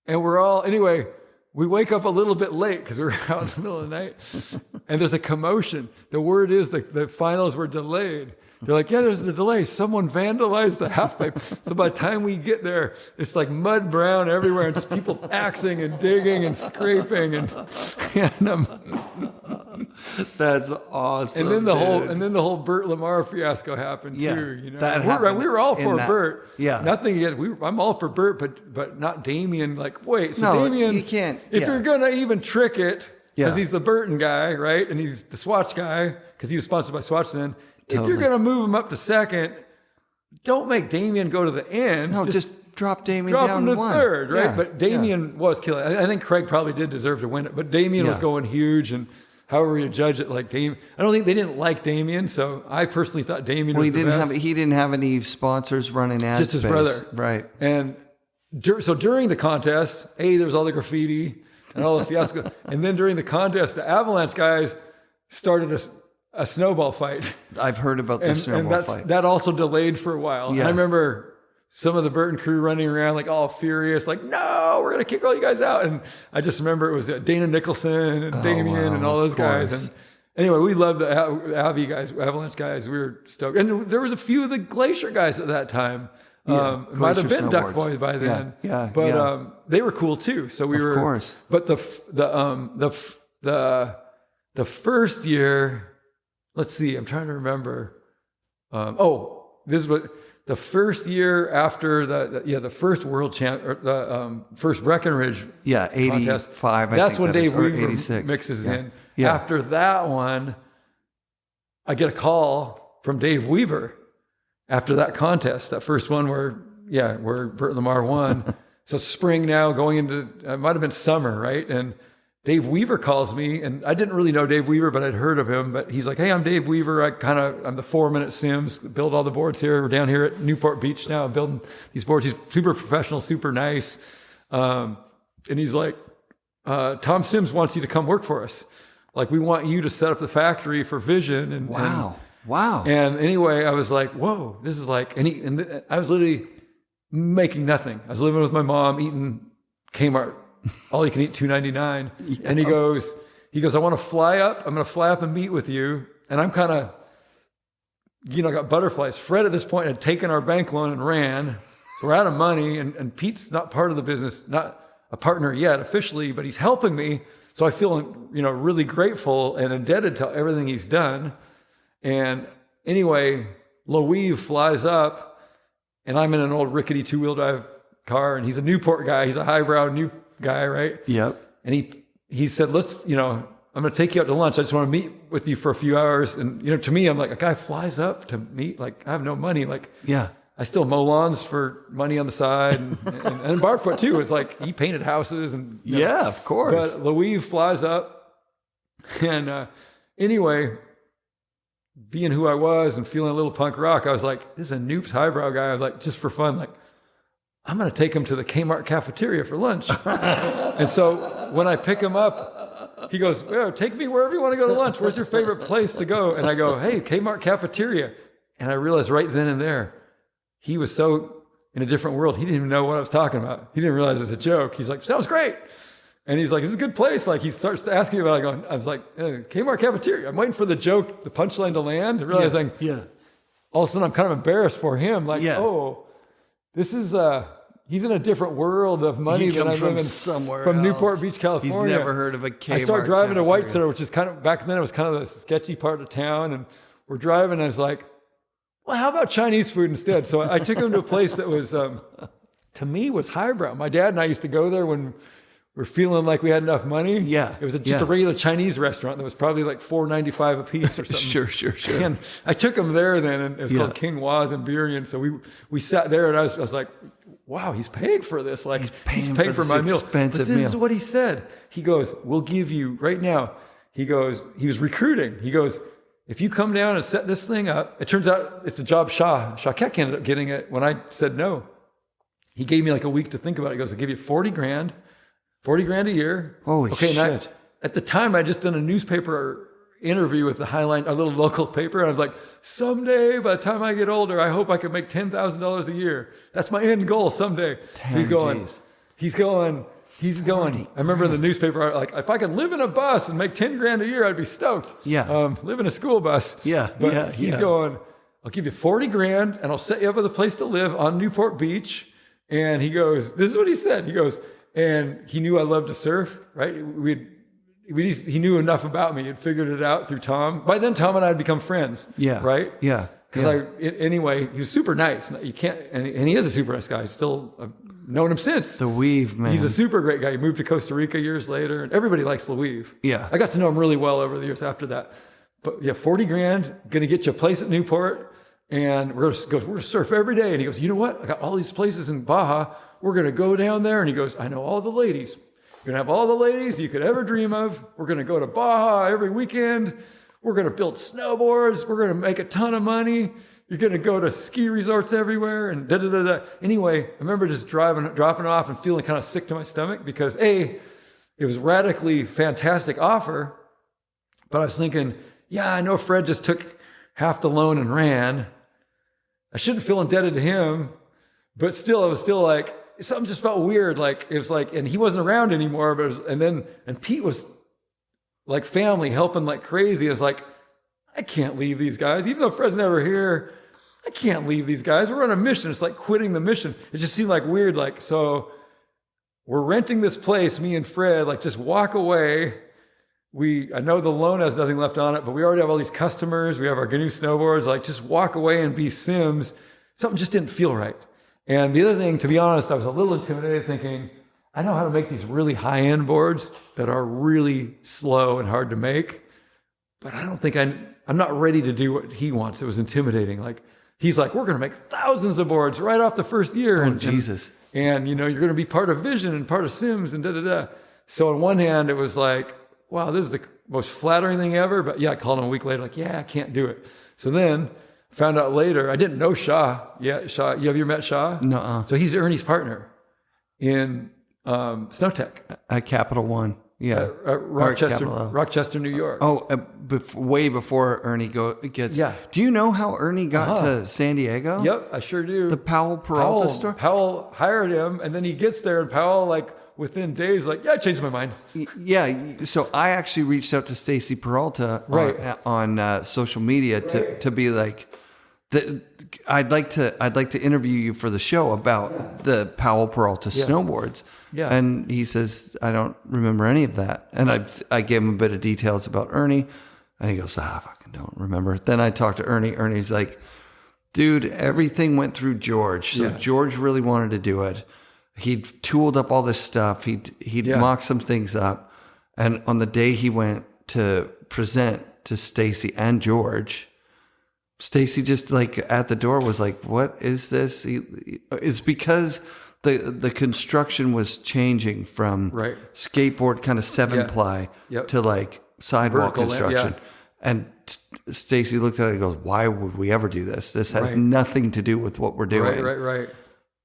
and we wake up a little bit late because we were out in the middle of the night and there's a commotion. The word is the finals were delayed. They're like, yeah, there's a delay. Someone vandalized the half pipe. So by the time we get there, it's like mud brown everywhere and just people axing and digging and scraping and that's awesome. And then the whole Bert Lamar fiasco happened too. You know, that happened. We were all for Bert. Yeah, nothing against. I'm all for Bert, but not Damien. Like, wait, so no, Damien, you can't. If you're gonna even trick it, because he's the Burton guy, right? And he's the Swatch guy because he was sponsored by Swatch then. Totally. If you're going to move him up to second, don't make Damien go to the end. No, just drop Damien down him to one. Third, right? Yeah. But Damien was killing. I think Craig probably did deserve to win it, but Damien was going huge, and however you judge it, like Damien, I don't think they didn't like Damien, so I personally thought Damien was the best. He didn't have any sponsors running ad just space. His brother, right? And so during the contest, there was all the graffiti and all the fiasco, and then during the contest, the Avalanche guys started a snowball fight. I've heard about this snowball fight. That also delayed for a while. Yeah. I remember some of the Burton crew running around like all furious, like, no, we're going to kick all you guys out. And I just remember it was Dana Nicholson and Damien and all those guys. And anyway, we loved the Avalanche guys. We were stoked. And there was a few of the Glacier guys at that time. It might have been Duck Boy by then. Yeah. But they were cool too. So we were. Of course. But the first year, let's see, I'm trying to remember. This was the first year after the first world champ, or the first Breckenridge contest. 85. That's when Dave Weaver 86. mixes in. Yeah. After that one, I get a call from Dave Weaver after that contest, that first one where Burt Lamar won. So it's spring now, going into, it might have been summer, right? And Dave Weaver calls me, and I didn't really know Dave Weaver, but I'd heard of him. But he's like, "Hey, I'm Dave Weaver. I'm the 4-minute Sims, build all the boards here. We're down here at Newport Beach now, building these boards." He's super professional, super nice. And he's like, "Tom Sims wants you to come work for us. Like, we want you to set up the factory for Vision." And Wow. And anyway, I was like, "Whoa, this is like," I was literally making nothing. I was living with my mom, eating Kmart. All you can eat $2.99. Yeah. And he goes, "I want to fly up. I'm going to fly up and meet with you." And I'm kind of, got butterflies. Fred at this point had taken our bank loan and ran. We're out of money. And Pete's not part of the business, not a partner yet officially, but he's helping me. So I feel, really grateful and indebted to everything he's done. And anyway, Loewe flies up, and I'm in an old rickety 2-wheel drive car, and he's a Newport guy. He's a highbrow new guy, right? Yep. And he said, I'm going to take you out to lunch. I just want to meet with you for a few hours. And, to me, I'm like, a guy flies up to meet, like, I have no money. Like, yeah, I still mow lawns for money on the side. And Barfoot, too, is like, he painted houses. And yeah, of course. But Loewe flies up. And anyway, being who I was and feeling a little punk rock, I was like, this is a Noop's highbrow guy. I was like, just for fun, like, I'm going to take him to the Kmart cafeteria for lunch. And so when I pick him up, he goes, "Take me wherever you want to go to lunch. Where's your favorite place to go?" And I go, "Hey, Kmart cafeteria." And I realized right then and there, he was so in a different world. He didn't even know what I was talking about. He didn't realize it was a joke. He's like, "Sounds great." And he's like, "This is a good place." Like, he starts to ask me about it. I was like, Kmart cafeteria. I'm waiting for the joke, the punchline to land, and realizing all of a sudden I'm kind of embarrassed for him. Like, this is, he's in a different world of money than I'm living somewhere from else. Newport Beach, California. He's never heard of a Kmart. I start driving to White cafeteria. Center, which is kind of, back then it was kind of the sketchy part of town. And we're driving, and I was like, well, how about Chinese food instead? So I took him to a place that was, to me, was highbrow. My dad and I used to go there when we're feeling like we had enough money. Yeah. It was just a regular Chinese restaurant that was probably like $4.95 a piece or something. Sure. And I took him there then, and it was called King Waz and Burien. So we sat there, and I was like, wow, he's paying for this. Like, he's paying for my meal. Expensive but this meal. is what he said. He goes, "We'll give you right now." He goes, he was recruiting. He goes, "If you come down and set this thing up," it turns out it's the job Shakek ended up getting it when I said no. He gave me like a week to think about it. He goes, "I'll give you $40,000 a year." Holy shit. At the time, I'd just done a newspaper interview with the Highline, a little local paper. And I was like, someday, by the time I get older, I hope I can make $10,000 a year. That's my end goal someday. So he's going. I remember in the newspaper, like, if I could live in a bus and make $10,000 a year, I'd be stoked. Yeah. Live in a school bus. But he's going, "I'll give you $40,000 and I'll set you up with a place to live on Newport Beach." And he goes, this is what he said. He goes, and he knew I loved to surf, right? He knew enough about me. He'd figured it out through Tom. By then, Tom and I had become friends. Yeah. Right? Yeah. Because anyway, he was super nice. You can't, and he is a super nice guy. I've known him since. The Weave, man. He's a super great guy. He moved to Costa Rica years later, and everybody likes Loewe. Yeah. I got to know him really well over the years after that. But yeah, $40,000, gonna get you a place at Newport, and we're gonna surf every day. And he goes, "You know what? I got all these places in Baja. We're gonna go down there." And he goes, "I know all the ladies. You're gonna have all the ladies you could ever dream of. We're gonna go to Baja every weekend. We're gonna build snowboards. We're gonna make a ton of money. You're gonna go to ski resorts everywhere." And da-da-da-da. Anyway, I remember just dropping off and feeling kind of sick to my stomach because it was radically fantastic offer. But I was thinking, yeah, I know Fred just took half the loan and ran. I shouldn't feel indebted to him, but still, I was still like, something just felt weird. Like, it was like, and he wasn't around anymore, but and Pete was like family, helping like crazy. I was like, I can't leave these guys. Even though Fred's never here, I can't leave these guys. We're on a mission. It's like quitting the mission. It just seemed like weird. Like, so we're renting this place, me and Fred, like just walk away. I know the loan has nothing left on it, but we already have all these customers. We have our GNU snowboards. Like, just walk away and be Sims. Something just didn't feel right. And the other thing, to be honest, I was a little intimidated, thinking, I know how to make these really high-end boards that are really slow and hard to make, but I don't think I'm not ready to do what he wants. It was intimidating. Like, he's like, we're going to make thousands of boards right off the first year. Oh, Jesus. And you know, you're going to be part of Vision and part of Sims and da-da-da. So on one hand, it was like, wow, this is the most flattering thing ever. But yeah, I called him a week later, like, yeah, I can't do it. So then found out later, I didn't know Shah. Yeah, Shah. Have you ever met Shah? No. So he's Ernie's partner in Snow Tech. At Capital One. Yeah. Rochester, New York. Oh, way before Ernie gets. Yeah. Do you know how Ernie got to San Diego? Yep, I sure do. The Powell Peralta store? Powell hired him, and then he gets there, and Powell, like, within days, like, yeah, I changed my mind. Yeah. So I actually reached out to Stacy Peralta on social media to be like, I'd like to interview you for the show about the Powell Peralta snowboards. Yeah. And he says, I don't remember any of that. And I gave him a bit of details about Ernie. And he goes, I fucking don't remember. Then I talked to Ernie. Ernie's like, dude, everything went through George. So George really wanted to do it. He'd tooled up all this stuff. He'd mocked some things up. And on the day he went to present to Stacy and George, Stacy just like at the door was like, what is this? It's because the construction was changing from skateboard kind of 7-ply to like sidewalk construction. And Stacy looked at it and goes, why would we ever do this? This has nothing to do with what we're doing. Right.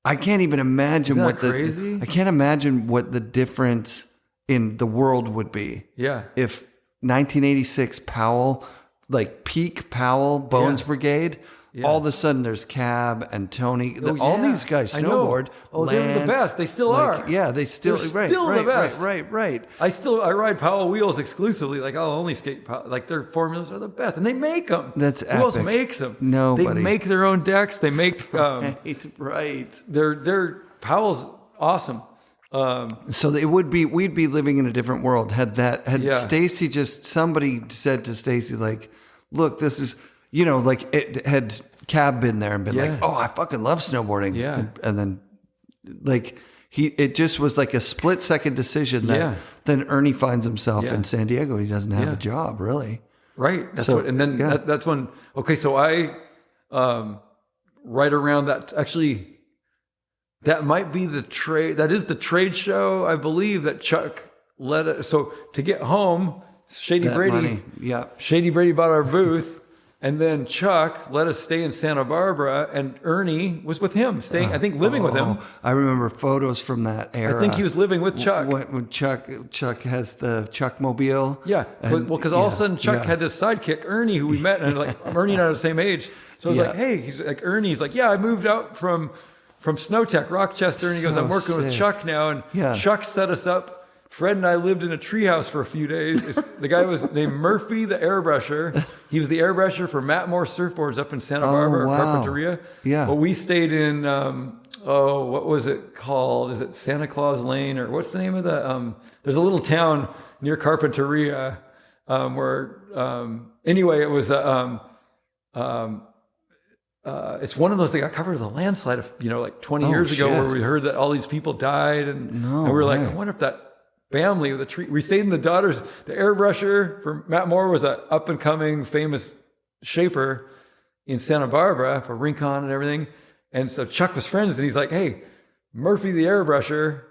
I can't even imagine crazy? I can't imagine what the difference in the world would be. Yeah. If 1986 Powell, like peak Powell Bones Brigade, all of a sudden there's Cab and Tony, all these guys snowboard. Oh, they were the best. They still are. Yeah, they still the best. Right. I ride Powell wheels exclusively. Like, I'll only skate Powell. Like, their formulas are the best, and they make them. That's epic. Who else makes them? Nobody. They make their own decks. They make right. Their Powell's awesome. So we'd be living in a different world had Stacy somebody said to Stacy, like, look, this is, like, it had Cab been there and been like, oh, I fucking love snowboarding. Yeah. And then like it just was like a split second decision that then Ernie finds himself in San Diego. He doesn't have a job really. Right. That's that's when, okay. So I, right around that, actually, that might be the trade. That is the trade show, I believe, that Chuck led it. So to get home, Shady Brady bought our booth, and then Chuck let us stay in Santa Barbara, and Ernie was with him, staying, I think, living with him. I remember photos from that era. I think he was living with Chuck. When Chuck has the Chuck mobile. Yeah, because all of a sudden Chuck had this sidekick, Ernie, who we met, and like Ernie and I are the same age. So I was like, hey, he's like, Ernie's like, yeah, I moved out from Snow Tech, Rochester, and he goes, I'm working with Chuck now, and Chuck set us up. Fred and I lived in a treehouse for a few days. The guy was named Murphy, the airbrusher. He was the airbrusher for Matt Moore surfboards up in Santa Barbara, Carpinteria. Yeah. But we stayed in, what was it called? Is it Santa Claus Lane, or what's the name of the? There's a little town near Carpinteria where, anyway, it was, it's one of those that got covered with a landslide, like 20 years ago, where we heard that all these people died, and we were like, I wonder if that family with a tree. We stayed in the airbrusher for Matt Moore was an up and coming famous shaper in Santa Barbara for Rincon and everything. And so Chuck was friends, and he's like, hey, Murphy the airbrusher,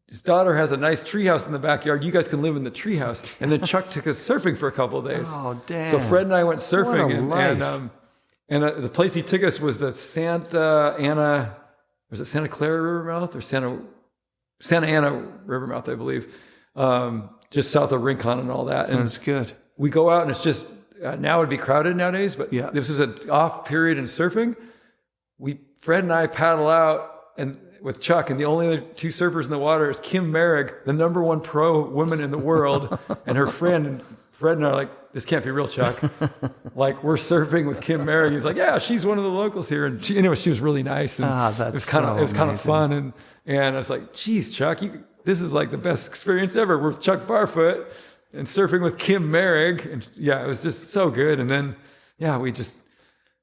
his daughter has a nice treehouse in the backyard. You guys can live in the treehouse. And then Chuck took us surfing for a couple of days. Oh, damn. So Fred and I went surfing, and the place he took us was the Santa Ana, was it Santa Clara Rivermouth or Santa Ana Rivermouth, I believe, just south of Rincon and all that. And it's good. We go out, and it's just, now it'd be crowded nowadays, but this was an off period in surfing. Fred and I paddle out and with Chuck, and the only other two surfers in the water is Kim Merrick, the #1 pro woman in the world, and her friend. And Fred and I are like, this can't be real, Chuck. Like, we're surfing with Kim Merrick. He's like, yeah, she's one of the locals here. And she was really nice. And it was kind of fun. And I was like, geez, Chuck, this is like the best experience ever. We're with Chuck Barfoot, and surfing with Kim Merrick. And yeah, it was just so good. And then, yeah,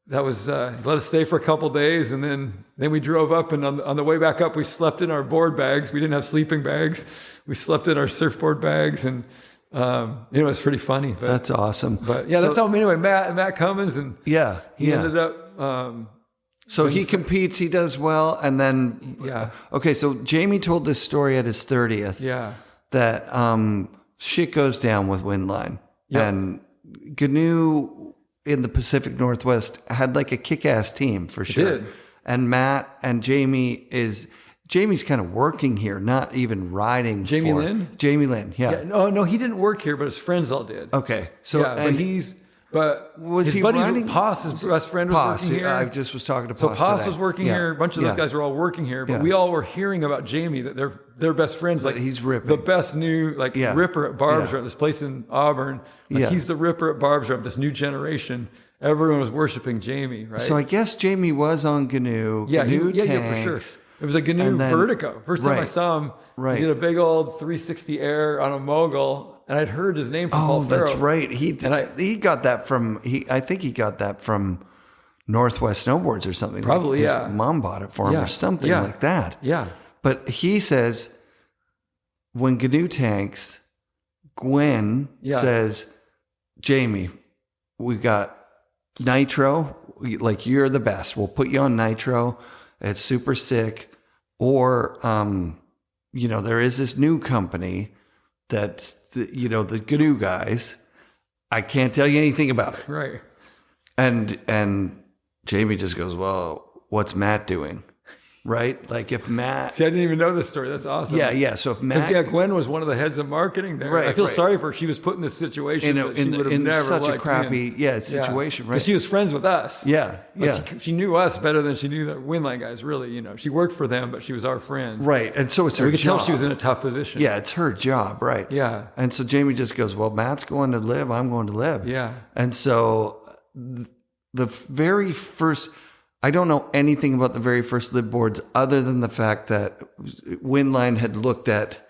that was, let us stay for a couple days. And then we drove up, and on the way back up, we slept in our board bags. We didn't have sleeping bags. We slept in our surfboard bags, and, it was pretty funny. But, that's awesome. But yeah, that's how, anyway, Matt Cummins, and he ended up, so he competes, he does well, and then okay. So Jamie told this story at his 30th. Yeah, that shit goes down with Windline, and GNU in the Pacific Northwest had like a kick-ass team for sure. It did. And Matt and Jamie's kind of working here, not even riding. Jamie Lynn, yeah. No, he didn't work here, but his friends all did. Okay, so But was his he buddies, riding? Poss, his best friend, was working here. I just was talking to So Poss Poss today. was working here. A bunch of those guys were all working here. But we all were hearing about Jamie, that they're best friends. Like, he's ripping. The best new ripper at Barb's Rep, this place in Auburn. He's the ripper at Barb's Rep, this new generation. Everyone was worshiping Jamie, right? So I guess Jamie was on GNU. Yeah, GNU for sure. It was a GNU Vertigo. First time I saw him, he did a big old 360 air on a mogul. And I'd heard his name from Paul Farrow. That's right. He got that from I think he got that from Northwest Snowboards or something. Probably, his mom bought it for him or something like that. Yeah. But he says when GNU tanks, Gwen says, Jamie, we got nitro. Like, you're the best. We'll put you on nitro. It's super sick. Or, there is this new company that's the GNU guys. I can't tell you anything about it. Right. And Jamie just goes, well, what's Matt doing? Right? Like, if Matt... See, I didn't even know this story. That's awesome. Yeah. So if Matt... Because Gwen was one of the heads of marketing there. Right, I feel sorry for her. She was put in this situation that she would have never such a crappy situation, right? Because she was friends with us. Yeah. She knew us better than she knew the Windline guys, really. She worked for them, but she was our friend. Right. And so it's her job. We could tell she was in a tough position. Yeah, it's her job, right? Yeah. And so Jamie just goes, well, Matt's going to Lib, I'm going to Lib. Yeah. And so the very first... I don't know anything about the very first Lib boards other than the fact that Windline had looked at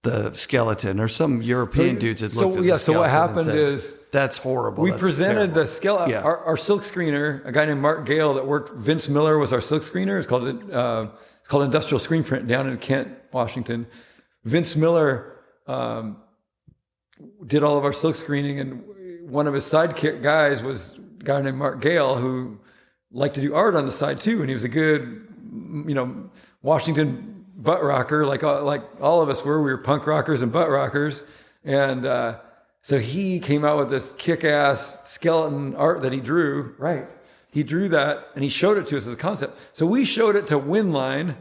the skeleton, or some European dudes had looked at the skeleton. So what happened is... That's horrible. We presented the skeleton. Our silk screener, a guy named Mark Gale that worked... Vince Miller was our silk screener. It's called Industrial Screen Print down in Kent, Washington. Vince Miller did all of our silk screening, and one of his sidekick guys was a guy named Mark Gale, who... liked to do art on the side too, and he was a good, Washington butt rocker, like all of us were. We were punk rockers and butt rockers, and so he came out with this kick-ass skeleton art that he drew. Right, he drew that and he showed it to us as a concept. So we showed it to Windline,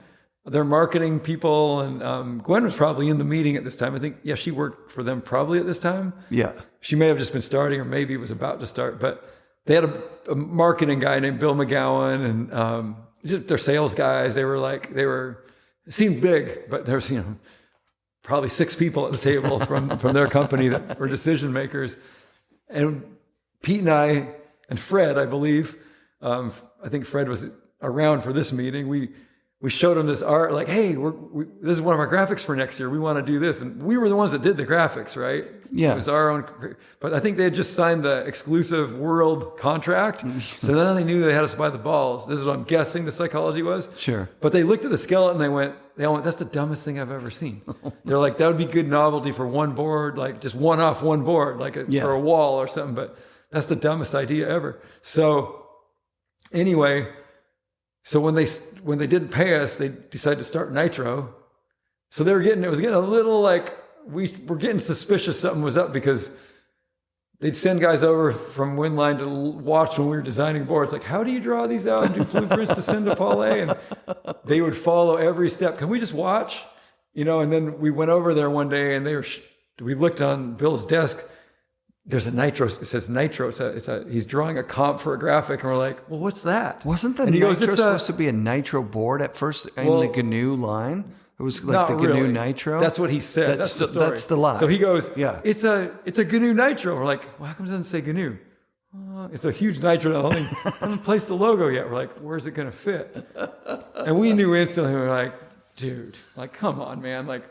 their marketing people, and Gwen was probably in the meeting at this time. I think, she worked for them probably at this time. Yeah, she may have just been starting, or maybe was about to start, but. They had a marketing guy named Bill McGowan, and just their sales guys. They seemed big, but there's probably 6 people at the table from their company that were decision makers. And Pete and I and Fred, I believe, I think Fred was around for this meeting. We showed him this art, like, hey, this is one of our graphics for next year. We want to do this. And we were the ones that did the graphics, right? Yeah. It was our own. But I think they had just signed the exclusive world contract. So then they knew they had us by the balls. This is what I'm guessing the psychology was. Sure. But they looked at the skeleton and they all went, that's the dumbest thing I've ever seen. They're like, that would be good novelty for one board, like just one board, like for a wall or something. But that's the dumbest idea ever. So anyway... So when they didn't pay us, they decided to start nitro. So it was getting a little like, we were getting suspicious something was up, because they'd send guys over from Windline to watch when we were designing boards. Like, how do you draw these out and do blueprints to send to Paul A? And they would follow every step. Can we just watch? And then we went over there one day and we looked on Bill's desk. There's a nitro. It says nitro. He's drawing a comp for a graphic, and we're like, well, what's that? Wasn't the nitro supposed to be a nitro board at first in the GNU line? It was like the GNU nitro. That's what he said. That's the story. That's the line. So he goes, it's a GNU nitro. We're like, well, how come it doesn't say GNU? It's a huge nitro. I haven't placed the logo yet. We're like, where's it going to fit? And we knew instantly. We were like, dude, like, come on, man, like.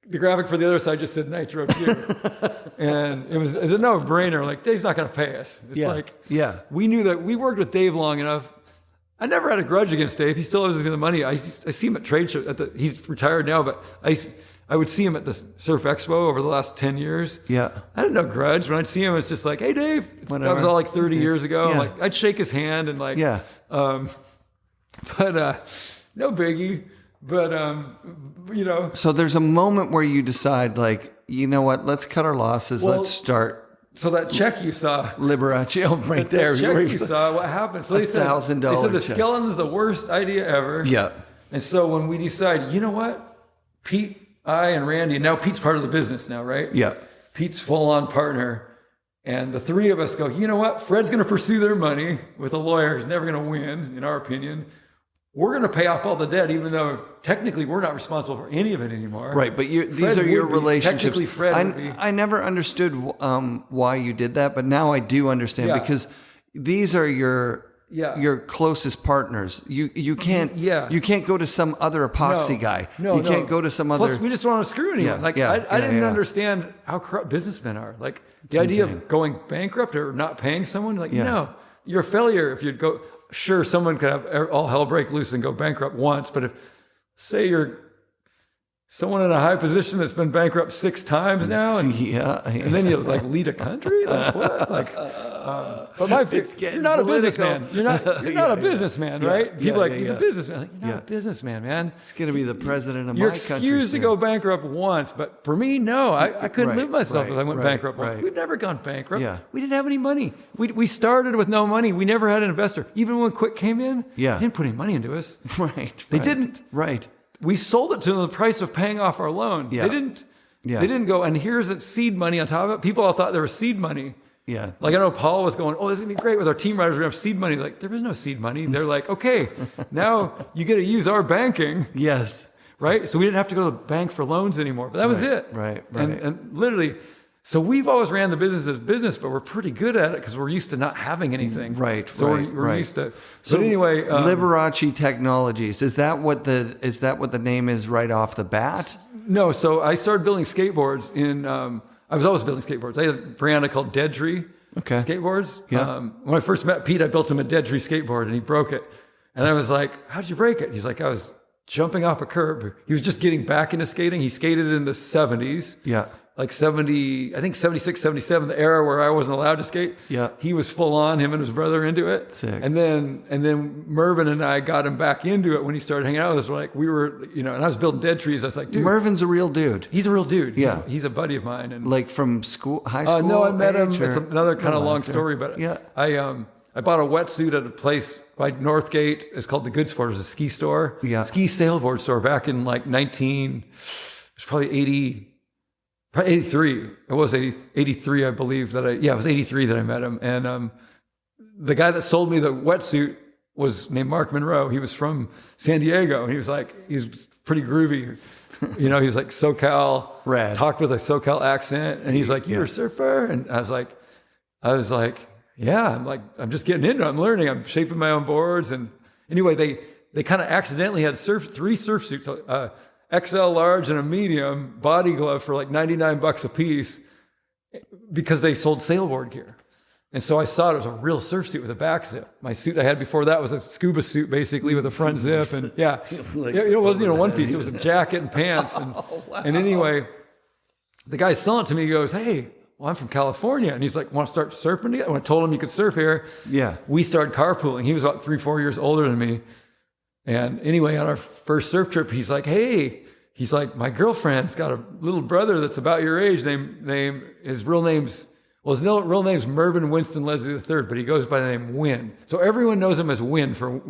the graphic for the other side just said Nitro 2. And it was a no-brainer. Like, Dave's not going to pay us. It's we knew that we worked with Dave long enough. I never had a grudge against Dave. He still owes us the money. I see him at trade shows. He's retired now, but I would see him at the Surf Expo over the last 10 years. Yeah. I had no grudge. When I'd see him, it's just like, hey, Dave. That was all like 30 years ago. Yeah. Like, I'd shake his hand and like, no biggie. But, So there's a moment where you decide, like, you know what, let's cut our losses. Let's start. So that check you saw. Liberace, right there. That check you saw, what happened? So they said the skeleton's the worst idea ever. Yeah. And so when we decide, you know what, Pete, I, and Randy, and now Pete's part of the business now, right? Yeah. Pete's full-on partner. And the three of us go, you know what, Fred's going to pursue their money with a lawyer who's never going to win, in our opinion. We're going to pay off all the debt, even though technically we're not responsible for any of it anymore. Right, but these are your relationships. Technically, Fred would be. I never understood why you did that, but now I do understand because these are your closest partners. You can't go to some other epoxy guy. You can't go to some other. Plus, we just don't want to screw anyone. I didn't understand how corrupt businessmen are. Like the idea of going bankrupt or not paying someone. Like no, you're a failure if you'd go. Sure, someone could have all hell break loose and go bankrupt once, but if, say, you're someone in a high position that's been bankrupt 6 times now, and then you like lead a country, like what? Like, but you're not a businessman. You're not a businessman, right? People are like he's a businessman. Like, you're not a businessman, man. It's going to be the president of my country. You're excused to go bankrupt once, but for me, no. I couldn't live myself if I went bankrupt once. We've never gone bankrupt. Yeah. We didn't have any money. We started with no money. We never had an investor. Even when Quick came in, they didn't put any money into us. They didn't. Right. We sold it to them the price of paying off our loan. Yeah. They didn't go, and here's a seed money on top of it. People all thought there was seed money. Yeah. Like I know Paul was going, oh, this is going to be great with our team riders. We're going to have seed money. Like there was no seed money. They're like, okay, now you get to use our banking. Yes. Right? So we didn't have to go to the bank for loans anymore. But that was it. Right. And literally, so we've always ran the business as business, but we're pretty good at it because we're used to not having anything. Right. So we're used to. So anyway, Liberace Technologies, is that what the name is right off the bat? No. So I started building skateboards I was always building skateboards. I had a brand I called Dead Tree skateboards. Yeah. When I first met Pete, I built him a Dead Tree skateboard and he broke it. And I was like, how'd you break it? He's like, I was jumping off a curb. He was just getting back into skating. He skated in the 70s. Yeah. Like 70, I think 76, 77, the era where I wasn't allowed to skate. Yeah. He was full on, him and his brother into it. Sick. And then Mervin and I got him back into it when he started hanging out with us. Like we were, and I was building Dead Trees. I was like, dude. Mervin's a real dude. He's a real dude. He's a buddy of mine. And like from school, high school? No, I met him. It's another kind of long story, but I bought a wetsuit at a place by Northgate. It's called the Good Sport. It was a ski store. Yeah. Ski sailboard store back in like it was probably 83. It was 83, I believe it was 83 that I met him. And the guy that sold me the wetsuit was named Mark Monroe. He was from San Diego. And he was like, he's pretty groovy. He was like SoCal, rad. Talked with a SoCal accent. And he's like, you're a surfer? And I was like, yeah, I'm just getting into it. I'm learning. I'm shaping my own boards. And anyway, they kind of accidentally had 3 surf suits. XL large and a medium body glove for like $99 a piece because they sold sailboard gear. And so I saw it was a real surf suit with a back zip. My suit I had before that was a scuba suit basically with a front zip. And it wasn't even a one piece. It was a jacket and pants. And anyway, the guy selling it to me, he goes, hey, well, I'm from California. And he's like, want to start surfing together? When I told him you could surf here, we started carpooling. He was about 3-4 years older than me. And anyway, on our first surf trip, he's like, hey, my girlfriend's got a little brother that's about your age. His real name's Mervyn Winston Leslie III, but he goes by the name Win. So everyone knows him as Win for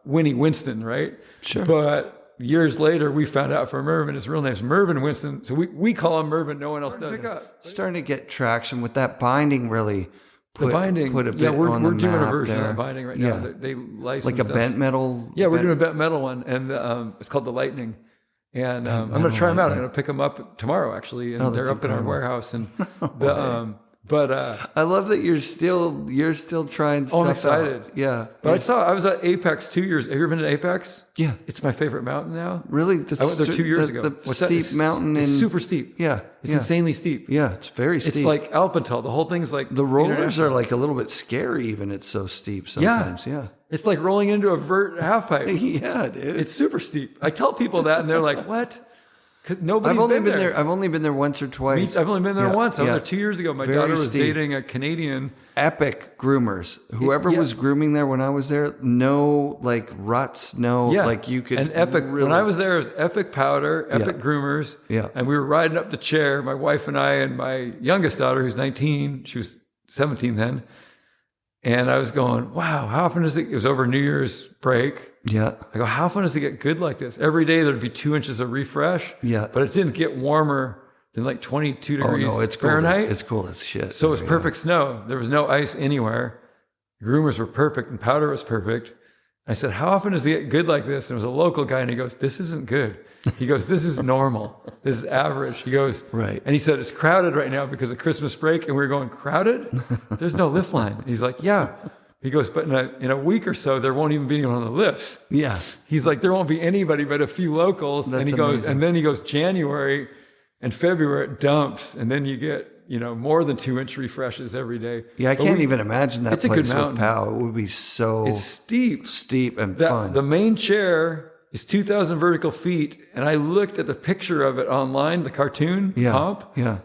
Winnie Winston, right? Sure. But years later, we found out for Mervyn, his real name's Mervyn Winston. So we call him Mervyn. No one else does. Starting to get traction with that binding, really. Put a bit we're doing a version there. of the binding right now. They license like a bent metal. Yeah, we're doing a bent metal one, and it's called the Lightning. And I'm going to try them out. I'm going to pick them up tomorrow, actually, and they're up in our warehouse. And but But I love that you're still trying stuff I'm excited. out. Yeah. But I was at Apex 2 years. Have you ever been to Apex? Yeah. It's my favorite mountain now. Really? I went there 2 years ago. The steep mountain it's in... super steep. Yeah. It's insanely steep. Yeah, it's very steep. It's like Alpental. The whole thing's like... The rollers are like a little bit scary even. It's so steep sometimes. Yeah. It's like rolling into a vert half pipe. Yeah, dude. It's super steep. I tell people that and they're like, what? Because nobody's been there. I've only been there once or twice. I've only been there once. I was there 2 years ago. My daughter was dating a Canadian. Epic groomers. Whoever was grooming there when I was there, no like ruts, like you could. And epic. Really, when I was there, it was epic powder, epic groomers. Yeah. And we were riding up the chair, my wife and I, and my youngest daughter, who's 19. She was 17 then. And I was going, wow, how often does it was over New Year's break. Yeah. I go, how often does it get good like this? Every day there'd be 2 inches of refresh. Yeah. But it didn't get warmer than like 22 degrees it's Fahrenheit. Cool. It's cool as shit. So it was perfect snow. There was no ice anywhere. Groomers were perfect and powder was perfect. I said, how often does it get good like this? And it was a local guy and he goes, this isn't good. He goes, this is normal. This is average. He goes, right. And he said, it's crowded right now because of Christmas break. And we were going, crowded? There's no lift line. And he's like, yeah. He goes, but in a week or so, there won't even be anyone on the lifts. Yeah. He's like, there won't be anybody but a few locals. That's and he goes, amazing. and then he goes, January and February it dumps. And then you get, more than 2 inch refreshes every day. Yeah, I can't even imagine that it's place a good mountain. with POW. It would be so it's steep and fun. The main chair is 2,000 vertical feet. And I looked at the picture of it online, the cartoon comp. Yeah.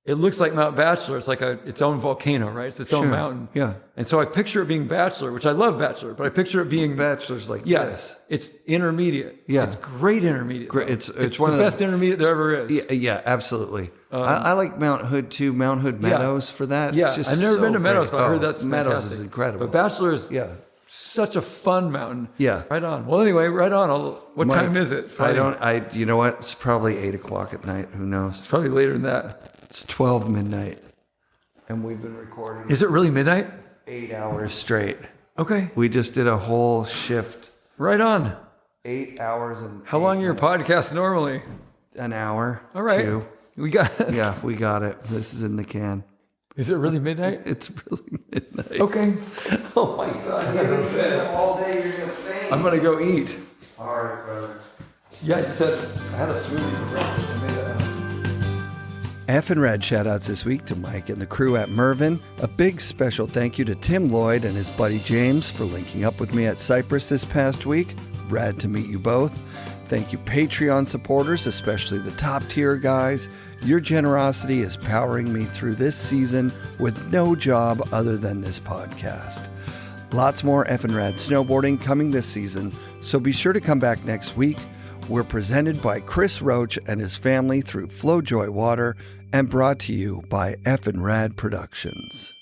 It looks like Mount Bachelor. It's like its own volcano, right? It's its own mountain. Yeah. And so I picture it being Bachelor, which I love Bachelor, but I picture it being Bachelor's like this. It's intermediate. Yeah. It's great intermediate. Great. It's one the of the best intermediate there ever is. Yeah, absolutely. I like Mount Hood too. Mount Hood Meadows for that. Yeah. It's just I've never been to Meadows, great. but I heard that's Meadows fantastic. is incredible. But Bachelor is such a fun mountain. Yeah. Right on. Well, anyway, right on. What Mike, time is it? Friday? You know what? It's probably 8:00 at night. Who knows? It's probably later than that. It's 12 midnight. And we've been recording. Is it really midnight? 8 hours straight. Okay. We just did a whole shift. Right on. 8 hours and... How long are your podcasts normally? An hour. All right. 2. We got it. Yeah, we got it. This is in the can. Is it really midnight? It's really midnight. Okay. Oh my God. You're going to faint all day. You're going to faint. I'm going to go eat. All right, brother. Yeah, I had a smoothie for breakfast. I made that. FNRad shoutouts this week to Mike and the crew at Mervyn. A big special thank you to Tim Lloyd and his buddy James for linking up with me at Cypress this past week. Rad to meet you both. Thank you Patreon supporters, especially the top tier guys. Your generosity is powering me through this season with no job other than this podcast. Lots more FNRad snowboarding coming this season, so be sure to come back next week. We're presented by Chris Roach and his family through FlowJoy Water and brought to you by FNRad Productions.